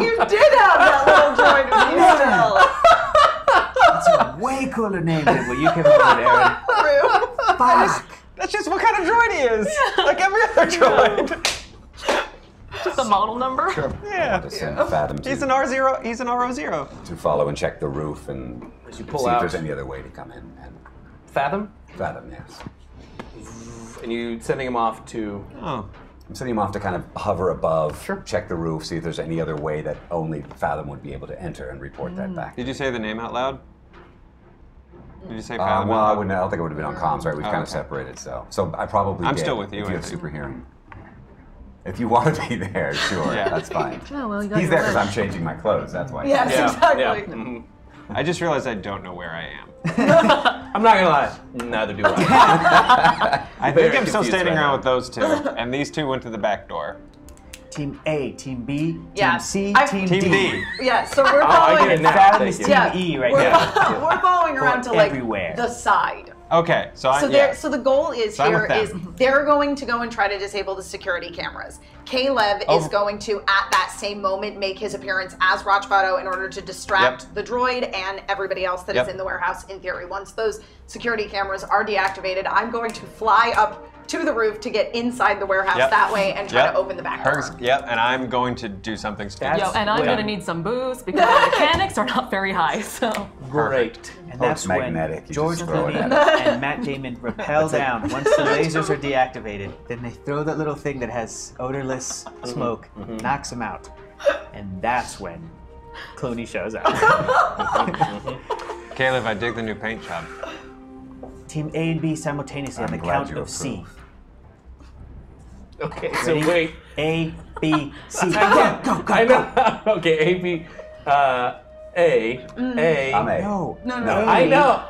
You did have that little droid with you still. That's a way cooler name than what you came up with, Aaron. Fuck! That's just what kind of droid he is! Like every other droid! Just the model number? I want to send Fathom to, He's an R0, he's an RO0. to follow and check the roof and As see you if pull out there's any other way to come in. And Fathom, Fathom, yes. and you sending him off to. Oh. I'm sending him off to kind of hover above, Sure. check the roof, see if there's any other way that only Fathom would be able to enter and report that back. Did you say the name out loud? Did you say Fathom Well, out I loud? don't think it would have been on comms, right? We've kind of okay. separated, so I probably I'm did, still with you, if you I have think. super hearing. If you want to be there, sure, Yeah. that's fine. Oh, well, you got He's your there because wish. I'm changing my clothes, that's why. Yes, exactly. Yeah. Mhm. I just realized I don't know where I am. I'm not gonna lie. Neither do I. I Very think I'm still confused standing right around now. with those two, and these two went to the back door. Team A, Team B, Yeah, Team C, I- Team Team D. D. Yeah, so we're I following. get it now. Fathom Thank is you. Team Yeah. E right we're, now. we're following around to Going like everywhere. the side Okay, so So the goal is So I'm here with is them. they're going to go and try to disable the security cameras. Caleb is going to, at that same moment, make his appearance as Rach Vado in order to distract the droid and everybody else that is in the warehouse. In theory, once those security cameras are deactivated, I'm going to fly up to the roof to get inside the warehouse that way and try to open the back door. And I'm going to do something stupid. Yo, and I'm gonna need some boost because the mechanics are not very high. So Great. And that's when magnetic. You George just throw it Clooney at and Matt Damon rappel down. Once the lasers are deactivated, then they throw that little thing that has odorless smoke, knocks them out. And that's when Clooney shows up. Caleb, I dig the new paint job. Team A and B simultaneously on the glad count you of C. approve. Okay, so Ready? wait. A, B, C. I Go, go, go, I go. know. Okay, A, B, A, A. I'm A. No. I know.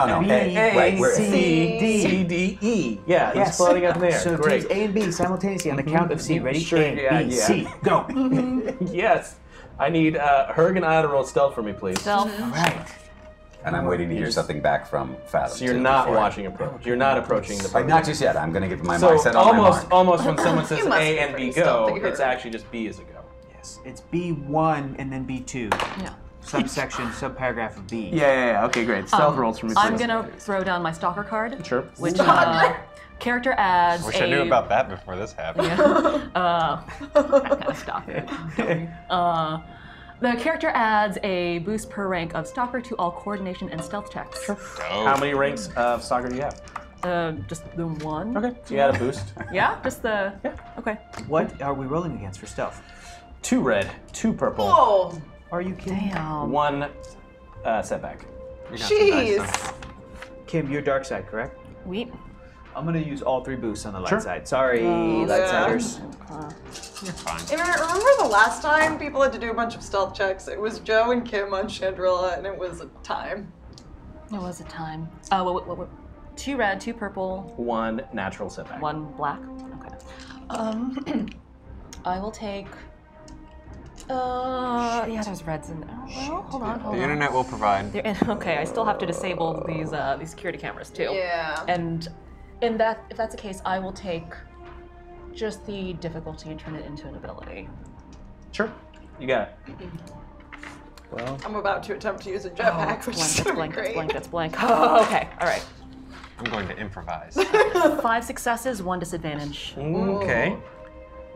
No, B, A. Right, we're A. C, D, E. Yeah, it's floating up in there. So Great. teams A and B simultaneously on the count of C. Ready? Sure, A, B, C. Go. Yes. I need Herg and I to roll stealth for me, please. stealth. All right. And I'm waiting to hear something back from Fathom. So you're too, not before I- watching approach. You're not approaching the Like, not just yet. I'm going to give my So mindset on my mark. almost when someone says You must A be and B pretty go, stealthy, it's Herg. actually just B is a go. Yes. It's B1 and then B2. Yeah. Subsection, subparagraph of B. Yeah. Okay, great. Stealth rolls for me. I'm gonna throw down my stalker card. Sure. Which character adds Wish I knew about that before this happened. that kind of stalker. The character adds a boost per rank of stalker to all coordination and stealth checks. Sure. How many ranks of stalker do you have? Just the one. Okay. So you got a boost. Yeah. Just the. Yeah. Okay. What are we rolling against for stealth? 2 red, 2 purple, Oh, Are you kidding? Damn. 1 setback. You got some dice, jeez. huh? Kim, you're dark side, correct? Wheat. I'm gonna use all 3 boosts on the light Sure. side. Sorry, light siders. You're fine. And I remember the last time people had to do a bunch of stealth checks. It was Joe and Kim on Chandrilla, and it was a time. It was a time. What? 2 red, 2 purple, 1 natural setback. 1 black. Okay. I will take. Yeah, there's reds in there. Well, hold on. The internet will provide. Okay, I still have to disable these security cameras too. Yeah. And in that, if that's the case, I will take just the difficulty and turn it into an ability. Sure. You got it. Well, I'm about to attempt to use a jetpack, which is blank, gonna be that's great. blank, that's blank, that's blank. Okay, all right. I'm going to improvise. 5 successes, 1 disadvantage. Okay.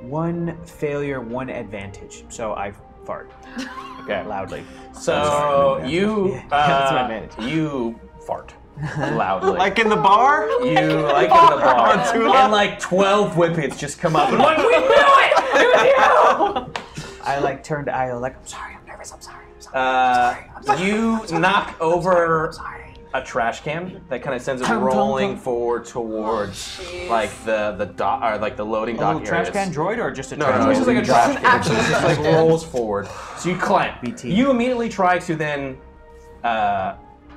1 failure, 1 advantage. So I fart Okay. loudly. So you that's my advantage. you fart loudly. Like in the bar? you like in the bar. And like 12 whippets just come up and like, we knew it! It was you! I like turn to Io like, I'm sorry, I'm nervous, I'm sorry. I'm sorry. You knock over a trash can that kind of sends it rolling forward towards like the dock or like the loading A dock little trash areas. can droid or just a No, trash no, can? it's just like a trash can. It just like rolls forward. So you climb. BT. You immediately try to then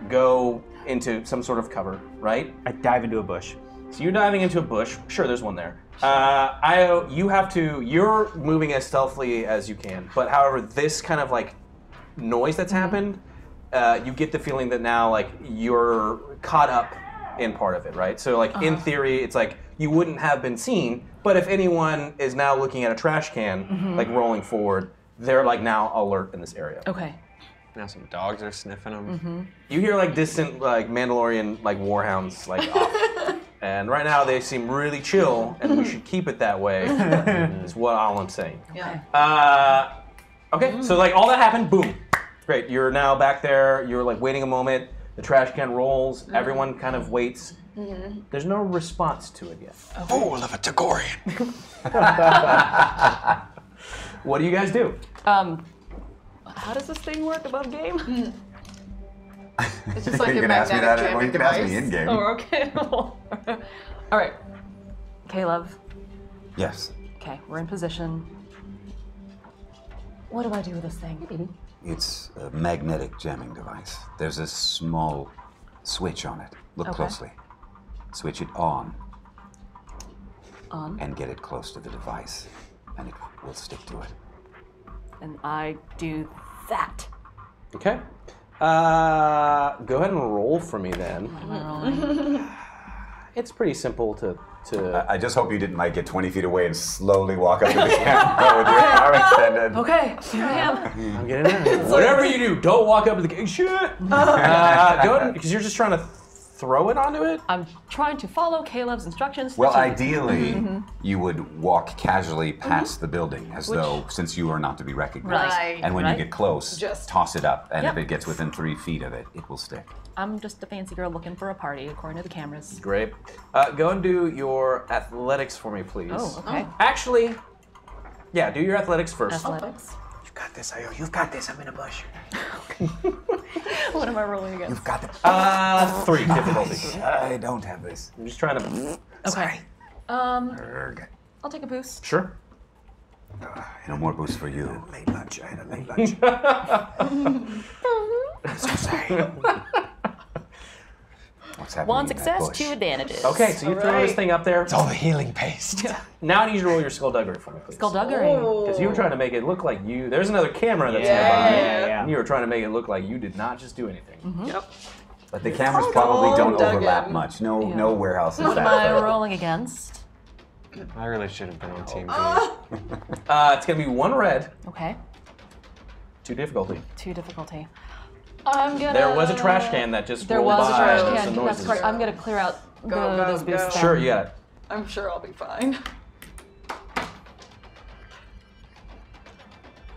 go into some sort of cover, right? I dive into a bush. So you're diving into a bush. Sure, there's one there. Io, you have to. You're moving as stealthily as you can, but however, this kind of like noise that's happened, you get the feeling that now like you're caught up in part of it, right? So like in theory, it's like you wouldn't have been seen, but if anyone is now looking at a trash can, like rolling forward, they're like now alert in this area. Okay. Now some dogs are sniffing them. You hear like distant like Mandalorian like warhounds like off. And right now they seem really chill, and we should keep it that way. Is what all I'm saying. Yeah. Okay, so like all that happened, boom. Great, you're now back there, you're like waiting a moment, the trash can rolls, everyone kind of waits. There's no response to it yet. Oh, I love a Tagorian. What do you guys do? How does this thing work above game? It's just like you a can ask me magnetic that. Well, you jamming can ask device. me in game. Oh, okay. All right. Caleb. Yes. Okay, we're in position. What do I do with this thing? It's a magnetic jamming device. There's a small switch on it. Look Okay. closely. Switch it on On. and get it close to the device, and it will stick to it. And I do that. Okay. Go ahead and roll for me then. It's pretty simple to. I just hope you didn't like get 20 feet away and slowly walk up to the camera with your arm extended. Okay, here I am. I'm getting there. Whatever you do, don't walk up to the shit. Go ahead, because you're just trying to throw it onto it. I'm trying to follow Caleb's instructions. Well, ideally, you would walk casually past the building, as though, since you are not to be recognized. Right. And when you Right. get close, Just- toss it up, and if Yep. it gets within 3 feet of it, it will stick. I'm just a fancy girl looking for a party, according to the cameras. Great. Go and do your athletics for me, please. Oh, okay. Actually, yeah, do your athletics first. Athletics. You've got this, Ayo. You've got this. I'm in a bush. What am I rolling against? You've got it. 3 difficulty. I don't have this. I'm just trying to. Okay. Erg. I'll take a boost. Sure. No more boost for you. Late lunch. I had a late lunch. I'm so sorry. What's happening One in that success, bush? 2 advantages. Okay, so you throw this thing up there. It's all the healing paste. Now I need you to roll your skullduggery for me, please. Skullduggery. Because you were trying to make it look like you. There's another camera that's Yeah, nearby. yeah. And you were trying to make it look like you did not just do anything. Yep. But the cameras probably don't dug overlap in. much. No, Yeah. no warehouse is What am that I far. rolling against? I really should have been on Team B. It's going to be 1 red, Okay. 2 difficulty. 2 difficulty. I'm gonna. There was a trash can that just There rolled was a by trash and can. some That's noises. correct. I'm gonna clear out Go, those go, boosts. go. Sure, you got it. I'm sure I'll be fine.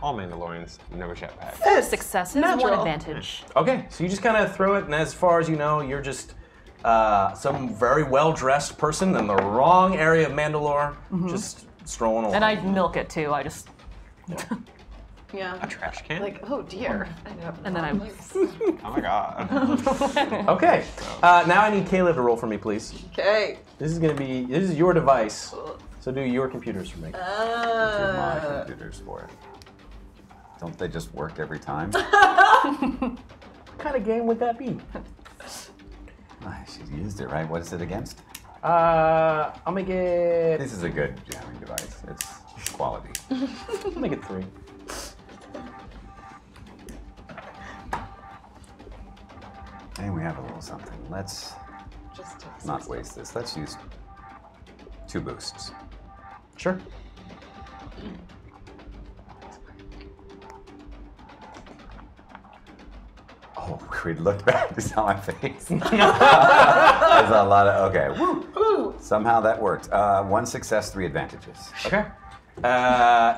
All Mandalorians never jetpack. 4 successes, 1 Natural. advantage. Okay, so you just kind of throw it, and as far as you know, you're just some very well-dressed person in the wrong area of Mandalore, just strolling along. And I milk it too. I just. Yeah. A trash can? Like, oh dear. And then I'm. Oh my god. Okay, now I need Caleb to roll for me, please. Okay. This is your device, so do your computers for me. Do my computers for it. Don't they just work every time? What kind of game would that be? She used it, right? What is it against? I'll make it. This is a good jamming device. It's quality. I'll make it 3. And we have a little something. Let's Just not waste this. Let's use 2 boosts. Sure. Oh, we looked back to saw my face. There's a lot of, okay. Woo. Somehow that worked. 1 success, 3 advantages. Okay.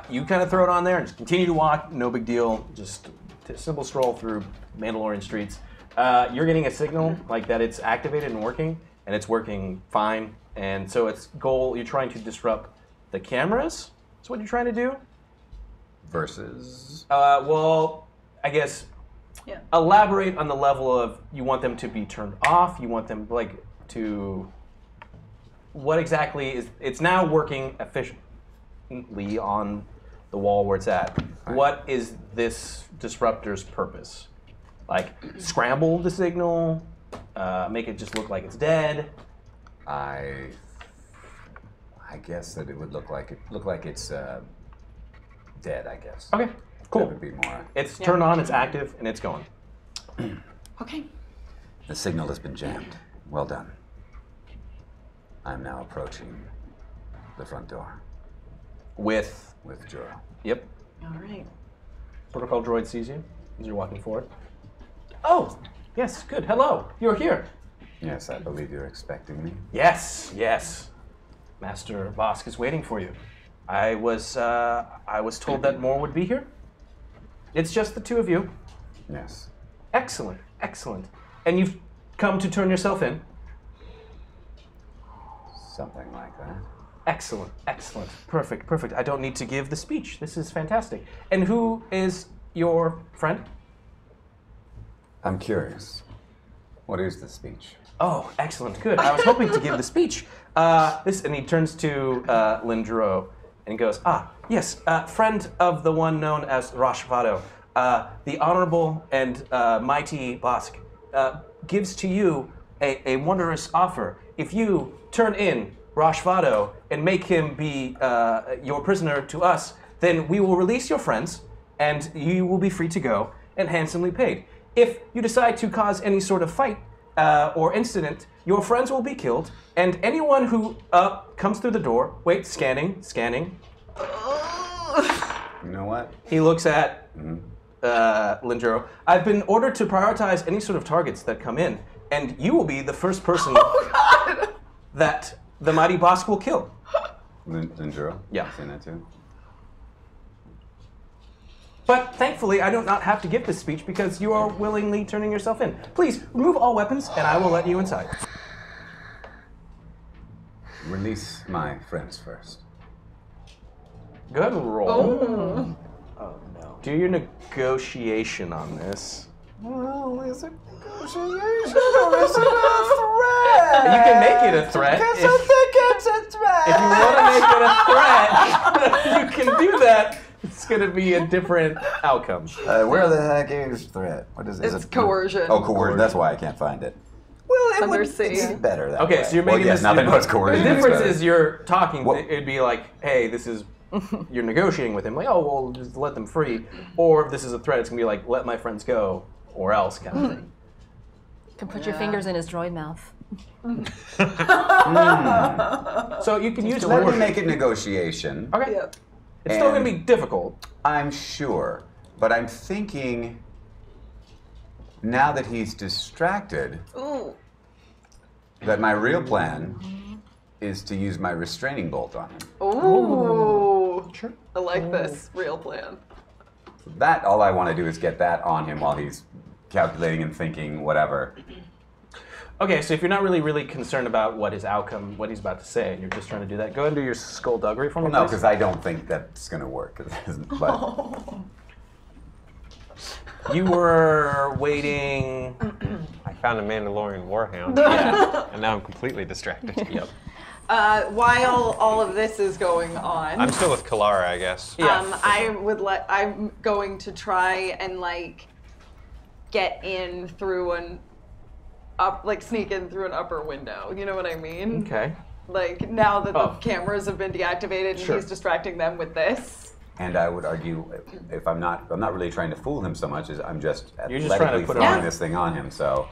You kind of throw it on there and just continue to walk. No big deal. Just a simple stroll through Mandalorian streets. You're getting a signal like that it's activated and working, and it's working fine. And so its goal, you're trying to disrupt the cameras. That's what you're trying to do. Versus. Well, I guess Yeah. elaborate on the level of you want them to be turned off. You want them to. What exactly is? It's now working efficiently on the wall where it's at. Right. What is this disruptor's purpose? Like scramble the signal, make it just look like it's dead. I guess that it would look like it's dead. I guess. Okay, cool. That would be more. It's turned on, it's active, and it's going. Okay. The signal has been jammed. Well done. I'm now approaching the front door With Juro. yep, All right. protocol droid sees you as you're walking forward. Oh, yes, good. Hello, you're here. Yes, I believe you're expecting me. Yes, yes. Master Vosk is waiting for you. I was told that more would be here. It's just the 2 of you. Yes. Excellent, excellent. And you've come to turn yourself in. Something like that. Excellent, excellent. Perfect, perfect. I don't need to give the speech. This is fantastic. And who is your friend? I'm curious. What is the speech? Oh, excellent, good. I was hoping to give the speech. And he turns to Lindro and goes, yes, friend of the one known as Rach Vado, the honorable and mighty Bosk gives to you a wondrous offer. If you turn in Rach Vado and make him be your prisoner to us, then we will release your friends and you will be free to go and handsomely paid. If you decide to cause any sort of fight or incident, your friends will be killed, and anyone who comes through the door, wait, scanning. You know what? He looks at Lindro. I've been ordered to prioritize any sort of targets that come in, and you will be the first person that the mighty boss will kill. Lindro? Yeah. Saying that too? But thankfully, I do not have to give this speech because you are willingly turning yourself in. Please, remove all weapons, and I will let you inside. Release my friends first. Go ahead and roll. Oh no. Do your negotiation on this. Well, is it negotiation or is it a threat? You can make it a threat. Because I think it's a threat. If you want to make it a threat, you can do that. It's going to be a different outcome. Where the heck is threat? What is It's coercion. Oh, coercion. That's why I can't find it. Well, Under C. It's better that Okay, way. so you're making well, yes, this. now that I know it's coercion. The it's difference better. is you're talking. Well- It'd be like, hey, this is. You're negotiating with him, like, oh, well, just let them free. Or if this is a threat, it's gonna be like, let my friends go, or else kind of thing. You can put your fingers in his droid mouth. So you can use Let me coercion. make it negotiation. Okay. Yep. It's still gonna And- be difficult. I'm sure, but I'm thinking now that he's distracted, Ooh. that my real plan is to use my restraining bolt on him. Ooh. Sure. I like this real plan. That, all I want to do is get that on him while he's calculating and thinking, whatever. Okay, so if you're not really concerned about what his outcome, what he's about to say, and you're just trying to do that, go ahead and do your skullduggery for me, Well, no, please. because I don't think that's going to work. 'Cause it isn't, but You were waiting. I found a Mandalorian warhound, and now I'm completely distracted. Yep. While all of this is going on, I'm still with Kalara, I guess. Yeah. I'm going to try and get in through sneak in through an upper window. You know what I mean? Okay. Like now that the Oh. cameras have been deactivated and Sure. he's distracting them with this. and I would argue, if I'm not really trying to fool him so much as I'm just You're just trying to athletically put it throwing on. this thing on him. So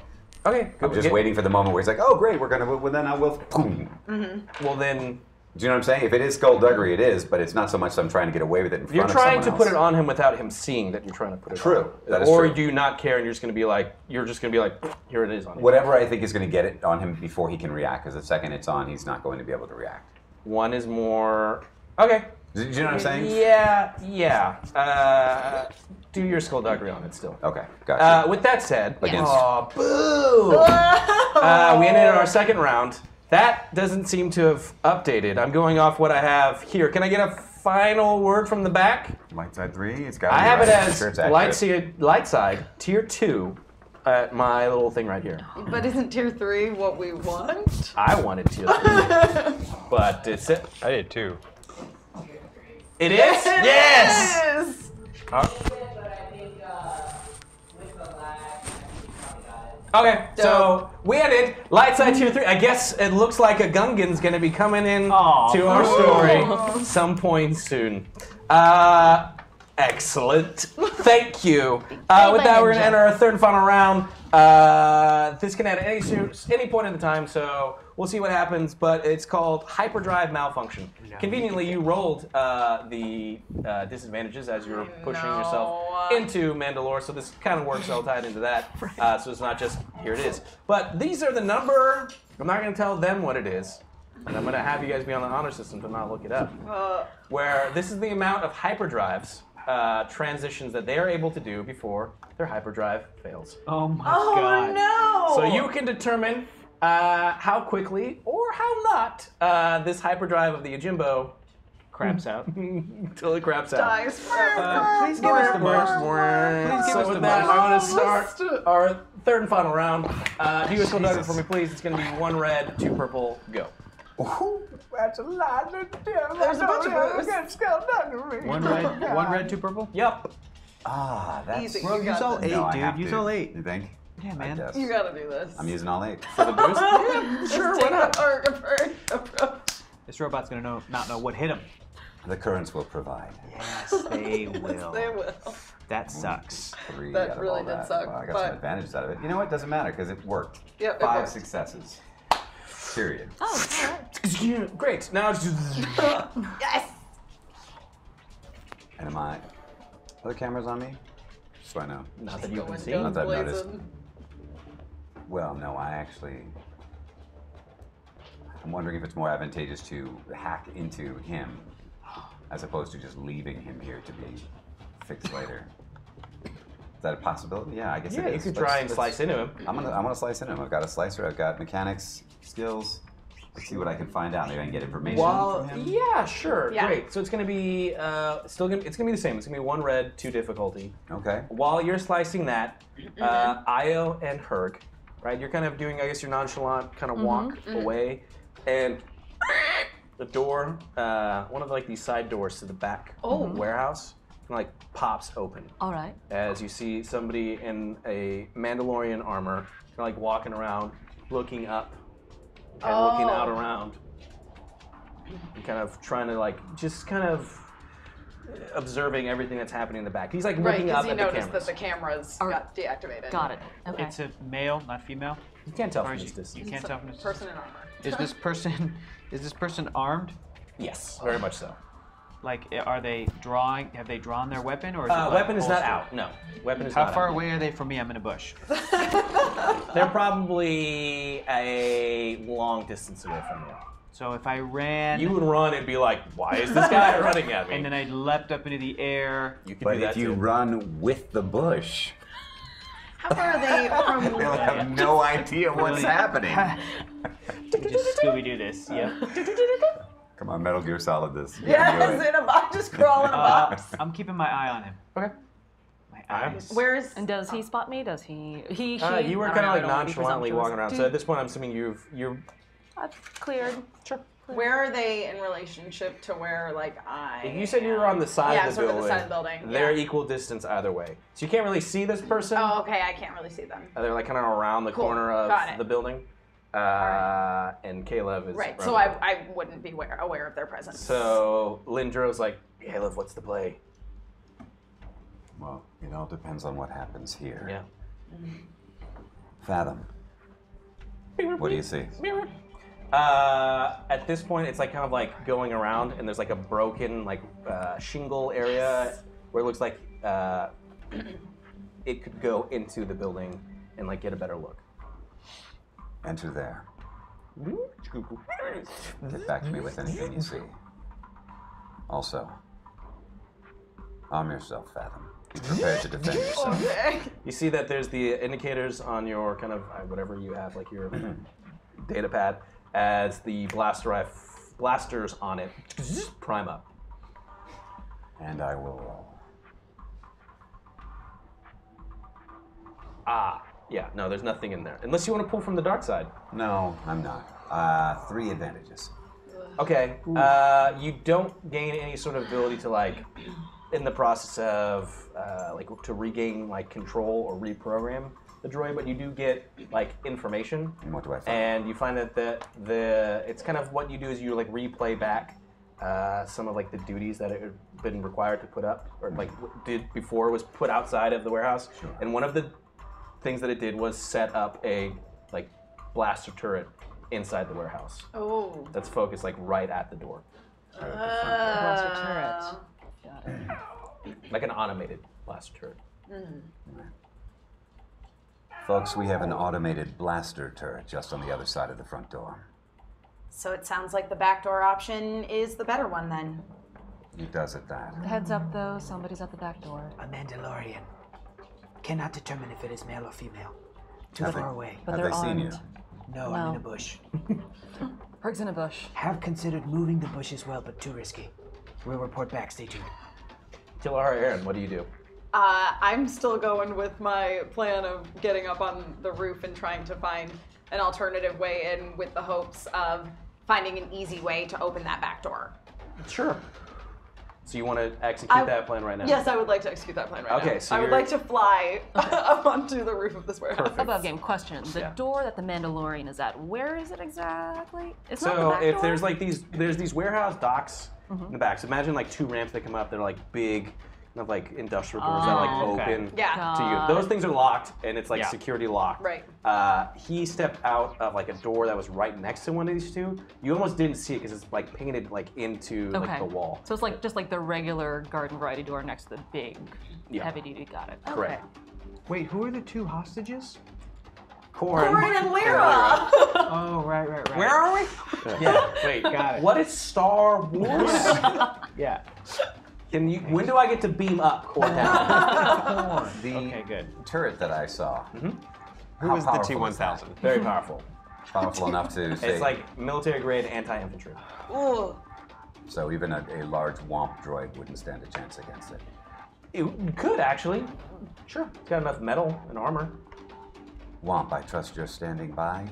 Okay. I'm just waiting for the moment where he's like, "Oh, great, we're gonna." Well, then I will. Boom. Well then, Do you know what I'm saying? If it is skullduggery, it is, but it's not so much that I'm trying to get away with it in front you're of trying someone to put else. it on him without him seeing that you're trying to put it on. True. That is or true. do you not care and you're just gonna be like, here it is on him. Whatever I think is going to get it on him before he can react, because the second it's on, he's not going to be able to react. One is more. Okay. Do you know what I'm saying? Yeah. Do your skullduggery on it still. Okay, gotcha. With that said, Against- aw, boo! We ended our second round. That doesn't seem to have updated. I'm going off what I have here. Can I get a final word from the back? Light side 3, it's got. I have it as sure it's light side, tier 2, at my little thing right here. But isn't tier 3 what we want? I wanted tier 3, but it's it. I did too. It is? Yes! Yes! Okay, so we ended light side tier 3. I guess it looks like a Gungan's gonna be coming in Aw. to our story some point soon. Excellent. Thank you. With that, we're gonna enter our third and final round. This can end at any point in the time, so we'll see what happens. But it's called hyperdrive malfunction. Conveniently, you rolled the disadvantages as you were pushing yourself into Mandalore, so this kind of works all tied into that. So it's not just here it is. But these are the number. I'm not going to tell them what it is, and I'm going to have you guys be on the honor system to not look it up. Where this is the amount of hyperdrives. Transitions that they are able to do before their hyperdrive fails. Oh my god. No! So you can determine how quickly or how not this hyperdrive of the Ajimbo craps out. Until it craps out. Dies. Please give us the most. Please give So us with the that, most. I'm going to start our third and final round. Do a skull nugget for me, please. It's going to be 1 red, 2 purple, go. Ooh, that's a lot. There's a bunch of booze. One red, 2 purple? Yep. Ah, that's. Easy. Bro, You use got all this. 8, No, I dude. have Use to. all 8. You think? Yeah, I man. guess. You gotta do this. I'm using all 8. For the boost? Sure, why not? This robot's gonna not know what hit him. The currents will provide. Yes, they will. They will. That sucks. 3 That out of really all did that. suck, Well, I got but- some advantages out of it. You know what? Doesn't matter because it worked. Yep, it 5 worked. successes. Period. Oh, all right. Great. Now it's just. Yes. And are the cameras on me? Just so I know. Not that you can see. Not that I've noticed. Blazing. Well, no, I'm wondering if it's more advantageous to hack into him as opposed to just leaving him here to be fixed later. Is that a possibility? Yeah, I guess Yeah, it you is. could try and slice into him. I'm gonna slice into him. I've got a slicer. I've got mechanics skills. Let's see what I can find out. Maybe I can get information from him. Yeah, sure. Yeah. Great. So it's gonna be it's gonna be the same. It's gonna be 1 red, 2 difficulty. Okay. While you're slicing that, Io and Herg, right? You're kind of doing, I guess, your nonchalant kind of walk away, and the door, one of like these side doors to the back of the warehouse, kind of like pops open All right. as you see somebody in a Mandalorian armor, kind of like walking around, looking up, and looking out around, and kind of trying to like just kind of observing everything that's happening in the back. He's like Right, looking up because he at the noticed cameras. that the cameras Are- got deactivated. Got it. Okay. It's a male, not female. You can't tell Or from is this you distance. can't tell from this. Person in armor. Is this person armed? Yes, very much so. Like, are they drawing? Have they drawn their weapon, or is it like Weapon is not holstered? out. No, weapon is How not far out. away are they from me? I'm in a bush. They're probably a long distance away from you. So if I ran, You would run and be like, "Why is this guy running at me?" and then I leapt up into the air. you could But do that if you too. run with the bush, How far are they from? they'll have no idea what's happening. Just Scooby Doo this. Yep. Come on, Metal Gear Solid this. You can Yes, do it. in a box, just crawl in a box. I'm keeping my eye on him. Okay. My eyes. Where is? And does he spot me? Does he? He? You I were don't kind know, of I like don't wanna be nonchalantly walking around. So presumptuous. at this point, I'm assuming you're. I've cleared. Sure. Where are they in relationship to where, like, I? If you said you were on the side Yeah, of the sort of building, the side of the building, they're yeah. equal distance either way. So you can't really see this person. Oh, okay. I can't really see them. They're like kind of around the Cool. corner of Got it. the building. And Caleb is Right. around So the corner. I wouldn't be aware of their presence. So Lindro's like, Caleb, what's the play? Well, it all depends on what happens here. Yeah. Fathom. What do you see? At this point, it's like kind of like going around, and there's like a broken like shingle area where it looks like it could go into the building and like get a better look. Enter there. Get back to me with anything you see. Also, arm yourself, Fathom. Be prepared to defend yourself. Okay. You see that there's the indicators on your kind of whatever you have, like your data pad, as the blasters on it prime up. And I will roll. Yeah, no, there's nothing in there. Unless you want to pull from the dark side. No, I'm not. 3 advantages. Okay, you don't gain any sort of ability to like, in the process of like to regain like control or reprogram the droid, but you do get like information. And what do I find? And you find that it's kind of what you do is you like replay back some of like the duties that it had been required to put up or like did before was put outside of the warehouse. Sure. And one of the things that it did was set up a like blaster turret inside the warehouse Oh. that's focused like right at the door, Blaster turret. Got it. like an automated blaster turret. Folks, we have an automated blaster turret just on the other side of the front door. So it sounds like the backdoor option is the better one then. He does it that. Heads up, though. Somebody's at the back door. A Mandalorian. Cannot determine if it is male or female. Too Have they- far away. But Have they're they seen you? armed. No, No. I'm in a bush. Herg's in a bush. Have considered moving the bush as well, but too risky. We'll report back. Stay tuned. Kilara Aaron, what do you do? I'm still going with my plan of getting up on the roof and trying to find an alternative way in with the hopes of finding an easy way to open that back door. Sure. So you want to execute that plan right now? Yes, I would like to execute that plan right now. Okay, so I would you're- like to fly up onto the roof of this warehouse. Perfect. Above game question. The Yeah. door that the Mandalorian is at, where is it exactly? It's not the So back if door? there's like there's these warehouse docks in the back. So imagine like 2 ramps that come up. They're like big, of like industrial doors that like okay. open Yeah. to you. Those things are locked, and it's like Yeah. security locked. Right. He stepped out of like a door that was right next to one of these two. You almost didn't see it because it's like painted like into like the wall. So it's like just like the regular garden variety door next to the big, heavy duty. Got it. Correct. Wait, who are the two hostages? Corin and Lyra. Oh, right. Where are we? Yeah. Wait. Got it. What is Star Wars? Yeah. Can you? When do I get to beam up or down? The Okay, good. turret that I saw. Who is the powerful is that? T-1000? Very powerful. Powerful enough to say. It's like military grade anti-infantry. Ooh. So even a large womp droid wouldn't stand a chance against it. It could actually. Sure. It's got enough metal and armor. Womp, I trust you're standing by.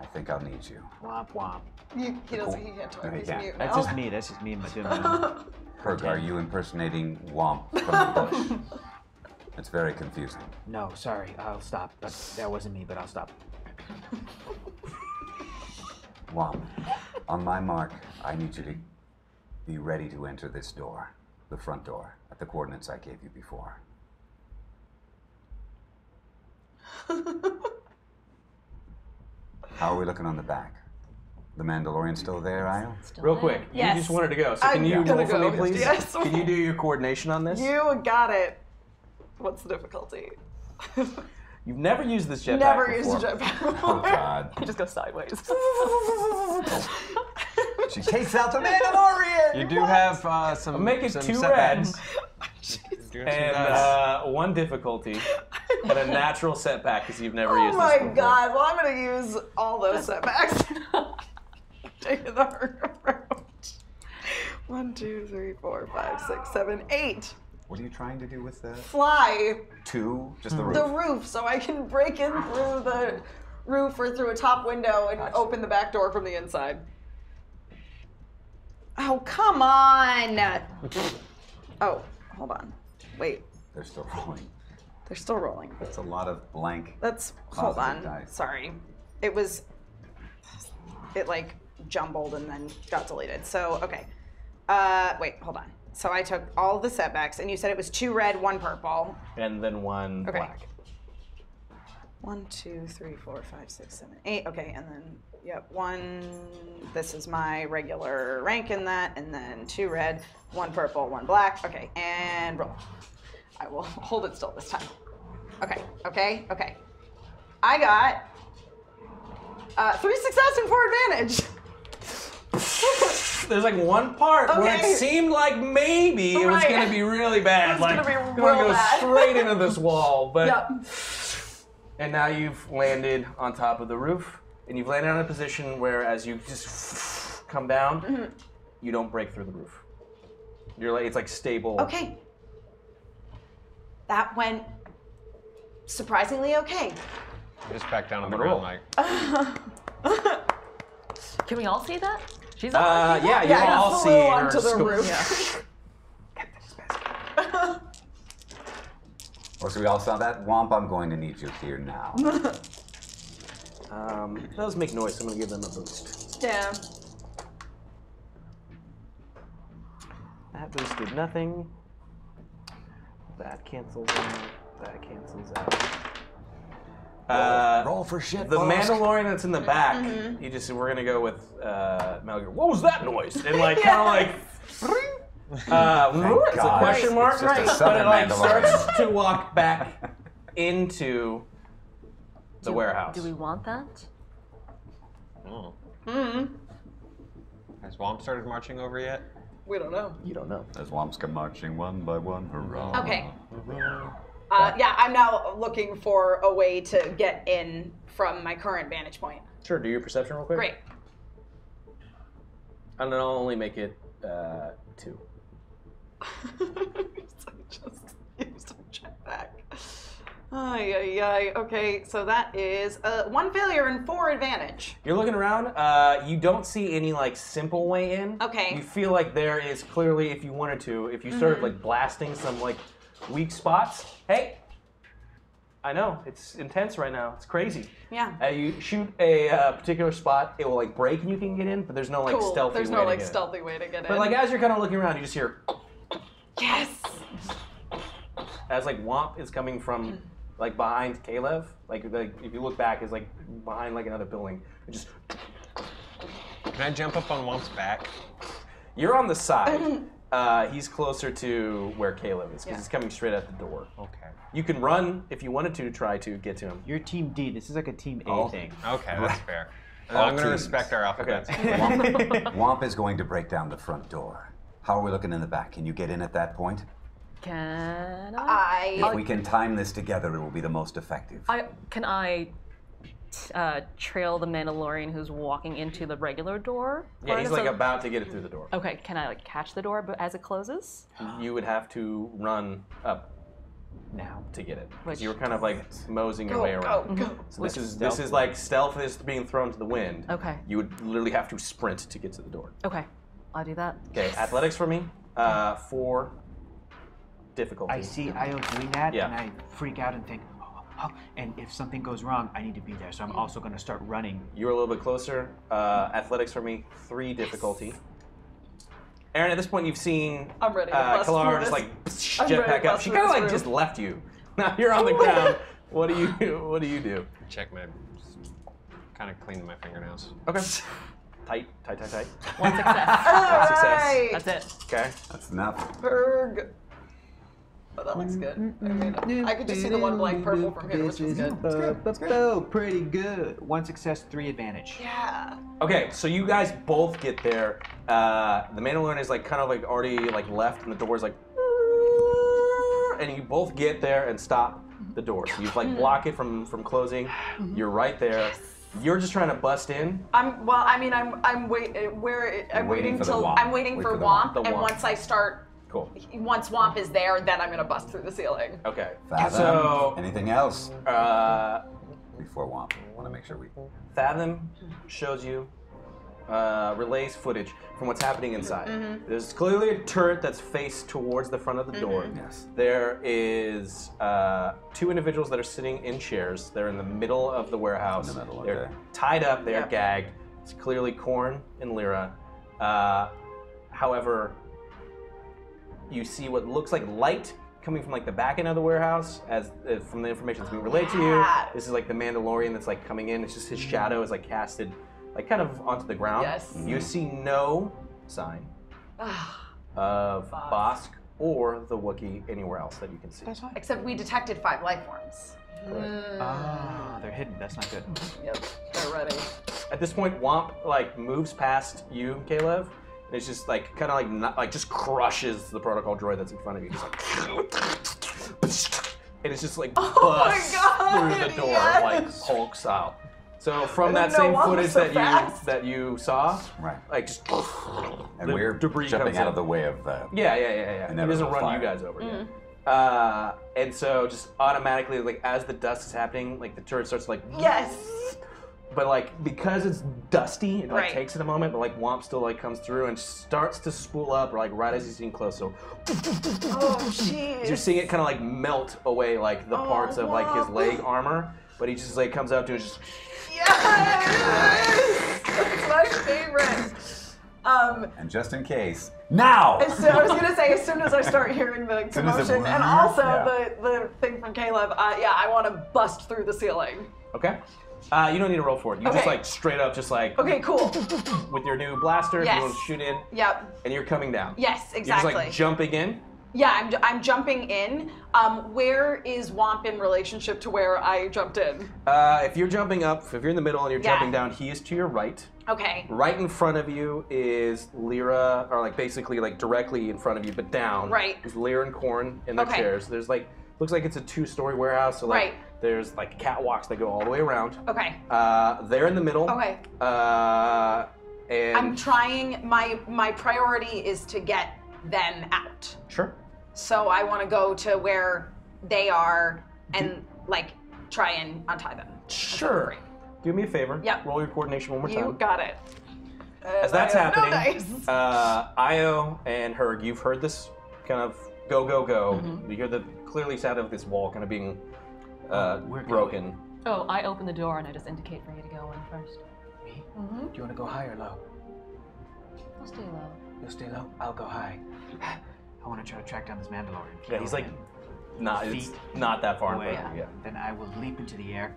I think I'll need you. Womp womp. He can't talk. He's mute now. That's just me. That's just me doing my own. Herc, are you impersonating Womp from the bush? It's very confusing. No, sorry. I'll stop. That wasn't me, but I'll stop. Womp, on my mark, I need you to be ready to enter this door, the front door, at the coordinates I gave you before. How are we looking on the back? The Mandalorian still there, Isle? Real quick, Yes. you just wanted to go. So can I'm you gonna roll for me, go. please? Yes. Can you do your coordination on this? You got it. What's the difficulty? You've never used this jetpack Never before. used a jetpack. Oh, God. Just go sideways. She takes out the Mandalorian! You do have some. Make it some 2 setbacks. reds You do have some dice. and 1 difficulty and a natural setback because you've never used Oh this my before. god, well I'm gonna use all those setbacks. Taking the hard approach. 1, 2, 3, 4, 5, 6, 7, 8. What are you trying to do with the Fly 2? Just the roof? the roof so I can break in through the roof or through a top window and open the back door from the inside. Oh, come on! Oh, hold on. Wait, They're still rolling. they're still rolling. That's a lot of blank. Let's hold on. Positive dice. Sorry. It like jumbled and then got deleted. So, okay. Wait, hold on. So I took all the setbacks and you said it was 2 red, 1 purple. And then 1 Okay. black. 1, 2, 3, 4, 5, 6, 7, 8. Okay, and then, yep, 1. This is my regular rank in that. And then 2 red, 1 purple, 1 black. Okay, and roll. I will hold it still this time. Okay. I got 3 success and 4 advantage. There's like one part where Okay. it seemed like maybe it was Right. going to be really bad. It was like, gonna be gonna real go bad. straight into this wall. But Yep. And now you've landed on top of the roof, and you've landed on a position where, as you just come down, you don't break through the roof. You're like, it's like stable. Okay. That went surprisingly okay. Just back down on the I'm gonna ground, Mike. Can we all see that? She's Yeah, you Yeah, all you see flew her onto the scoop- roof. Oh, so we all saw that? Womp, I'm going to need you here now. Those make noise, so I'm gonna give them a boost. Yeah. That boost did nothing. That cancels out. That cancels out. Roll for shit, The boss. Mandalorian that's in the back. We're gonna go with Metal Gear. What was that noise? And like kind of like. It's a God. question mark, It's just a but it southern like Mandalorian. starts to walk back into the warehouse. Do we want that? Oh. Has Womp started marching over yet? We don't know. You don't know. As Womps come marching one by one, hurrah. Okay. Yeah, I'm now looking for a way to get in from my current vantage point. Sure. Do your perception real quick. Great. And then I'll only make it 2. So just use a jetpack. Ay. Okay, so that is 1 failure and 4 advantage. You're looking around. You don't see any like simple way in. Okay. You feel like there is clearly, if you wanted to, if you started like blasting some like weak spots. Hey, I know it's intense right now. It's crazy. Yeah. You shoot a particular spot, it will like break and you can get in, but there's no like Cool. stealthy There's way no to like get in. stealthy way to get in. But like as you're kind of looking around, you just hear. Yes. as like Womp is coming from like behind Kalev, like if you look back, is like behind like another building. It just. Can I jump up on Womp's back? You're on the side. He's closer to where Caleb is because he's coming straight at the door. Okay. You can run if you wanted to try to get to him. You're Team D. This is like a Team A thing. Okay, that's fair. All I'm going to teams. respect our alphabets. Womp is going to break down the front door. How are we looking in the back? Can you get in at that point? Can I? If we can time this together, it will be the most effective. Can I trail the Mandalorian who's walking into the regular door? Yeah, he's like about to get it through the door. Okay, can I like catch the door as it closes? You would have to run up now to get it. You were kind of like moseying your way around. Go. So this is like stealth is being thrown to the wind. Okay. You would literally have to sprint to get to the door. Okay, I'll do that. Okay, athletics for me. 4 difficulty. I see Io doing that, Yeah. and I freak out and think, oh, and if something goes wrong, I need to be there. So I'm also going to start running. You're a little bit closer. Athletics for me. 3 difficulty. Aaron, at this point, you've seen I'm ready to bust Kalar through just this. like I'm jet ready to back up. bust She through kind of this like room. just left you. Now you're on the ground. What do you do? Check my... Kind of cleaning my fingernails. Okay. Tight. One success. One success. Alright. That's it. Okay. That's enough. Berg. Oh, that looks good. I mean, I could just see the one blank purple from here, which is good. Oh, pretty good. 1 success, 3 advantage. Yeah. Okay, so you guys both get there. The Mandalorian is like kind of like already like left, and the door's like, and you both get there and stop the door. So you like block it from closing. You're right there. You're just trying to bust in. I'm waiting for the till Womp. I'm waiting Wait for for the Womp, Womp. and once I start, Cool. once Womp is there, then I'm gonna bust through the ceiling. Okay. Fathom. So Anything else before Womp? Want to make sure we. Fathom shows you relays footage from what's happening inside. There's clearly a turret that's faced towards the front of the door. Yes. There is 2 individuals that are sitting in chairs. They're in the middle of the warehouse. In the middle, They're okay. tied up. They're Yep. gagged. It's clearly Korn and Lyra. However, you see what looks like light coming from like the back end of the warehouse as from the information that's being relayed to you. Yeah. This is like the Mandalorian that's like coming in. It's just his shadow is like casted like kind of onto the ground. Yes. You see no sign of Bosk or the Wookiee anywhere else that you can see. Except we detected 5 life forms. Ah, they're hidden. That's not good. Yep, they're ready. At this point, Womp like moves past you, Caleb, and it's just like kind of like not, like just crushes the protocol droid that's in front of you. Just like, and it's just like busts through the door yes. like Hulk style. So from I that didn't know same Womp was footage so fast. that you saw, Right. like just And the we're debris jumping comes out in. of the way of. Yeah. He Inevitable doesn't run fire. you guys over yet. And so just automatically, like as the dust is happening, like the turret starts like Yes. but like because it's dusty, it like Right. takes it a moment, but like Womp still like comes through and starts to spool up like right as he's getting close. So Oh, jeez. you're seeing it kind of like melt away like the parts of like his Womp. leg armor, but he just like comes up to it, just Yes! That's my favorite. And just in case, now! So I was gonna say, as soon as I start hearing the soon as it commotion, and also yeah. the thing from Caleb, I want to bust through the ceiling. okay. You don't need to roll for it. You just Okay. like straight up, just like Okay, cool. with your new blaster, Yes. you want to shoot in, Yep. and you're coming down. Yes, You're exactly. just like jumping in. Yeah, I'm jumping in. Where is Womp in relationship to where I jumped in? If you're jumping up, if you're in the middle and you're Yeah. jumping down, he is to your right. Okay. Right in front of you is Lyra, or like basically like directly in front of you, but down. Right. Is Lyra and Korn in their Okay. chairs. There's like, looks like it's a 2-story warehouse, so like Right. there's like catwalks that go all the way around. Okay. They're in the middle. Okay. And I'm trying. My priority is to get them out. sure. So I want to go to where they are and like try and untie them. Sure. Do me a favor. Yep. Roll your coordination one more You time. got it. As that's No happening, dice. Io and Herg, you've heard this kind of go, go, go. Mm-hmm. You hear the clearly sound of this wall kind of being we're broken. Oh, I open the door and I just indicate for you to go in first. Me? Do you want to go high or low? I'll stay low. You'll stay low. I'll go high. I want to try to track down this Mandalorian. Yeah, he's like not it's not that far away, away. Yeah. then I will leap into the air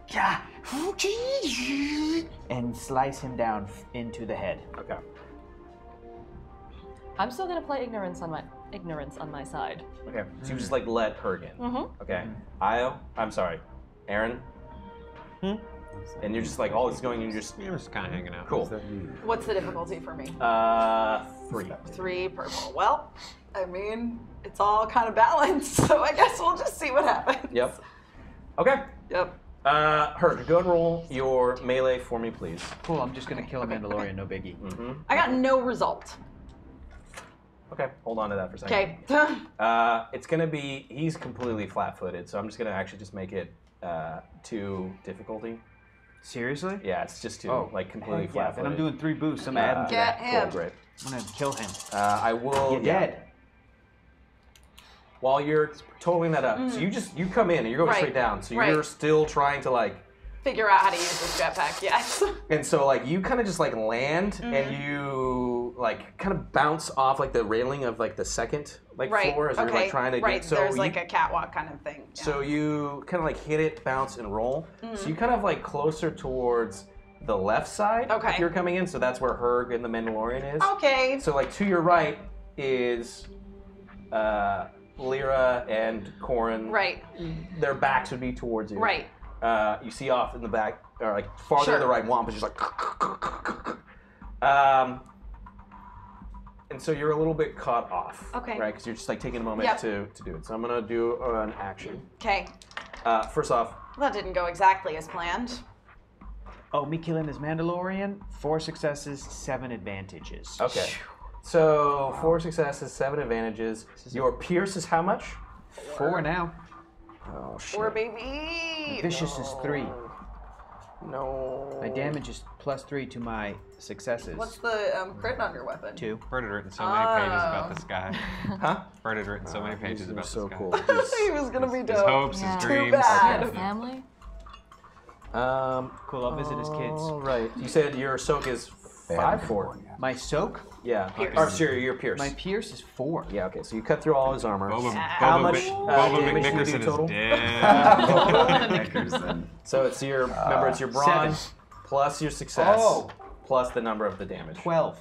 and slice him down into the head. Okay. I'm still gonna play ignorance on my side. Okay. So you just like let her in. Mm-hmm. Okay. I'm sorry, Aaron. And you're just like all this is going, and you're just kind of hanging out. Cool. What's the difficulty for me? 3. 3 purple. Well, I mean, it's all kind of balanced, so I guess we'll just see what happens. Yep. Okay. Yep. Her, go and roll your melee for me, please. Cool. I'm just gonna kill a Mandalorian. No biggie. I got no result. Okay, hold on to that for a second. Okay. It's gonna be, he's completely flat-footed, so I'm just gonna actually just make it 2 difficulty. Seriously? Yeah, it's just 2, Oh, like completely heck yeah. flat-footed. And I'm doing 3 boosts. I'm adding to Get that. him. Cool, great. I'm gonna kill him. I will. You're dead. While you're totaling that up, so you come in and you're going Right. straight down, so Right. you're still trying to like. Figure out how to use this jetpack, yes. And so like you kind of just like land and you like kind of bounce off like the railing of like the second like floor as you're like trying to right. get. So There's you, like a catwalk kind of thing. Yeah. So you kind of like hit it, bounce, and roll. So you kind of like closer towards the left side. Okay. If you're coming in, so that's where Herg and the Mandalorian is. Okay. So like to your right is Lyra and Corin. Right. Their backs would be towards you. Right. You see off in the back, or like farther to the right, Wamp is just like. And so you're a little bit caught off. Okay. Right, because you're just like taking a moment to do it. So I'm gonna do an action. Okay. First off, That didn't go exactly as planned. Oh, me killing this Mandalorian. 4 successes, 7 advantages. okay. So 4 successes, 7 advantages. Your Pierce is how much? 4 now. Oh shit. 4, baby. Vicious is 3. No. My damage is +3 to my successes. What's the crit on your weapon? 2. Bert had written so many pages about this guy. Huh? Bert had written so many pages about so this guy. cool. He was gonna be His dope. hopes, Yeah. his Too dreams. bad. Family? Cool, I'll visit his kids. All right. You said your soak is 5, 4. My soak? Yeah. Pierce. Or sorry, your Pierce. My pierce is 4. Yeah. Okay. So you cut through all his armor. How much damage do you do total? Boba Then So it's your remember it's your bronze 7. plus your success Oh. plus the number of the damage. 12.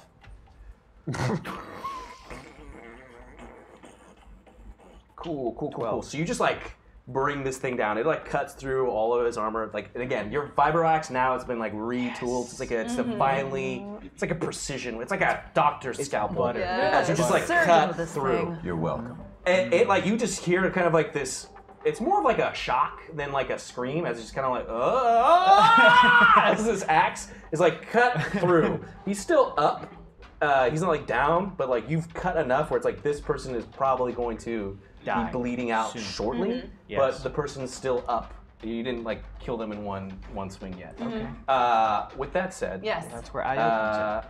Cool. So you just like bring this thing down. It like cuts through all of his armor. Like, and again, your vibro axe now it's been like retooled. It's like it's a finely, it's like a precision. It's like a doctor's scalpel. butter. As you just like Surgeon cut with this through. thing. you're welcome. And it like you just hear kind of like this. It's more of like a shock than like a scream, as it's just kind of like, as this axe is like cut through. He's still up. He's not like down, but like you've cut enough where it's like this person is probably going to Die be bleeding out soon. shortly, Yes. but the person's still up. You didn't like kill them in one swing yet. Okay. With that said, Yes. That's where I open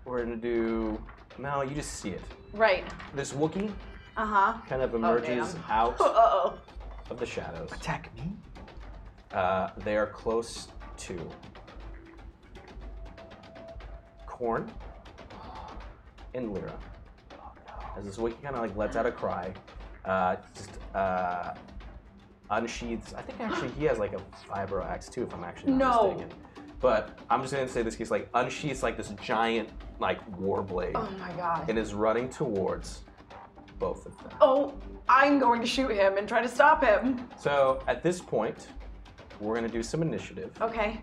we're gonna do. No, you just see it. Right. This Wookiee Uh-huh. kind of emerges damn. out Uh-oh. of the shadows. Attack me? They are close to Corn and Lyra. As this Wookiee kind of like lets out a cry, unsheathes. I think actually he has like a vibro axe too, if I'm actually not mistaken. But I'm just gonna say this case like unsheathes like this giant like war blade Oh my god. and is running towards both of them. Oh, I'm going to shoot him and try to stop him. So at this point, we're gonna do some initiative. Okay.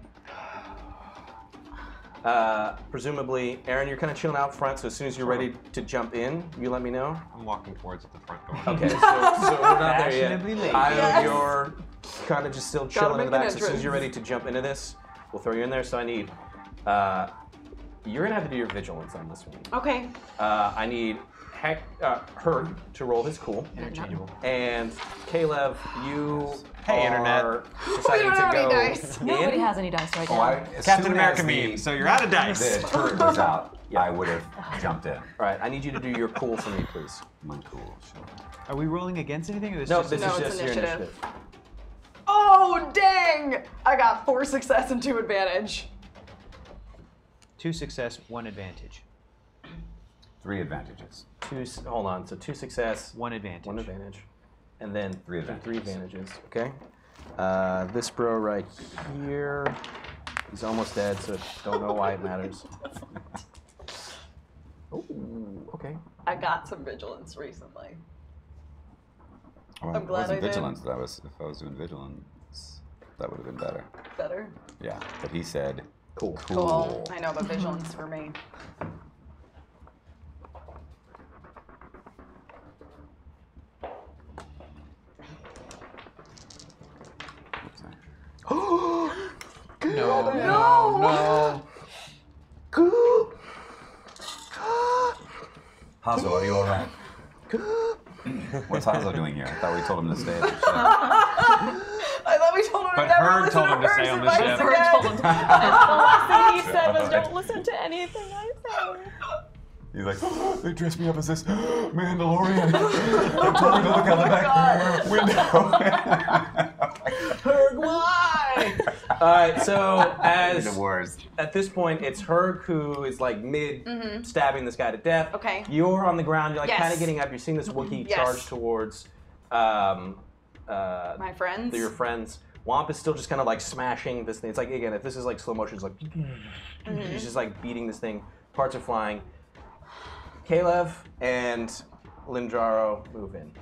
Presumably, Aaron, you're kind of chilling out front, so as soon as you're ready to jump in, you let me know. I'm walking towards the front door. Okay, so we're not there Fashionably yet. late. I know you're kind of just still chilling in the make an back, so as soon as entrance. you're ready to jump into this, we'll throw you in there. So I need, you're gonna have to do your vigilance on this one. Okay. I need Herg to roll his cool. Interchangeable. And Caleb, you Hey, Internet. are deciding don't to have any go dice. Nobody in. has any dice right Oh, now. as Captain soon America as the- meme, so you're out of dice. The turret was out. I would have jumped in. All right, I need you to do your cool for me, please. My cool. Sure. Are we rolling against anything, or this No, just this No, is it's just your initiative. initiative. Oh, dang! I got 4 success and 2 advantage. 2 success, 1 advantage? 3 advantages. Hold on. So 2 success, 1 advantage. 1 advantage, and then 3 advantages. 3 advantages. Okay. This bro right here, he's almost dead, so don't know why it matters. Oh, okay. I got some vigilance recently. Well, I'm glad it wasn't I did. vigilance. That was if I was doing vigilance, that would have been better. Better? Yeah, but he said, Cool. Cool. I know, but vigilance for me. No. Hazo, are you all right? What's Hazo doing here? I thought we told him to stay at the ship. I thought we told him But to never Herb listen told him to stay on the advice ship. again. The last thing he said was, "Don't listen to anything I say." He's like, they dressed me up as this Mandalorian. They told me to look out the back window. Herg, why? Alright, so The worst. at this point, it's Herg who is like mid stabbing this guy to death. Okay. You're on the ground, you're like Yes. kind of getting up, you're seeing this Wookiee Yes. charge towards My friends. your friends. Womp is still just kind of like smashing this thing. It's like, again, if this is like slow motion, it's like, he's just like beating this thing. Parts are flying. Kalev and Linjaro move in.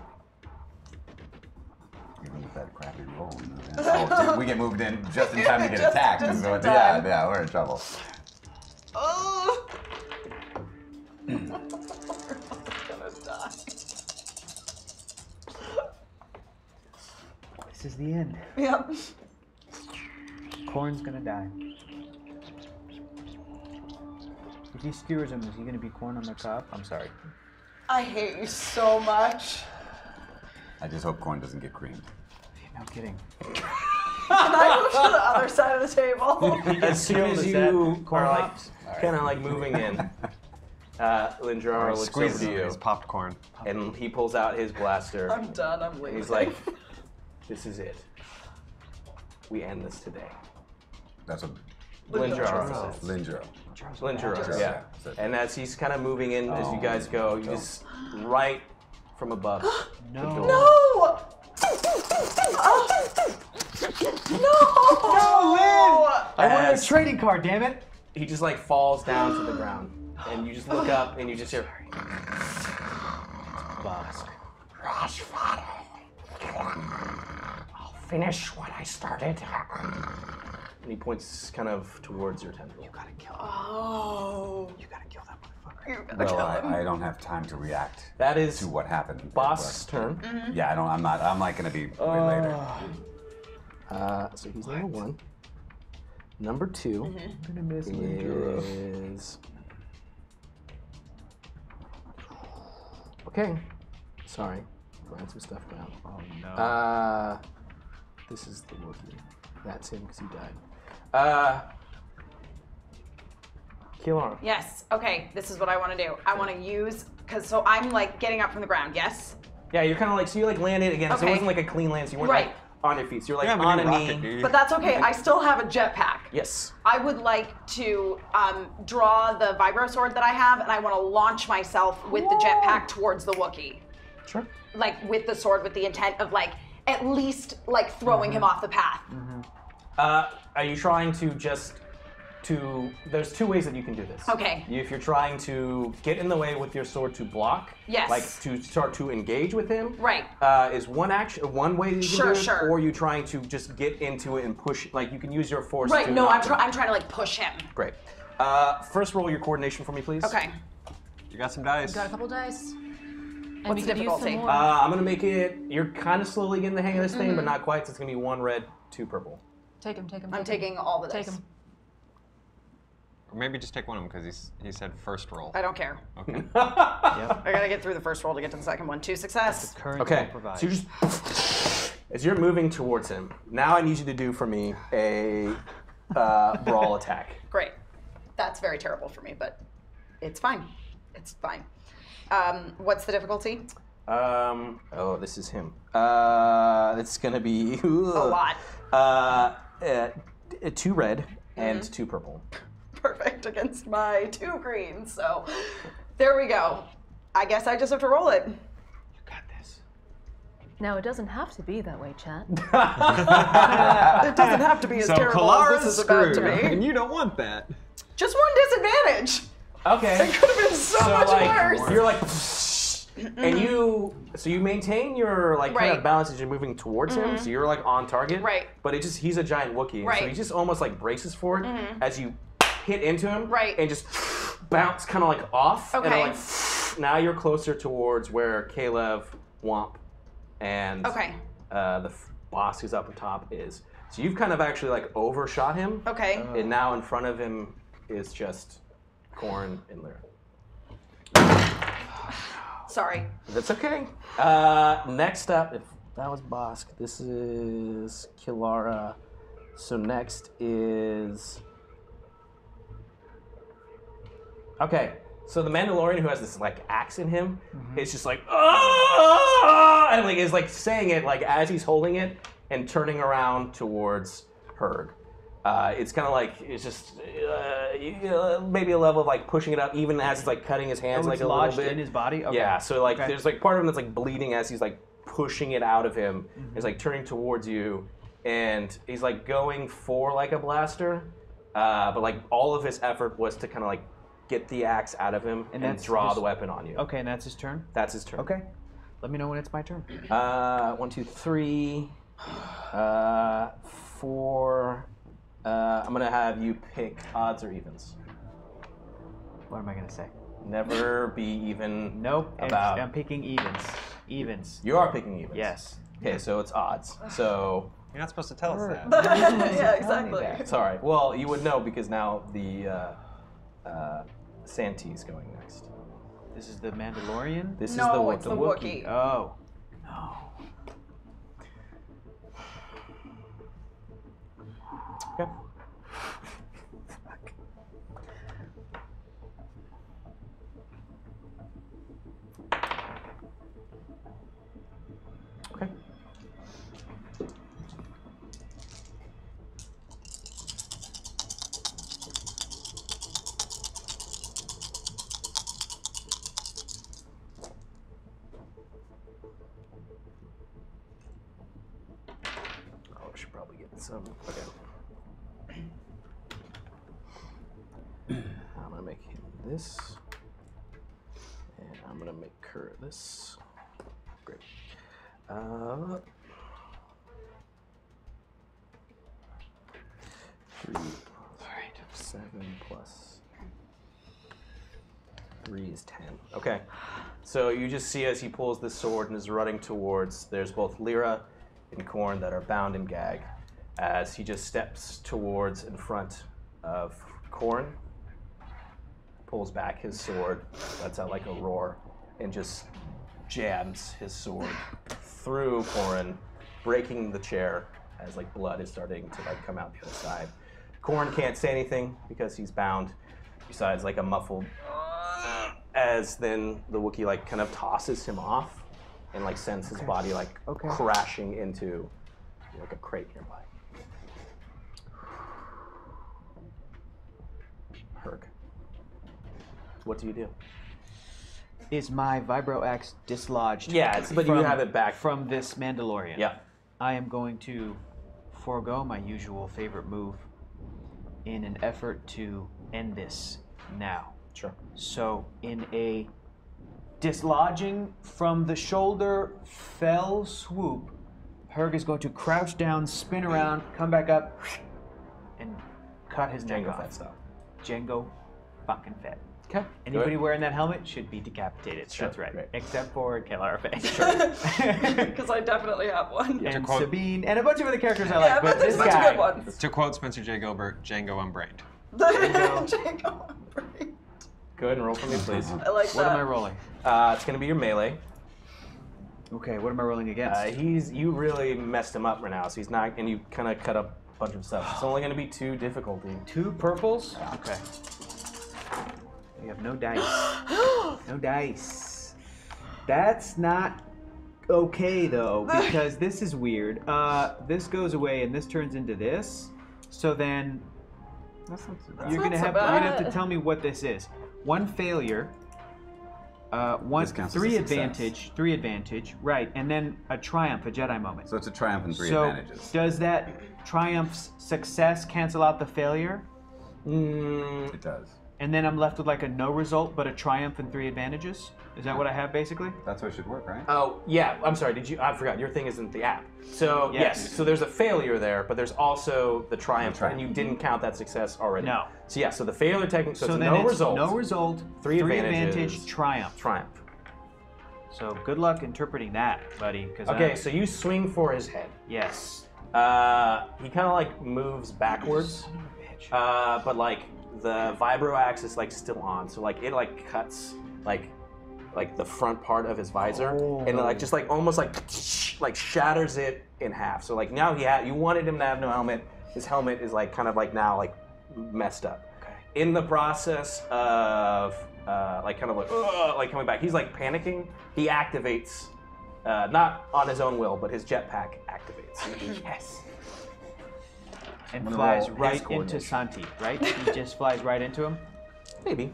Even with that crappy roll. We get moved in just in time to get Just attacked. in So, time. yeah, we're in trouble. Oh. I'm gonna die. This is the end. Yep. Corn's gonna die. If he skewers him, is he gonna be corn on the cob? I'm sorry. I hate you so much. I just hope Corn doesn't get creamed. No kidding. Can I move to the other side of the table? As soon as the you set. corn Or like- hops, kind of like moving in, Linjaro looks over Squeeze to you, his popcorn. and he pulls out his blaster. I'm done. I'm leaving. He's like, "This is it. We end this today." That's what Linjaro says. Linjaro. Linjaro, yeah. Yeah. And as he's kind of moving in, as you guys go, you just right from above. No. the door. No! No! I wanted a As- trading card, damn it! He just like falls down to the ground, and you just look up and you just hear, Bosk. "Rosh Vado. I'll finish what I started." And he points kind of towards your temple. You gotta kill him. Oh. You gotta kill that motherfucker. You gotta Well, kill him. I don't have time to react That is to what happened. boss' turn. Mm-hmm. Yeah, I'm not gonna be way later. So he's number 1. Number 2 Mm-hmm. I'm gonna miss Linjaro. is... Okay. Sorry. Writing some stuff down. Oh no. This is the Wookiee. That's him because he died. Kilara. Yes. Okay. This is what I want to do. I want to use so I'm like getting up from the ground. Yes. Yeah, you're kind of like, so you like landed again, so it Okay. wasn't like a clean land, so you weren't Right. like on your feet, so you're like Yeah, but on you a rocket, knee. dude. But that's okay. I still have a jetpack. Yes. I would like to draw the vibro sword that I have, and I want to launch myself with the jetpack towards the Wookiee. Sure. Like with the sword, with the intent of like at least like throwing him off the path. Are you trying to there's 2 ways that you can do this. Okay. If you're trying to get in the way with your sword to block, Yes. like to start to engage with him, Right. Is one way that you can Sure, do it, sure. or you trying to just get into it and push, like you can use your force Right. to No, knock I'm him. trying to like push him. Great. First roll your coordination for me, please. Okay. You got some dice. Got a couple dice. And What's we the could use some difficulty? more. I'm gonna make it, you're kind of slowly getting the hang of this thing, but not quite, so it's gonna be 1 red, 2 purple. Take him. Take him. I'm taking all the dice. Take him. Or maybe just take one of them because he said first roll. I don't care. Okay. Yep. I gotta get through the first roll to get to the second one. 2 success. Current Okay, roll provides. so you're just, as you're moving towards him, now I need you to do for me a brawl attack. Great. That's very terrible for me, but it's fine. It's fine. What's the difficulty? This is him. It's gonna be A lot. 2 red and 2 purple. Perfect against my 2 greens. So there we go. I guess I just have to roll it. You got this. Now, it doesn't have to be that way, chat. It doesn't have to be as So terrible as this is about to and be. you don't want that. Just one disadvantage. Okay. It could have been so much worse. You're like, and you maintain your like kind Right. of balance as you're moving towards him, so you're like on target. Right. But he's a giant Wookiee, Right. so he just almost like braces for it as you hit into him, Right. and just bounce kind of like off, and Okay. like now you're closer towards where Kalev, Womp, and the boss who's up top is. So you've kind of actually like overshot him. Okay. And now in front of him is just Corn and Lyra. Sorry. That's okay. Next up, if that was Bosk, this is Kilara. So next is... Okay, so the Mandalorian who has this like axe in him is just like, "Ah!" and like is like saying it like as he's holding it and turning around towards Herg. It's kind of like it's just maybe a level of like pushing it up, even as he's like cutting his hands like it's a little lodged bit in his body? Okay. Yeah, so like Okay. there's like part of him that's like bleeding as he's like pushing it out of him. He's like turning towards you, and he's like going for like a blaster, but like all of his effort was to kind of like get the axe out of him and that's draw his- the weapon on you. Okay, and that's his turn? That's his turn. Okay. Let me know when it's my turn. 1, 2, 3, 4. I'm gonna have you pick odds or evens. What am I gonna say? Never be even. Nope. About. I'm picking evens. Evens. You are picking evens. Yes. Okay, so it's odds. So. You're not supposed to tell us that. Yeah, exactly. Sorry. Well, you would know because now the Santee's going next. This is the Mandalorian? This No, is the it's the Wookiee. Oh. No. Okay. Okay. Oh, I should probably get some. Okay. I'm gonna make him this, and I'm gonna make her this. Great. 3, 7 plus 3 is 10. Okay. So you just see as he pulls this sword and is running towards. There's both Lyra and Corn that are bound and gagged. As he just steps towards in front of Corn, pulls back his sword, lets out like a roar, and just jabs his sword through Corn, breaking the chair as like blood is starting to like come out the other side. Corn can't say anything because he's bound, besides like a muffled as then the Wookiee like kind of tosses him off and like sends his body like crashing into like a crate nearby. Herg. What do you do? Is my vibro axe dislodged? Yeah, but you have it back from this Mandalorian. Yeah. I am going to forego my usual favorite move in an effort to end this now. Sure. So in a dislodging from the shoulder fell swoop, Herg is going to crouch down, spin around, come back up, and cut his neck Jango off. Fett style. Jango fucking Fett. Okay. Anybody wearing that helmet should be decapitated. Sure, That's right. great. Except for Kalara Fett. Because I definitely have one. And quote- Sabine, and a bunch of other characters I Yeah, like, but this there's a bunch guy. of good ones. To quote Spencer J. Gilbert, Django unbrained. Jango. Go ahead and roll for me, please. I like What that. am I rolling? It's gonna be your melee. Okay, what am I rolling against? You really messed him up right now, so he's not, and you kind of cut up a bunch of stuff. It's only gonna be 2 difficulty. 2 purples? Okay. We have no dice. No dice. That's not okay though, because this is weird. This goes away and this turns into this. So then you're gonna have to tell me what this is. 1 failure This counts as a three success. advantage, right, and then a triumph, a Jedi moment. So it's a triumph and 3 So advantages. does that triumph's success cancel out the failure? It does. And then I'm left with like a no result, but a triumph and 3 advantages? Is that what I have basically? That's how it should work, right? Oh, yeah. I'm sorry. I forgot. Your thing isn't the app. So, yes. So there's a failure there, but there's also the triumph, and you didn't count that success already. No. So, yeah. So the failure technically, so it's then no it's result. no result, 3 advantage, advantages. triumph. Triumph. So good luck interpreting that, buddy. Okay, so you swing for his head. Yes. He kind of like moves backwards, Son of a bitch. but like the vibro axe is like still on, so like it like cuts like the front part of his visor, and it like just like almost like shatters it in half. So like now you wanted him to have no helmet. His helmet is like kind of like now like messed up. Okay. In the process of like kind of like coming back, he's like panicking. He activates, not on his own will, but his jetpack activates. Yes. And I'm gonna flies roll his right into coordination. Santi, right? He just flies right into him? Maybe.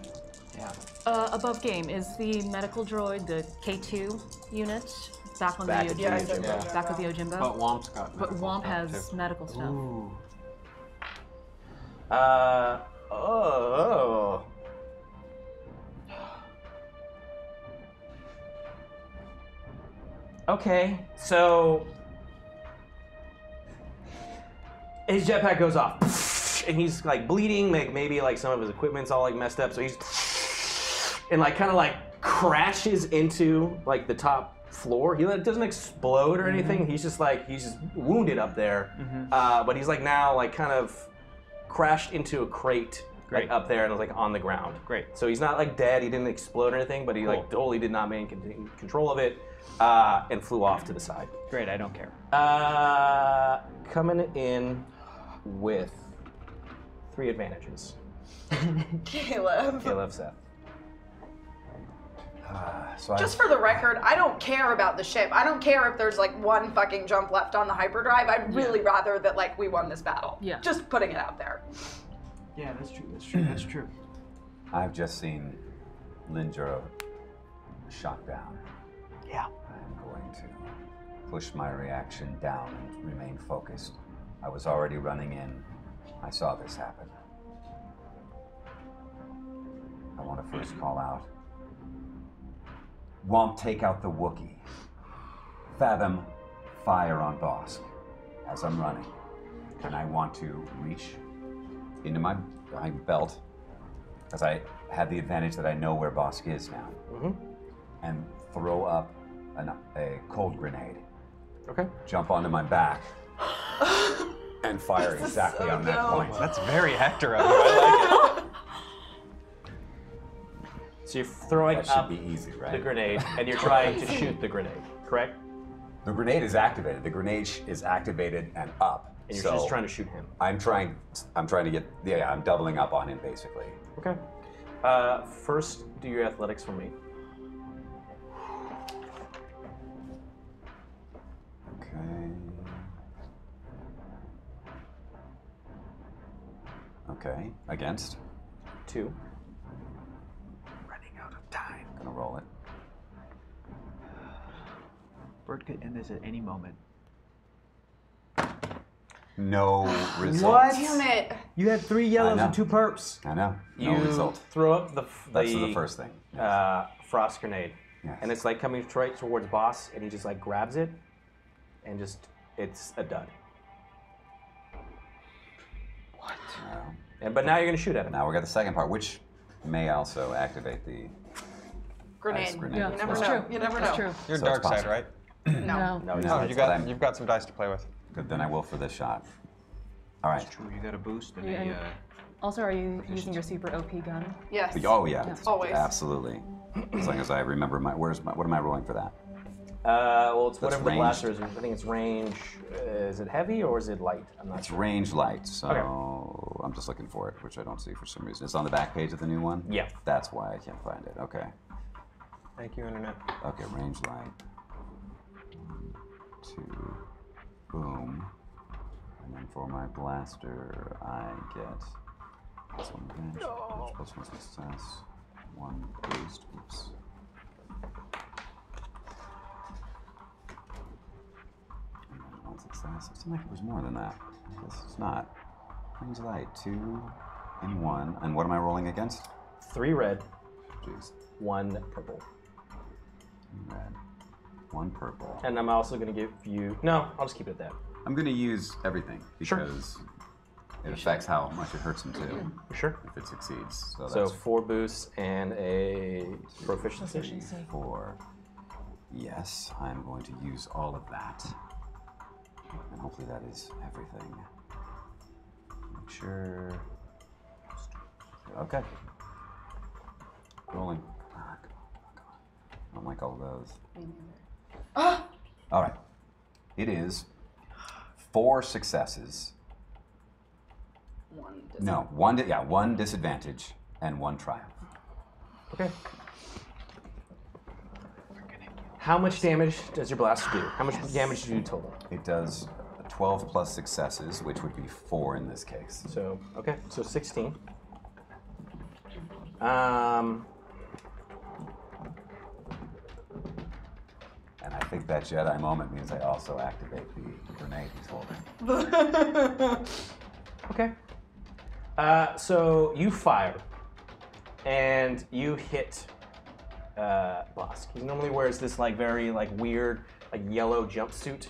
Yeah. Above game, is the medical droid, the K2 unit, back on Back the at Yojimbo? the Yojimbo. Back with the Yojimbo? But Womp's got But medical Womp stuff, has too. medical stuff. Ooh. Okay, so his jetpack goes off, and he's like bleeding. Like maybe like some of his equipment's all like messed up. So he's and like kind of like crashes into like the top floor. He doesn't explode or anything. He's just wounded up there. But he's like now like kind of crashed into a crate. Like Great. up there and was like on the ground. Great. So he's not like dead. He didn't explode or anything, but he like totally did not maintain control of it and flew off to the side. Great, I don't care. Coming in with 3 advantages. Caleb. Caleb Seth. So Just for the record, I don't care about the ship. I don't care if there's like one fucking jump left on the hyperdrive. I'd really rather that like we won this battle. Yeah. Just putting it out there. Yeah, that's true, that's true, that's true. I've just seen Lindra shot down. Yeah. I'm going to push my reaction down and remain focused. I was already running in. I saw this happen. I want to first call out. Womp, take out the Wookiee. Fathom, fire on Bosk as I'm running. And I want to reach into my belt, because I have the advantage that I know where Bosk is now, and throw up a cold grenade. Okay. Jump onto my back and fire exactly on that point. That's very Hector of you. I like it. So you're throwing That should up be easy, right? the grenade, and you're trying to shoot the grenade, correct? The grenade is activated. The grenade is activated and up. And you're So just trying to shoot him. I'm trying to get. Yeah, I'm doubling up on him basically. Okay. First, do your athletics for me. Okay. Okay. Against. 2. Running out of time. Gonna roll it. Bird could end this at any moment. No result. What? Damn it. You had 3 yellows know. and 2 perps. I know. No You result. throw up the That's the first thing. frost grenade, Yes. and it's like coming right towards Boss, and he just like grabs it, and just it's a dud. No. But now you're gonna shoot at him. Now we got the second part, which may also activate the Grenade. ice grenade. Yeah, You never that's know. true. You never That's know. true. You're So it's dark side, possible. right? No. No, he's No, not. it's- You've got some dice to play with. Good, then I will for this shot. All right. True, you got a boost and Yeah, a, and also, are you using your super OP gun? Yes. Oh yeah, Yeah. Always. absolutely. As long as I remember what am I rolling for that? Well, it's That's whatever the ranged. blaster is. I think it's range. Is it heavy or is it light? I'm not It's sure. range light, so Okay. I'm just looking for it, which I don't see for some reason. It's on the back page of the new one? Yeah. That's why I can't find it. Okay. Thank you, Internet. Okay, range light. 1, 2, boom. And then for my blaster, I get this one advantage, plus 1 success, 1 boost, oops. It seemed like it was more than that. This is not. Range light, 2 and 1. And what am I rolling against? 3 red, Jeez. 1 purple. 3 red, 1 purple. And I'm also going to give you... No, I'll just keep it at that. I'm going to use everything Sure. because it affects how much it hurts him too. Sure. If it succeeds. So, So that's 4 boosts and a proficiency. 4. Yes, I'm going to use all of that. And hopefully that is everything. Make sure. Okay. Rolling. Ah, come on. I don't like all those. All right. It is 4 successes. 1 No, one disadvantage and 1 triumph. Okay. How much damage does your blast do? How much damage do you do total? It does 12 plus successes, which would be 4 in this case. So, okay, so 16. And I think that Jedi moment means I also activate the grenade he's holding. Okay. So you fire, and you hit Bosk. He normally wears this like very like weird like yellow jumpsuit.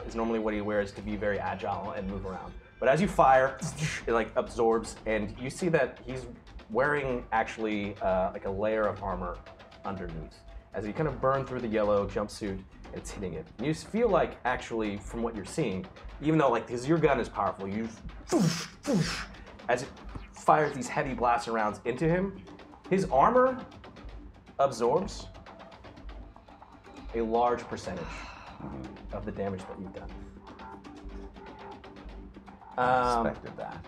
Is normally what he wears to be very agile and move around. But as you fire, it like absorbs, and you see that he's wearing actually like a layer of armor underneath. As you kind of burn through the yellow jumpsuit, it's hitting it. And you feel like actually, from what you're seeing, even though like because your gun is powerful, you as it fires these heavy blaster rounds into him, his armor absorbs a large percentage of the damage that you've done. Expected that.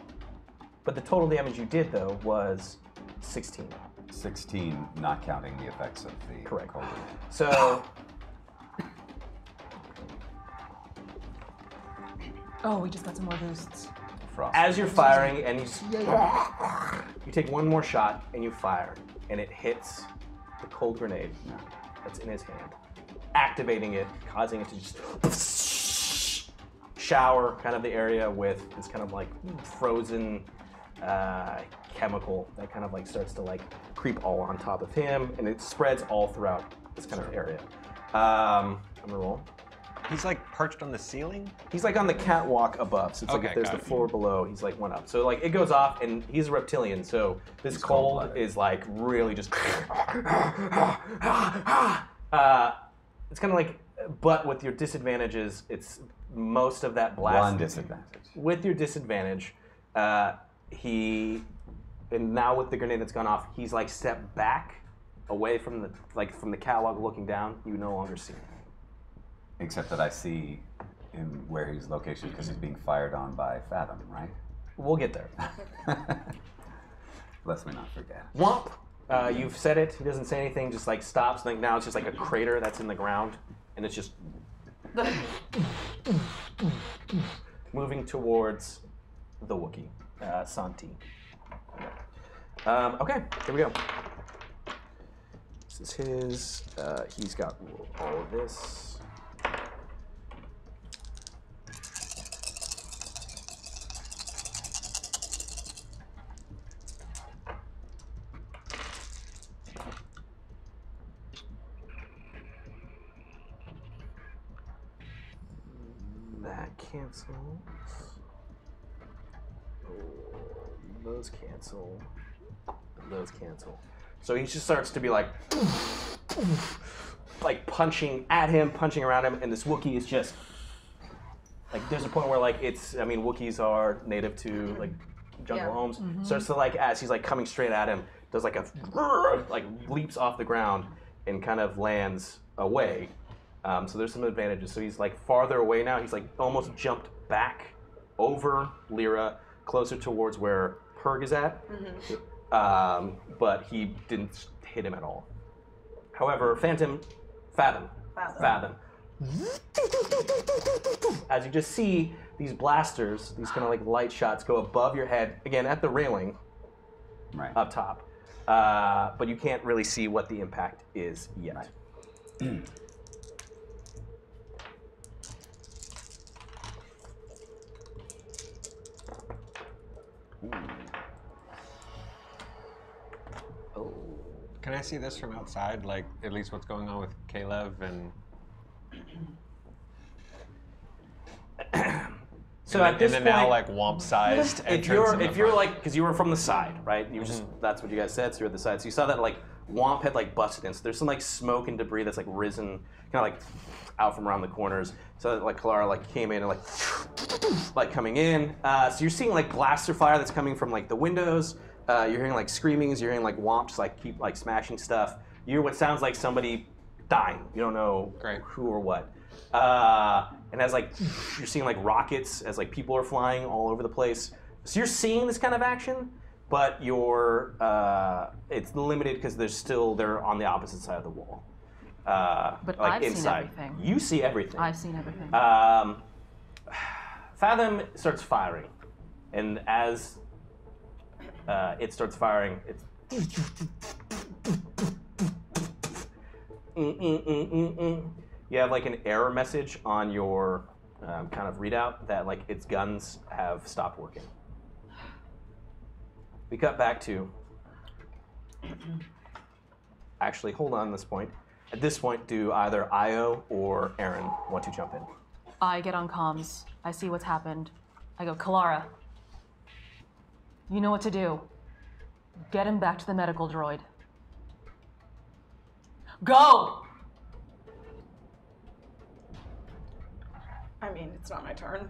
But the total damage you did though was 16. 16, not counting the effects of the Correct. cold. So Oh, we just got some more boosts. Frost. as you're firing and you take one more shot and you fire and it hits the cold grenade that's in his hand, activating it, causing it to just shower kind of the area with this kind of like frozen chemical that kind of like starts to like creep all on top of him, and it spreads all throughout this kind of area. I'm gonna roll. He's like perched on the ceiling? He's like on the catwalk above, so it's like Okay, if there's got the it. floor below, he's like one up. So like it goes off, and he's a reptilian, so this cold cold-blooded. is like really just. It's kind of like, but with your disadvantages, it's most of that blast. 1 disadvantage. With your disadvantage, and now with the grenade that's gone off, he's like stepped back away from the catwalk looking down. You no longer see him. Except that I see in where his location because he's being fired on by Fathom, right? We'll get there. Lest we not forget. Womp. You've said it. He doesn't say anything. Just like stops. Like now it's just like a crater that's in the ground, and it's just moving towards the Wookiee, Santi. Okay, here we go. This is his. He's got all of this. That cancels. Those cancel. Those cancel. So he just starts to be like punching at him, punching around him, and this Wookiee is just like there's a point where like it's. I mean, Wookiees are native to like jungle homes. Starts to like as he's like coming straight at him, does like a like leaps off the ground and kind of lands away. So there's some advantages. So he's like farther away now. He's like almost jumped back over Lyra, closer towards where Perg is at. But he didn't hit him at all. However, Fathom. As you just see these blasters, these kind of like light shots go above your head, again at the railing Right. up top. But you can't really see what the impact is yet. Can I see this from outside? Like, at least what's going on with Caleb and... So at this and then point, now, like, womp-sized if you're like, because you were from the side, right? You were just, that's what you guys said, so you're at the side. So you saw that, like, Womp had, like, busted in. So there's some, like, smoke and debris that's, like, risen, kind of, like, out from around the corners. So that, like, Kalara, like, came in and, like, coming in. So you're seeing, like, blaster fire that's coming from, like, the windows. You're hearing, like, screamings. You're hearing, like, Womp just, like, keep, like, smashing stuff. You hear what sounds like somebody dying. You don't know who or what. And as like you're seeing like rockets as like people are flying all over the place. So you're seeing this kind of action, but you're it's limited because they're on the opposite side of the wall. But like I've inside. seen everything. You see everything. I've seen everything. Fathom starts firing, and as it starts firing, it's you have like an error message on your kind of readout that like its guns have stopped working. We cut back to, actually hold on this point. At this point, do either Io or Aaron want to jump in? I get on comms. I see what's happened. I go, Kalara, you know what to do. Get him back to the medical droid. Go! I mean, it's not my turn.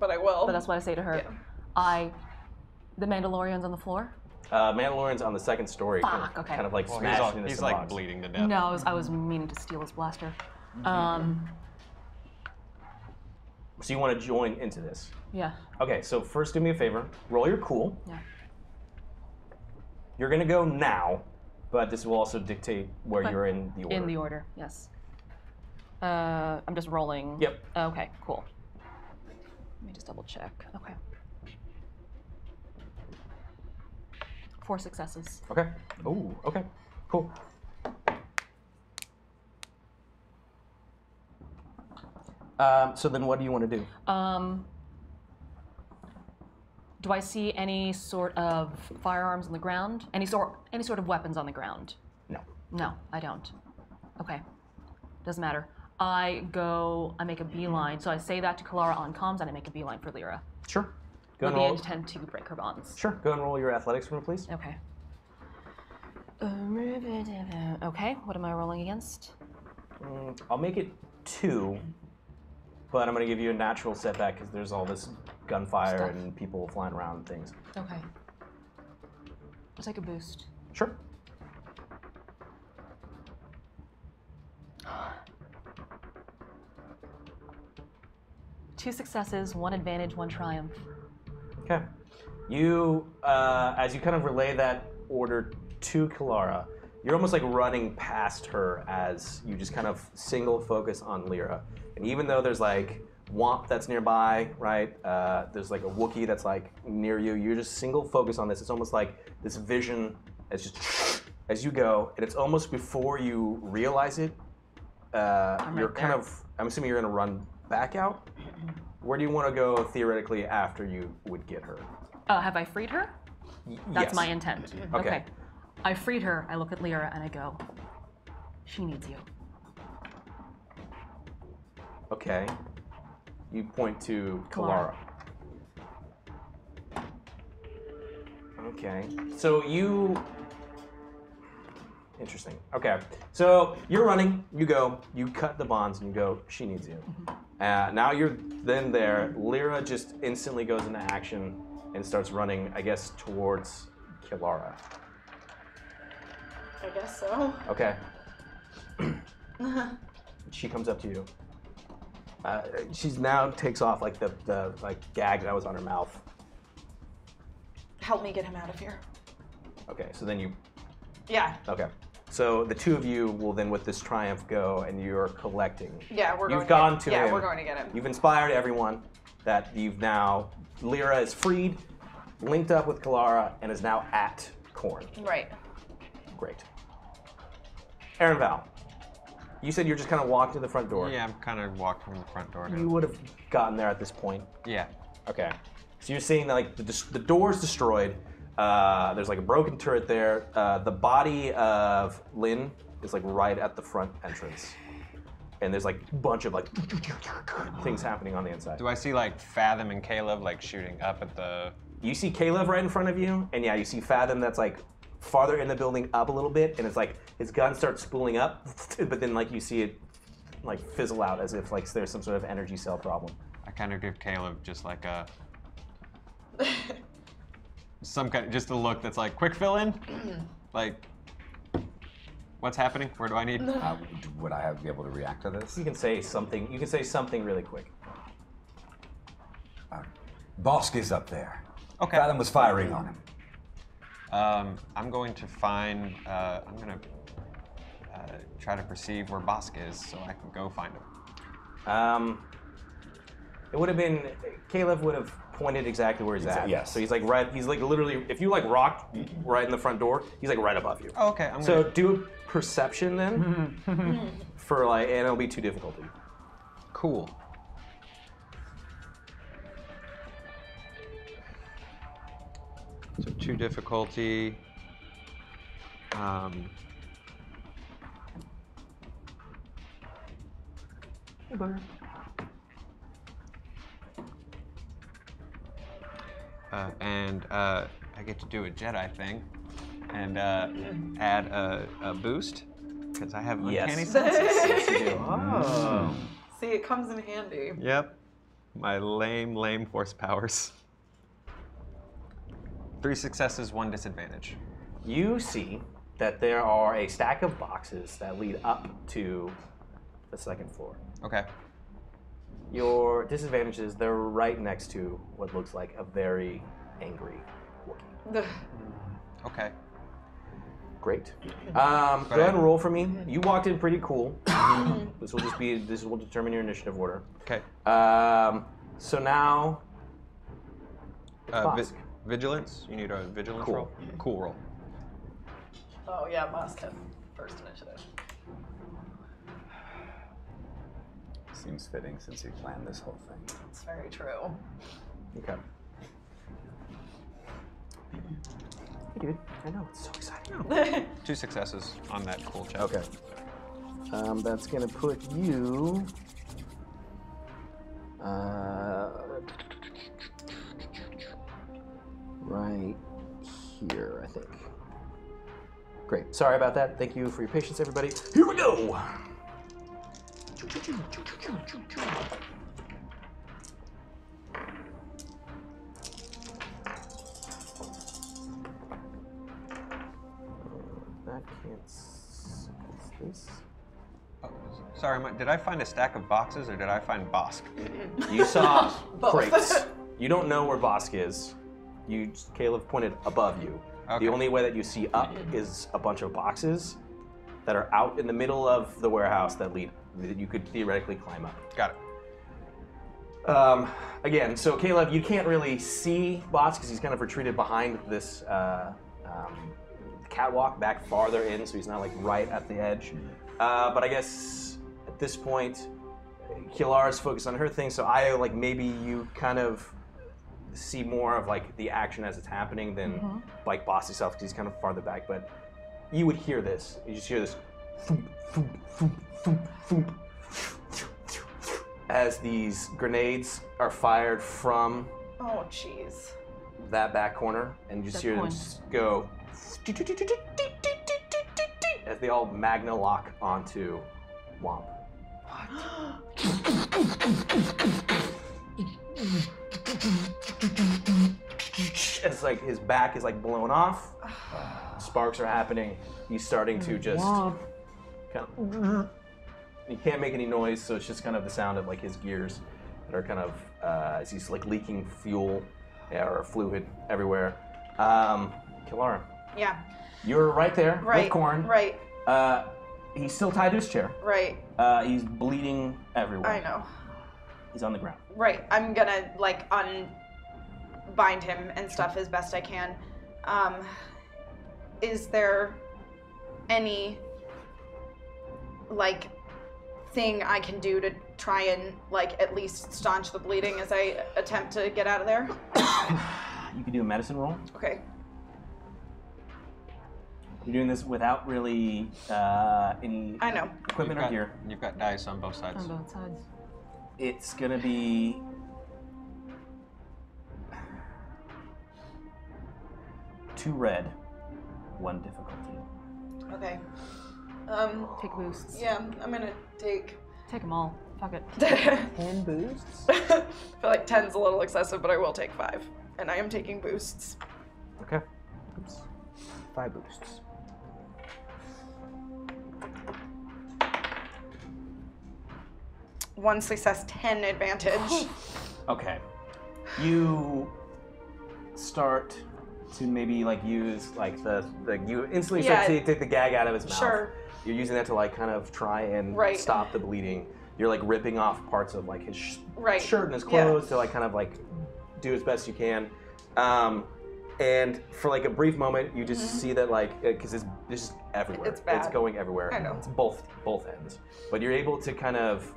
But I will. But that's what I say to her. Yeah. The Mandalorian's on the floor? Mandalorian's on the second story. Fuck, okay. Kind of like smashed into he's some like box. bleeding to death. No, I was meaning to steal his blaster. So you want to join into this? Yeah. Okay, so first do me a favor. Roll your cool. Yeah. You're going to go now, but this will also dictate where you're in the order. In the order, yes. I'm just rolling. Yep. Okay, cool. Let me just double check. Okay. 4 successes. Okay. Ooh, okay. Cool. So then what do you want to do? Do I see any sort of firearms on the ground? Any sort of weapons on the ground? No. No, I don't. Okay. Doesn't matter. I make a beeline. So I say that to Kalara on comms, and I make a beeline for Lyra. Sure. Go With and the roll. intent to break her bonds. Sure. Go and roll your athletics for me, please. Okay. Okay, what am I rolling against? I'll make it 2, but I'm going to give you a natural setback because there's all this gunfire Stuff. and people flying around and things. Okay. I'll take a boost. Sure. Two successes, 1 advantage, 1 triumph. Okay. You, as you kind of relay that order to Kalara, you're almost like running past her as you just kind of single focus on Lyra. And even though there's like Womp that's nearby, right? There's like a Wookiee that's like near you. You just single focus on this. It's almost like this vision as you go, and it's almost before you realize it. You're kind of. I'm assuming you're gonna run back out. Where do you want to go theoretically after you would get her? Have I freed her? That's yes. my intent. Okay. I freed her. I look at Lyra and I go, she needs you. Okay. You point to Kalara. Okay. So you... Interesting. Okay. So you're running, you go, you cut the bonds, and you go, she needs you. Now you're then there. Lyra just instantly goes into action and starts running, I guess, towards Kalara. I guess so. Okay. She comes up to you. She's now takes off like the like gag that was on her mouth. Help me get him out of here. Okay, so then you. Yeah. Okay, so the two of you will then with this triumph go, and you're collecting. Yeah, we're going. You've gone to him. Yeah, we're going to get him. You've inspired everyone that you've now. Lyra is freed, linked up with Kalara, and is now at Korn. Right. Great. Aaron Val, you said you're just kind of walking to the front door. Yeah, I'm kind of walking from the front door now. You would have gotten there at this point. Yeah. Okay. So you're seeing that, like the door's destroyed. There's like a broken turret there. The body of Lynn is like right at the front entrance. And there's like a bunch of like things happening on the inside. Do I see like Fathom and Caleb like shooting up at the... You see Caleb right in front of you, and yeah, you see Fathom that's like farther in the building up a little bit, and it's like his gun starts spooling up, but then like you see it like fizzle out as if like there's some sort of energy cell problem. I kind of give Caleb just like a... some kind of, just a look that's like, quick fill in? Like, what's happening? Where do I need? Would I be able to react to this? You can say something. You can say something really quick. Bosk is up there. Okay. Fathom was firing on him. I'm going to find, I'm going to try to perceive where Bosk is so I can go find him. It would have been, Caleb would have pointed exactly where he's at. Yes. So he's like right, he's like literally, if you like rock right in the front door, he's like right above you. Oh, okay. So do a perception then for like, and it'll be 2 difficulty. Cool. So 2 difficulty. And I get to do a Jedi thing and add a boost because I have uncanny senses. Yes, you do. Oh. See, it comes in handy. Yep. My lame force powers. 3 successes, 1 disadvantage. You see that there are a stack of boxes that lead up to the 2nd floor. Okay. Your disadvantage is they're right next to what looks like a very angry Wookiee. Okay. Great. Go ahead and roll for me. You walked in pretty cool. This will determine your initiative order. Okay. So now, vigilance. You need a vigilance Cool. roll. Cool roll. Oh yeah, must have first initiative. Seems fitting since he planned this whole thing. It's very true. Okay. Hey, dude. I know, it's so exciting. 2 successes on that cool check. Okay. That's gonna put you. Right here, I think. Great. Sorry about that. Thank you for your patience, everybody. Here we go. That can't. What's this? Oh, sorry, did I find a stack of boxes or did I find Bosk? You saw crates. You don't know where Bosk is. Caleb pointed above you. Okay. The only way that you see up is a bunch of boxes that are out in the middle of the warehouse that you could theoretically climb up. Got it. Again, so Caleb, you can't really see Bosk because he's kind of retreated behind this catwalk back farther in, so he's not like right at the edge. But I guess at this point, Kilara's focused on her thing, so maybe you kind of see more of like the action as it's happening than like Boss himself because he's kind of farther back. But you would hear this. You just hear this thump, thump, thump, thump, thump, as these grenades are fired from Oh, jeez. that back corner, and you just hear them just go as they all magna lock onto Womp. It's like his back is like blown off. Sparks are happening. He's starting to just kind of. He can't make any noise, so it's just kind of the sound of like his gears that are kind of as he's like leaking fuel or fluid everywhere. Kilara. Yeah. You're right there with Corn. Right. He's still tied to his chair. Right. He's bleeding everywhere. I know. He's on the ground. Right. I'm gonna like unbind him and stuff as best I can. Is there any like thing I can do to try and like at least staunch the bleeding as I attempt to get out of there? You can do a medicine roll. Okay. You're doing this without really any I know. equipment or gear. You've got dice on both sides. On both sides. It's gonna be 2 red, 1 difficulty. Okay. Take boosts. Yeah, I'm gonna take. Take them all. Fuck it. 10 boosts? I feel like 10's a little excessive, but I will take 5. And I am taking boosts. Okay. Oops. 5 boosts. One success, 10 advantage. Okay. You start to maybe like use like you instantly start to take the gag out of his mouth. Sure. You're using that to like kind of try and stop the bleeding. You're like ripping off parts of like his shirt and his clothes to like kind of like do as best you can. And for like a brief moment, you just see that like because it's just everywhere. It's bad. It's going everywhere. I know. It's both ends. But you're able to kind of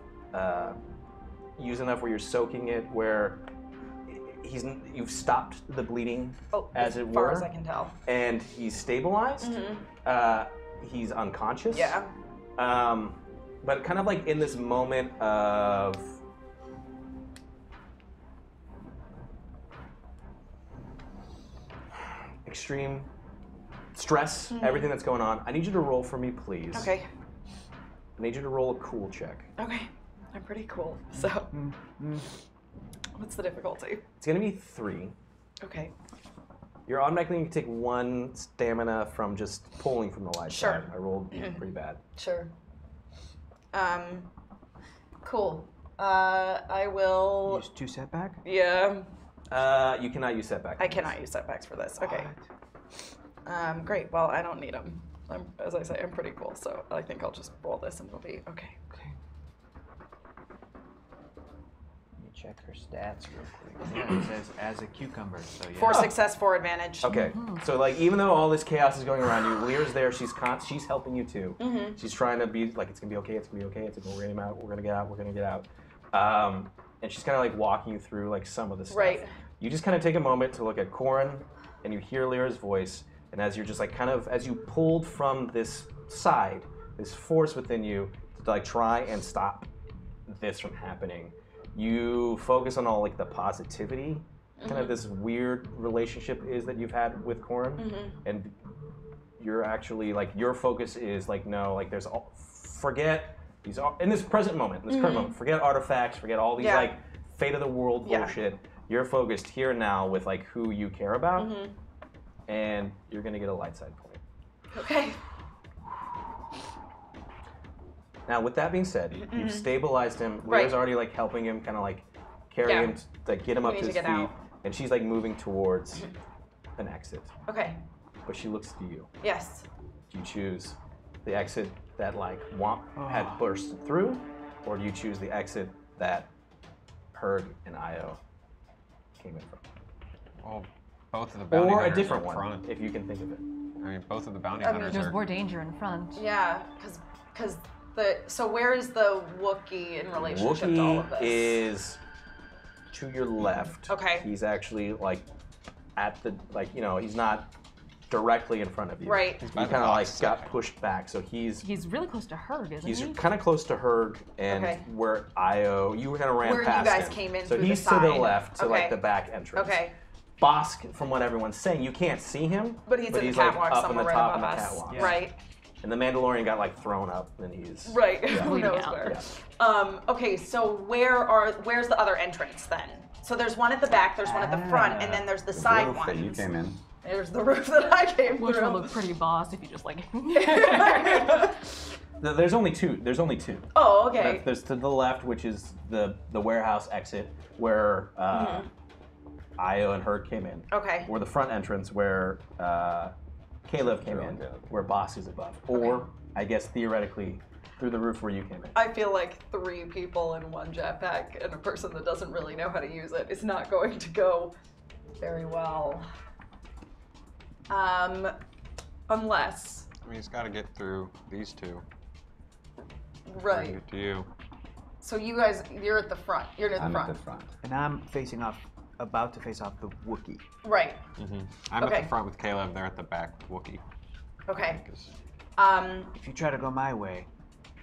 use enough where you're soaking it where you've stopped the bleeding as it were. As far as I can tell. And he's stabilized. He's unconscious. Yeah. But kind of like in this moment of extreme stress, everything that's going on, I need you to roll for me, please. Okay. I need you to roll a cool check. Okay. I'm pretty cool. So, what's the difficulty? It's gonna be 3. Okay. You're automatically going to take 1 stamina from just pulling from the light side. I rolled pretty bad. Sure. Cool. I will. Use 2 setback? Yeah. You cannot use setback. I cannot use setbacks for this. Okay. Great. Well, I don't need them. As I say, I'm pretty cool, so I think I'll just roll this and it'll be okay. Okay. Let me check her stats real quick. Yeah, it says as a cucumber, so yeah. 4 success, 4 advantage. Okay, so like even though all this chaos is going around you, Lear's there. She's helping you too. She's trying to be like, it's gonna be okay. It's gonna be okay. We're gonna get out. We're gonna get out. We're gonna get out. And she's kind of like walking you through like some of the stuff. Right. You just kind of take a moment to look at Corin, and you hear Lear's voice. And as you're just like kind of as you pulled from this side, this force within you to like try and stop this from happening, you focus on all like the positivity, kind of this weird relationship is that you've had with Corin, and you're actually like your focus is like no, like there's forget these in this present moment, in this current moment, forget artifacts, forget all these like fate of the world bullshit. You're focused here and now with like who you care about. And you're gonna get a light side point. Okay. Now, with that being said, you've stabilized him. Lear's already like helping him, kind of like carry him, like get him up to his feet, and she's like moving towards an exit. Okay. But she looks to you. Yes. Do you choose the exit that like Womp had burst through, or do you choose the exit that Herg and Io came in from? Well, both of the bounty or hunters a different are in one, front. if you can think of it. I mean, both of the bounty hunters There's are. more danger in front. Yeah, because so where is the Wookiee in relationship to all of this? Is to your left. Okay. He's actually like at the he's not directly in front of you. Right. He kind of like got pushed back, so he's really close to Herg, isn't he? he's kind of close to Herg, and where Io, you were kind of ran where past you guys him. came in so through he's the to the side. left, to like the back entrance. Okay. Bosk, from what everyone's saying, you can't see him, But he's in the like catwalk up on somewhere the right top above of the us. catwalk. Right. And the Mandalorian got like thrown up, and he's Right. Yeah. Who knows where? Yeah. Okay, so where's the other entrance then? So there's one at the back, there's one at the front, and then there's the side roof that you ones. came in. There's the roof that I came Which through. would look pretty boss if you just like. There's only two. There's only two. Oh, okay. There's to the left, which is the warehouse exit where Io and Herg came in. Okay. Or the front entrance where Caleb came in, where Boss is above. Or I guess theoretically through the roof where you came in. I feel like 3 people in one jetpack and a person that doesn't really know how to use it is not going to go very well. Unless. I mean, he's got to get through these two. Right. Bring it to you. So you guys, you're at the front. You're near the I'm front. at the front. And I'm about to face off the Wookiee. Right. I'm at the front with Caleb. They're at the back with Wookiee. Okay. If you try to go my way,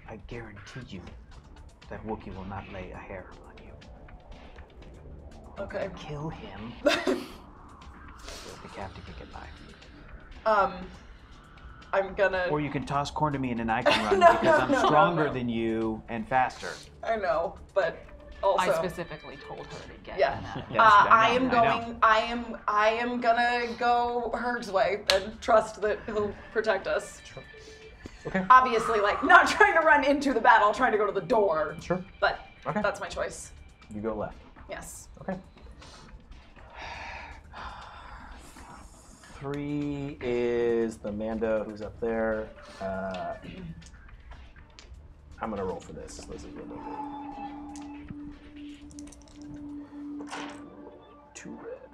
I guarantee you that Wookiee will not lay a hair on you. Okay. Kill him. So the captain can get by. I'm gonna. Or you can toss corn to me and then I can run because I'm stronger than you and faster. I know, but also. I specifically told her to get Yeah. that. I am gonna go Herg's way and trust that he'll protect us. Sure. Okay. Obviously, like, not trying to run into the battle, trying to go to the door. Sure. But Okay. that's my choice. You go left. Yes. Okay. 3 is the Mando who's up there. I'm gonna roll for this. Let's see what they'll do. 2 red.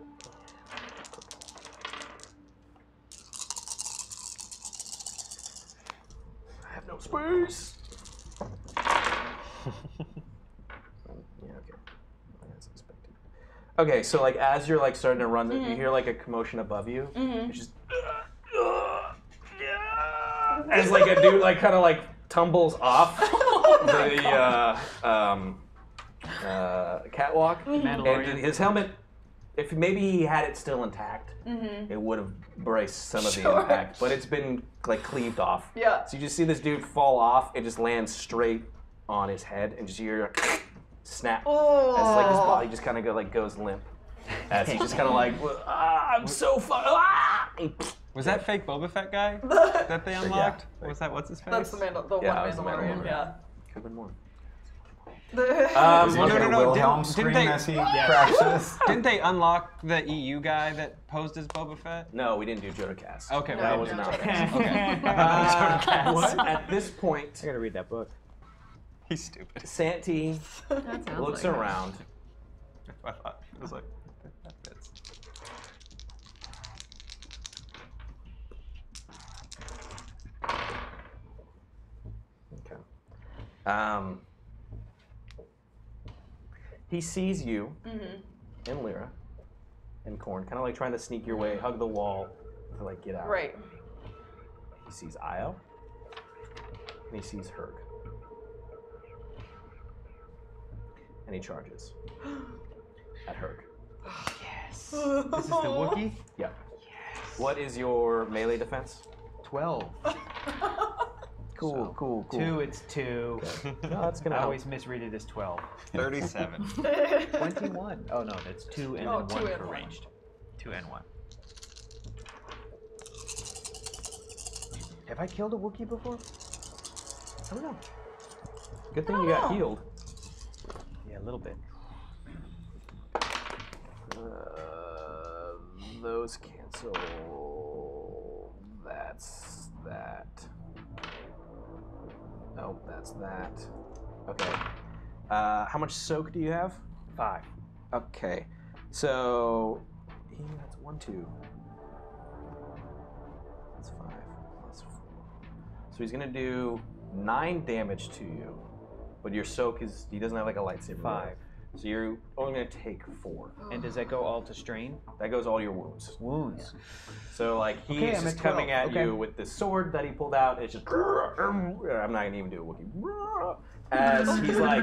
I have no space. Yeah, okay. As expected. Okay, so like as you're like starting to run, you hear like a commotion above you. It's just as like a dude like kind of like tumbles off the catwalk, and his helmet. If maybe he had it still intact, it would have braced some of the impact, but it's been like cleaved off. Yeah. So you just see this dude fall off. It just lands straight on his head, and just hear a snap as like his body just kind of goes limp, as he just kind of like, I'm so Was that fake Boba Fett guy that they unlocked? Yeah. Was that what's his face? That's the Yeah, one that was the Mandalorian, Mandalorian. yeah. Could have been more. Does he no, get no, a no, Wilhelm didn't scream they- as he crashes? Didn't they unlock the EU guy that posed as Boba Fett? No, we didn't do Jodacast. Okay, No, that we was didn't not. do Okay. What? At this point, I gotta read that book. He's stupid. Santee That sounds looks like around. I thought it was like that fits. Okay. He sees you and Lyra and Korn, kind of like trying to sneak your way, hug the wall to like get out. Right. He sees Io, and he sees Herg. And he charges at Herg. Yes. This is the Wookiee? Yeah. What is your melee defense? 12. Cool, cool, cool. 2, it's 2. No, that's gonna I help. always misread it as 12. 37. 21. Oh no, that's 2 and Oh, then 2 1 and for 1. ranged. 2 and 1. Have I killed a Wookiee before? I don't know. Good thing you got healed. Yeah, a little bit. Those cancel. That's that. Oh, that's that. Okay. How much soak do you have? 5. Okay. So, that's 1, 2. That's 5. That's 4. So he's gonna do 9 damage to you, but your soak is, he doesn't have like a lightsaber. 5. So you're only gonna take 4. And does that go all to strain? That goes all your wounds. Wounds. So like he's Okay, I'm just at coming 12. at Okay. you with this sword that he pulled out. It's just I'm not gonna even do a Wookiee. As he's like,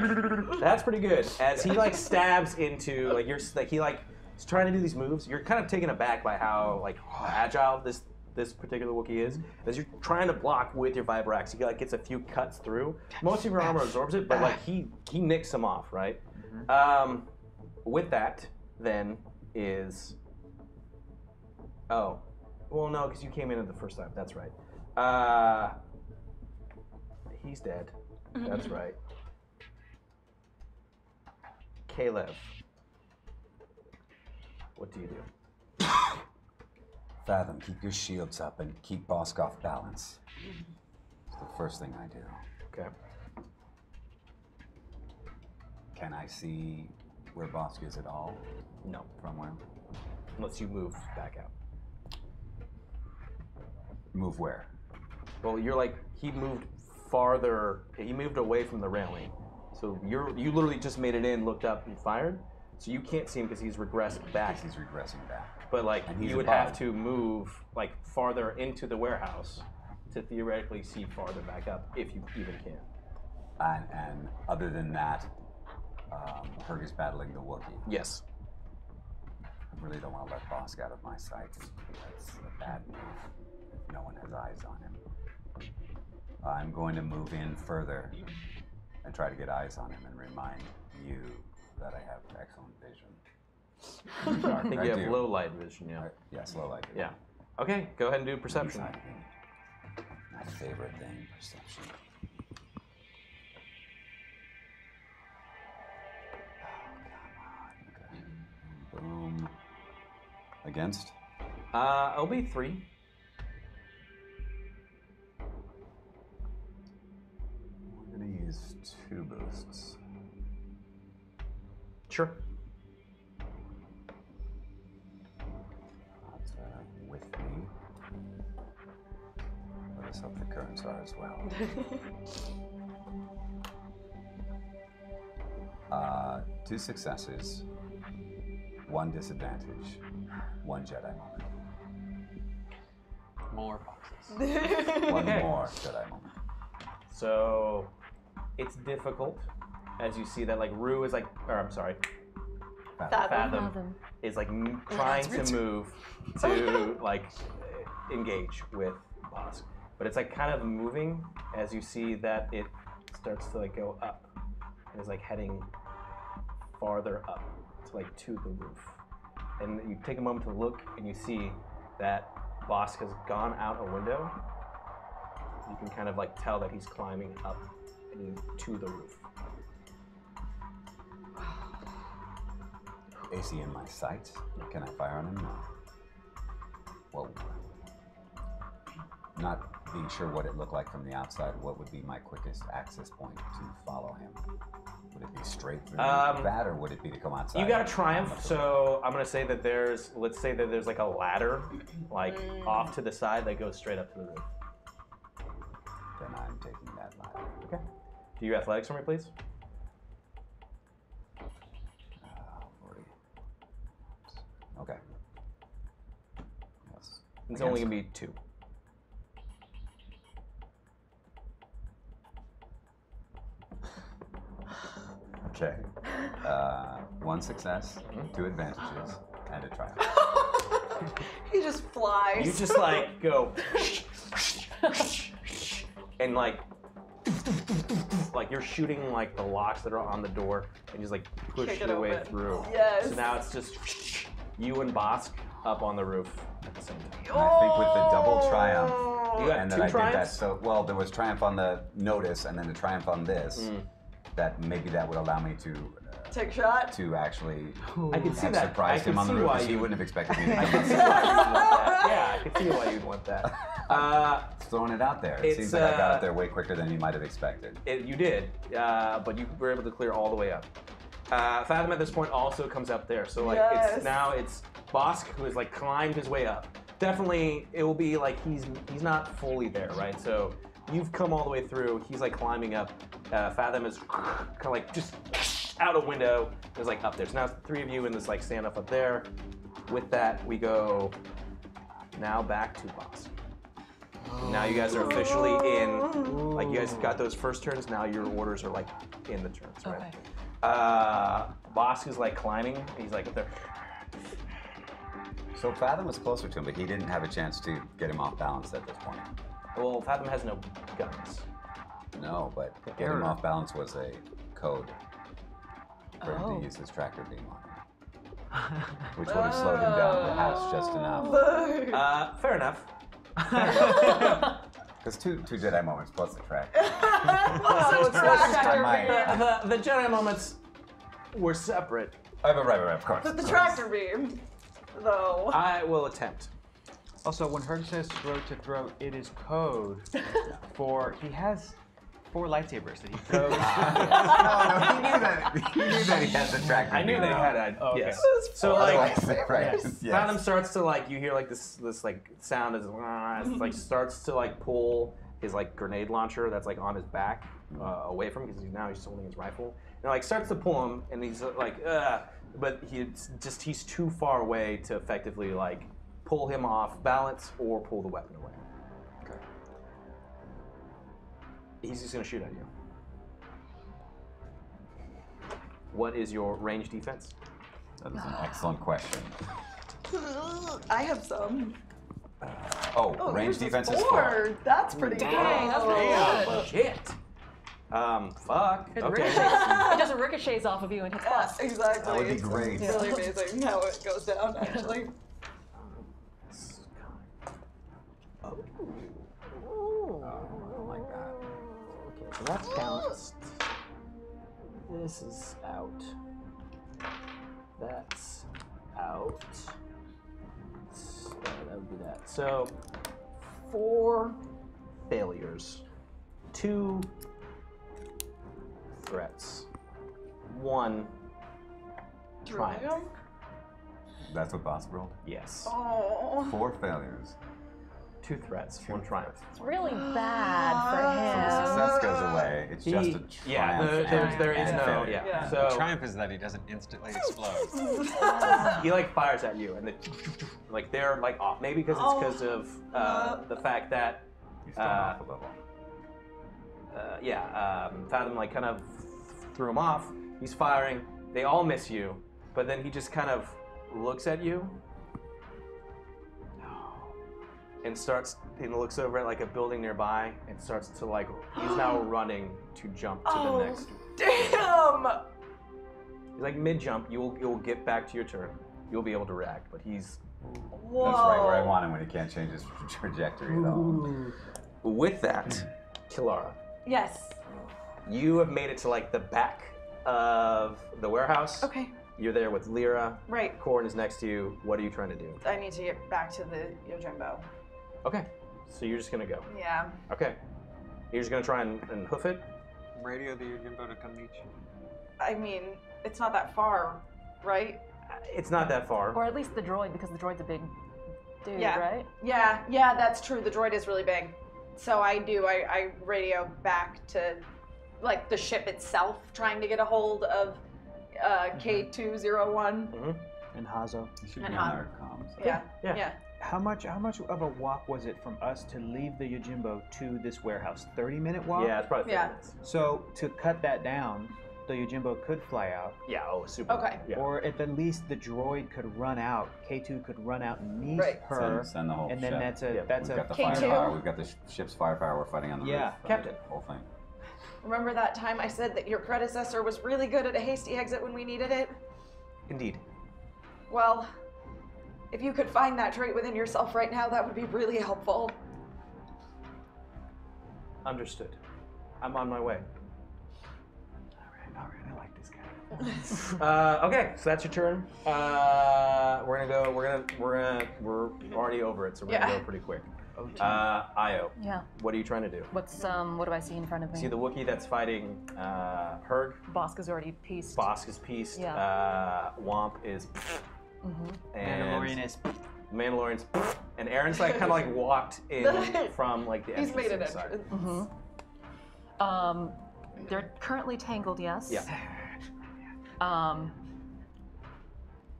that's pretty good. As he like stabs into like you're like he like is trying to do these moves. You're kind of taken aback by how like agile this particular Wookiee is. As you're trying to block with your Vibrax, he like gets a few cuts through. Most of your armor absorbs it, but like he nicks them off, right? With that, then is well, no, because you came in at the first time. That's right. He's dead. That's right. Caleb, what do you do? Fathom, keep your shields up and keep Bosk off balance. It's the first thing I do. Okay. Can I see where Bosk is at all? No, From where? unless you move back out. Move where? Well, you're like he moved farther. He moved away from the railing, so you literally just made it in, looked up, and fired. So you can't see him because he's regressed back. He's regressing back. But like And he's you would above. have to move like farther into the warehouse to theoretically see farther back up if you even can. And other than that, Herg is battling the Wookiee. Yes. I really don't want to let Bosk out of my sights. That's a bad move if no one has eyes on him. I'm going to move in further and try to get eyes on him and remind you that I have excellent vision. I think you have low light vision, yeah. Yes, low light vision. Yeah. Okay, go ahead and do perception. My favorite thing, perception. Boom. Against? It'll be 3. I'm going to use 2 boosts. Sure. Not with me. Let us hope the currents are as well. 2 successes. 1 disadvantage, 1 Jedi moment. More boxes. 1 more Jedi moment. So it's difficult as you see that like Rue is like, or I'm sorry, Fathom is like trying to move to like engage with Bosk, but it's like kind of moving as you see that it starts to like go up and is like heading farther up to like to the roof. And you take a moment to look and you see that Bosk has gone out a window. You can kind of like tell that he's climbing up and to the roof. AC in my sights? Can I fire on him? No. Well, not being sure what it looked like from the outside, what would be my quickest access point to follow him? Would it be straight through that, or would it be to come outside? You got a triumph, so I'm gonna say that let's say that there's like a ladder, like off to the side that goes straight up to the roof. Then I'm taking that ladder. Okay. Do you athletics for me, please? 40. Okay. Yes. It's only gonna be 2. Okay. 1 success, 2 advantages, and a triumph. He just flies. You just like go and like you're shooting like the locks that are on the door and just like push Kick it your way open. through. Yes. So now it's just you and Bosk up on the roof at the same time. And I think with the double triumph, You got and that 2 I did that, triumphs? so, well, there was triumph on the notice and then the triumph on this, that maybe that would allow me to Take a shot. to actually I can see have that. surprised I him can on the see roof, why because he you- wouldn't have expected me to I come can see why you'd want that. Yeah, I can see why you'd want that. Throwing it out there. It It's, seems like I got up there way quicker than you might have expected. You did, but you were able to clear all the way up. Fathom at this point also comes up there, so like Yes. it's Bosk who has like climbed his way up. Definitely, it will be like he's not fully there, right? So you've come all the way through. He's like climbing up. Fathom is kind of like just out a window. Is like up there. So now it's the 3 of you in this like standoff up there. With that, we go now back to Bosk. Now you guys are officially in. Like you guys got those first turns. Now your orders are like in the turns, right? Okay. Bosk is like climbing. He's like up there. So Fathom was closer to him, but he didn't have a chance to get him off balance at this point. Well, Fathom has no guns. No, but getting him off balance was a code for him to use his tractor beam on him. Which would have slowed him down perhaps just enough. Fair enough. Because two Jedi moments plus the tractor. Also, The Jedi moments were separate. Right, of course. But the tractor beam, though. I will attempt. Also, when Herg says throat to throat, it is code for he has 4 lightsabers that he throws. No, he knew that he had the tractor. I knew beam they on. had. Okay. Yes. So like, right. Yes. Yes. Fathom starts to like you hear like this like sound as like starts to like pull his like grenade launcher that's like on his back away from him because now he's holding his rifle and like starts to pull him and he's like but he's too far away to effectively like pull him off balance or pull the weapon away. Okay. He's just gonna shoot at you. What is your range defense? That is an excellent question. I have some. Range yours is defense is 4. That's pretty good. that's pretty good. Shit. Fuck. It Okay. it just ricochets off of you and hits Yeah, plus. exactly. That would be It's great. really amazing how it goes down, actually. Oh my god. Okay, so that's balanced. This is out. That's out. That would be that. So, 4 failures, 2 threats, 1 triumph. That's what boss rolled? Yes. Oh. 4 failures. 2 threats, 1 triumph. It's really bad for him. Success goes away. It's just a triumph. Yeah, there is and no, failure. yeah. The So triumph is that he doesn't instantly explode. he like fires at you, and like they're like off. Maybe because it's because of the fact that He's thrown off a level. Fathom like kind of threw him off. He's firing. They all miss you, but then he just kind of looks at you and looks over at like a building nearby and starts to like he's now running to jump to the next. Damn! He's like mid jump. You'll get back to your turn. You'll be able to react, but he's Whoa. That's right where I want him when he can't change his trajectory at all. with that, Kilara. Yes. You have made it to like the back of the warehouse. Okay. You're there with Lyra. Right. Korn is next to you. What are you trying to do? I need to get back to the Yojimbo. Okay. So you're just gonna go. Yeah. Okay. You're just gonna try and hoof it? Radio the Yojimbo to come meet you. I mean, it's not that far, right? It's not that far. Or at least the droid, because the droid's a big dude, Yeah. right? Yeah, that's true. The droid is really big. So I radio back to, like, the ship itself, trying to get a hold of K201. Mm-hmm. And Hazo. You should be And on Han. our comms. Yeah. How much of a walk was it from us to leave the Yojimbo to this warehouse? 30-minute walk? Yeah, it's probably 30 Yeah. minutes. So to cut that down, the Yojimbo could fly out, Yeah, super. Okay. Yeah. or at the least the droid could run out. K2 could run out and meet Right. her, Send the whole and then ship. that's a Yeah, that's We've got the a K2. firepower. We've got the ship's firepower. We're fighting on the Yeah, roof. Captain. Whole thing. Remember that time I said that your predecessor was really good at a hasty exit when we needed it? Indeed. Well, if you could find that trait within yourself right now, that would be really helpful. Understood. I'm on my way. All right, I like this guy. Okay, so that's your turn. We're already over it, so we're gonna Yeah. go pretty quick. Io, Yeah. what are you trying to do? What do I see in front of me? See the Wookiee that's fighting Herg? Bosk is already pieced. Bosk is pieced. Yeah. Womp is. And Mandalorian is. Mandalorian's. And Aaron's like kind of like walked in from like the He's entrance made an inside. entrance. They're currently tangled, yes. Yeah.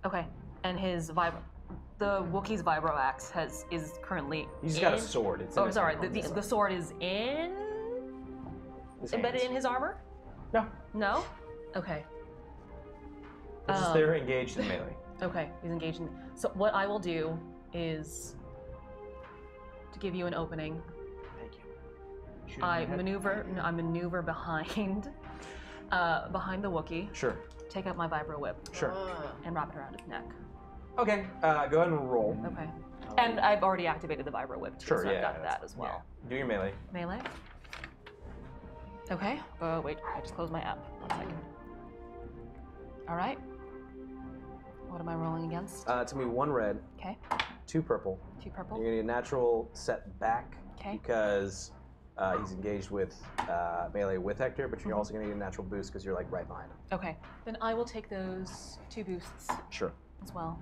Okay, and the Wookiee's vibro axe is currently. He's just got a sword. It's in Oh, his sorry. hand on this The side. sword is in His embedded hands. in his armor. No. No. Okay. It's just they're engaged in melee. Okay, he's engaged in. So what I will do is to give you an opening. Thank you. I maneuver behind the Wookiee. Sure. Take out my vibro whip Sure. and wrap it around his neck. Okay. Go ahead and roll. Okay. And I've already activated the vibro whip too, Sure. so Yeah. I've got that's- that as well. yeah. Do your melee. Melee. Okay. Oh wait, I just closed my app. 1 second. All right. What am I rolling against? It's gonna be 1 red, Okay. 2 purple. 2 purple. You're gonna need a natural set back 'Kay. because he's engaged with melee with Hector, but you're also gonna need a natural boost because you're like right behind him. Okay. Then I will take those 2 boosts Sure. as well.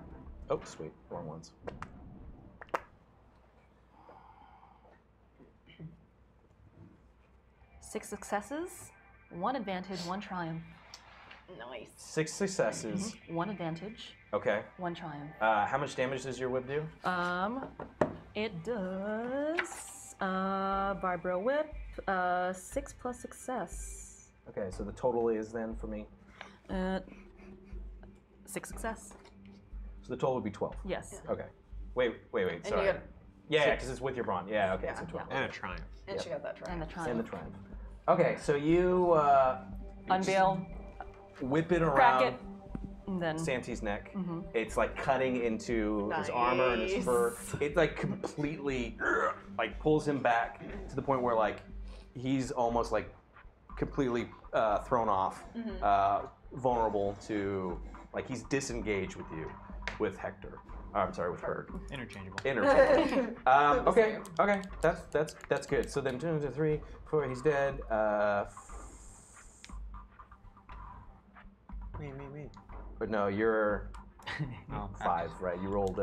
Oh, sweet. Wrong ones. Six successes, 1 advantage, 1 triumph. Nice. 6 successes. 1 advantage, Okay. 1 triumph. How much damage does your whip do? It does Vibro Whip, 6 plus success. Okay, so the total is then for me? 6 success. So the total would be 12. Yes. Okay. Wait, And sorry. you got, Yeah, because it's with your brawn. Yeah, okay, so 12. And a triumph. and she got that try. And the triumph. And the triumph. Okay, so you Unveil, whip it crack around it, and then Santi's neck. It's like cutting into his armor and his fur. It like completely like pulls him back to the point where like he's almost like completely thrown off, vulnerable to like he's disengaged with you, with Hector. I'm sorry, with Herc. Interchangeable. Okay, that's good. So then 2, 3, 4, he's dead. Me. But no, you're 5, right? You rolled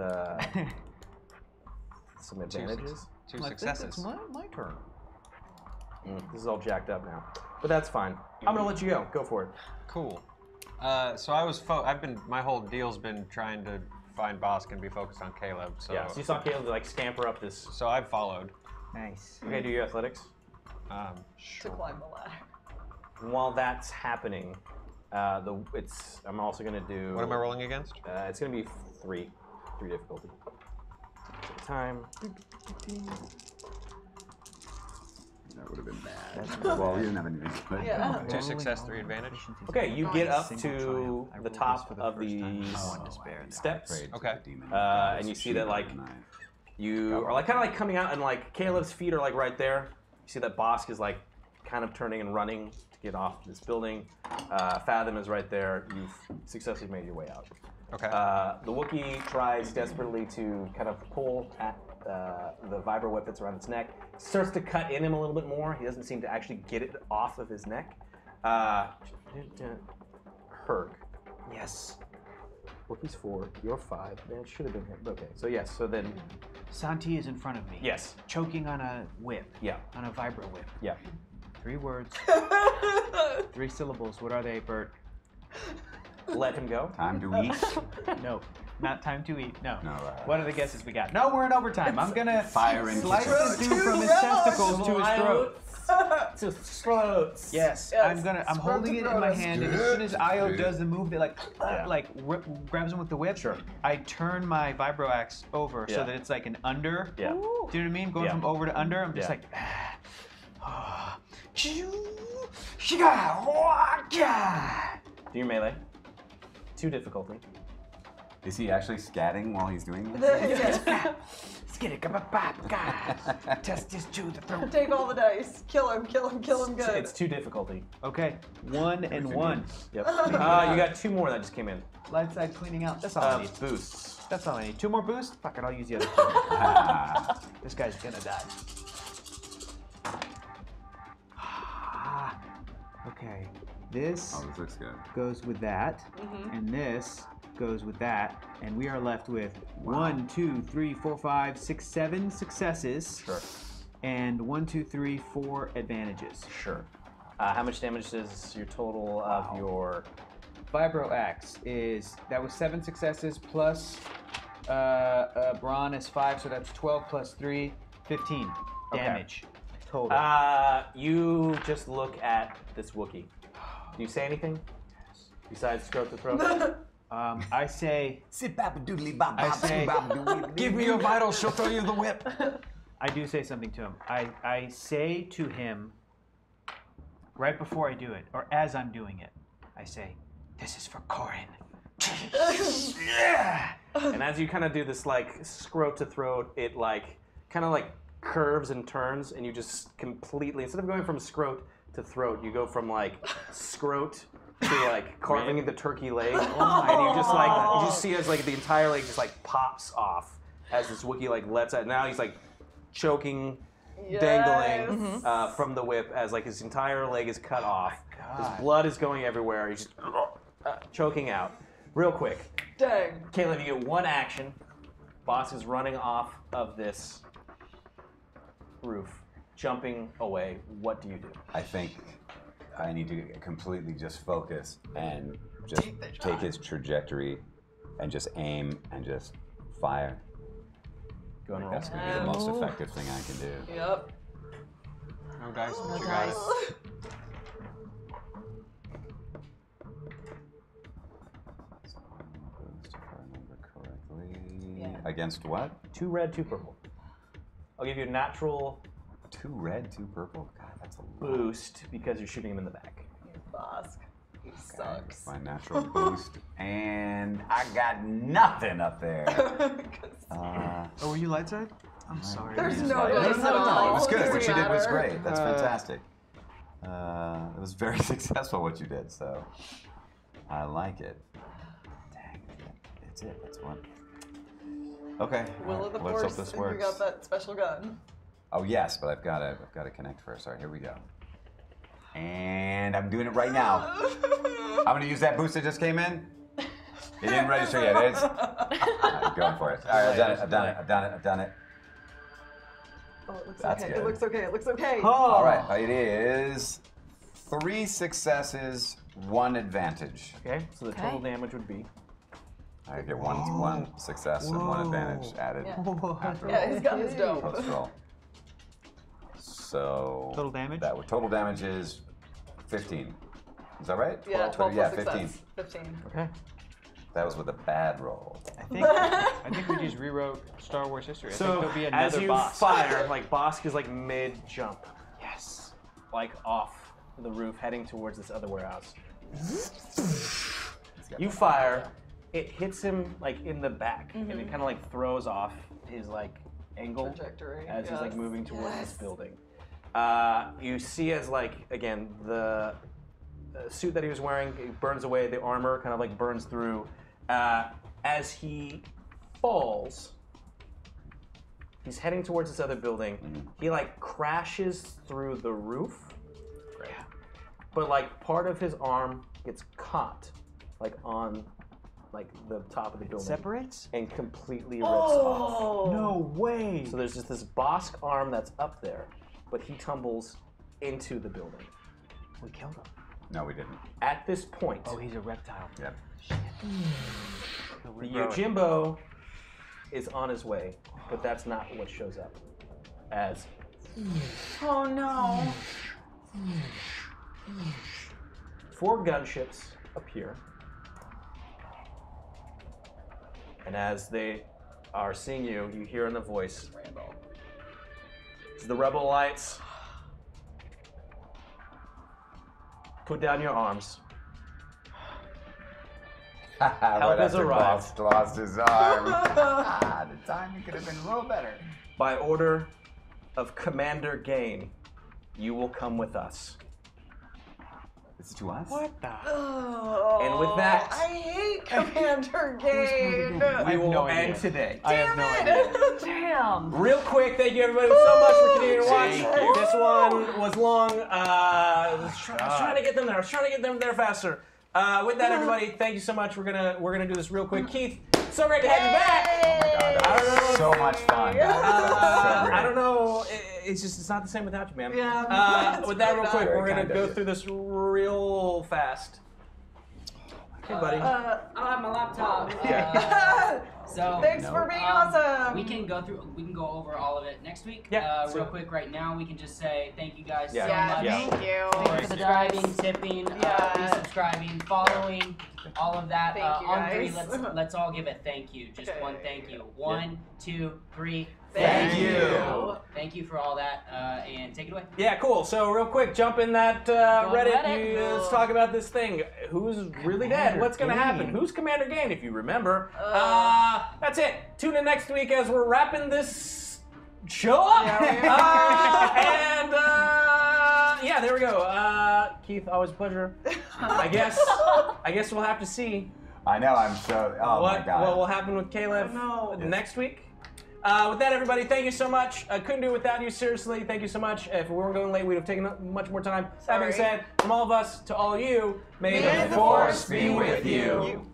some advantages. Two successes. It's my turn. This is all jacked up now, but that's fine. I'm gonna let you go. Go for it. Cool. So I was. My whole deal's been trying to find Bosk and be focused on Caleb. So Yeah. So you saw Caleb like scamper up this. So I've followed. Nice. Okay, do your athletics. To Sure. climb the ladder. While that's happening, I'm also gonna do. What am I rolling against? It's gonna be 3 difficulty. Take the time. That would have been bad. Well, you didn't have anything to play. Yeah. 2 success, 3 advantage. Okay, you get up Single to triumph. I the rolled top this for the of first time. these I want despair now. steps. Okay. And you see that like you are like kind of like coming out, and like Caleb's feet are like right there. You see that Bosk is like kind of turning and running to get off this building. Fathom is right there. You've successfully made your way out. Okay. The Wookiee tries desperately to kind of pull at the vibro whip that's around its neck. Starts to cut in him a little bit more. He doesn't seem to actually get it off of his neck. Herc. Yes. Wookiee's 4. You're 5. Man, it should have been him. Okay. So yes. So then. Santi is in front of me. Yes. Choking on a whip. Yeah. On a vibro whip. Yeah. 3 words. 3 syllables. What are they, Bert? Let him go. Time to eat. No, not time to eat. No. No, What are the guesses we got? No, we're in overtime. I'm gonna Fire into slice the this dude from his testicles to his throat. To throats. Yes, I'm holding it in my hand, and as soon as Io does the move that grabs him with the whip, I turn my vibro axe over so that it's like an under. Yeah. Do you know what I mean? Going from over to under. I'm just like. Do your melee. 2 difficulty. Is he actually scatting while he's doing this? Let's get it. Test this to the throat. Take all the dice. Kill him good. It's 2 difficulty. Okay, 1 and 1. Yep. You got 2 more that just came in. Light side cleaning out. That's all I need. Boosts. That's all I need. 2 more boosts? Fuck it, I'll use the other 2. This guy's gonna die. Okay, this Oh, this looks good. goes with that, and this goes with that, and we are left with 1, 2, 3, 4, 5, 6, 7 successes. Sure. And 1, 2, 3, 4 advantages. Sure. How much damage is your total of your... Vibro Axe that was 7 successes plus Brawn is 5, so that's 12 plus 3, 15 damage total. You just look at this Wookiee. Do you say anything? Besides throat to throat? I say, Sit bap doodly bop bop. I say, Give me your vitals, she'll throw you the whip. I do say something to him. I say to him, right before I do it, or as I'm doing it, I say, this is for Corin. And as you kind of do this like scrote to throat, it like kind of like curves and turns, and you just completely, instead of going from scrote to throat, you go from like scrote to like carving the turkey leg, and you just see as like the entire leg just like pops off as this Wookiee like lets out. Now he's like choking, dangling from the whip as like his entire leg is cut off. His blood is going everywhere. He's just choking out. Real quick, Dang. Caleb, you get 1 action. Boss is running off of this roof, jumping away. What do you do? I think I need to completely just focus and just take his trajectory and just aim and just fire. Go and roll. That's going to be the most effective thing I can do. Yep. No dice. No you got it. dice. Boost, if I remember correctly. Yeah. Against what? 2 red, 2 purple. I'll give you a natural 2 red, 2 purple? God, that's a lot. boost because you're shooting him in the back. You Bosk. He Okay, sucks. my natural boost. And I got nothing up there. Oh, were you light side? I'm sorry. There's Yes, no right. dice at all. It was good. What you did was Doesn't great. That's fantastic. It was very successful what you did, so I like it. Dang, that's it. That's one. Okay. Will all of the right, let's Force, hope this and you works. got that special gun. Oh yes, but I've got to connect first. All right, here we go. And I'm doing it right now. I'm going to use that boost that just came in. It didn't register yet. It's I'm going for it. All right, I've done it. Oh, it looks That's okay. good. It looks okay. It looks okay. All right, it is 3 successes, 1 advantage. Okay, so the total damage would be. I get one success and 1 advantage added. After Yeah, his gun is dope. post roll. So Total damage? Total damage is 15. Is that right? Yeah, 12 yeah, plus 15. success. 15. Okay. That was with a bad roll. I think we just rewrote Star Wars history. I think So there'll be as another you boss. fire, like Bosk is like mid jump. Yes. Like off the roof, heading towards this other warehouse. You fire, it hits him like in the back, and it kind of like throws off his like angle Trajectory, as he's like yes. moving towards this building. You see as like again the suit that he was wearing it burns away, the armor kind of like burns through. As he falls, he's heading towards this other building. He like crashes through the roof. Great. But like part of his arm gets caught like on like the top of the building. Separates? And completely rips off. No way. So there's just this Bosk arm that's up there, but he tumbles into the building. We killed him. No, we didn't. At this point, Oh, he's a reptile. Yep. the Yojimbo is on his way, but that's not what shows up. As Oh no. 4 gunships appear, and as they are seeing you, you hear in the voice, "It's the Rebel Alliance. Put down your arms. Help has arrived. Lost his arm. The timing could have been a little better. By order of Commander Gain, you will come with us." Is it to us? What the? Oh, And with that- I hate Commander Gain. We will no end idea. today. I have no idea. Damn. Real quick, thank you everybody so much for continuing to watch. Thank you. This one was long. I was trying to get them there. I was trying to get them there faster. With that, everybody, thank you so much. We're gonna do this real quick. Keith, so great to have you back. God, that was so much fun. So great. I don't know. It's not the same without you, man. Yeah, with that, real quick, Very we're gonna kind of go you. through this real fast. Hey, buddy. I have my laptop. So Thanks for being awesome. we can go over all of it next week. Yeah, Real quick, right now we can just say thank you guys Yeah. so Yeah, much thank you. for for the subscribing, dice. tipping, Yeah. resubscribing, following, all of that. Thank you, on 3, guys. let's all give a thank you. Just Okay. one thank you. 1, 2, 3. Thank you. Thank you for all that, and take it away. Yeah, cool. So real quick, jump in that Reddit. Reddit. Let's talk about this thing. Who's really dead? What's going to happen? Who's Commander Gain, if you remember? That's it. Tune in next week as we're wrapping this show up. And yeah, there we go. Keith, always a pleasure. I guess we'll have to see I know, I'm so. Oh my God. what will happen with Caleb next week. With that, everybody, thank you so much. I couldn't do it without you, seriously. Thank you so much. If we weren't going late, we'd have taken up much more time. That being Sorry. said, from all of us to all of you, may May the Force be with you.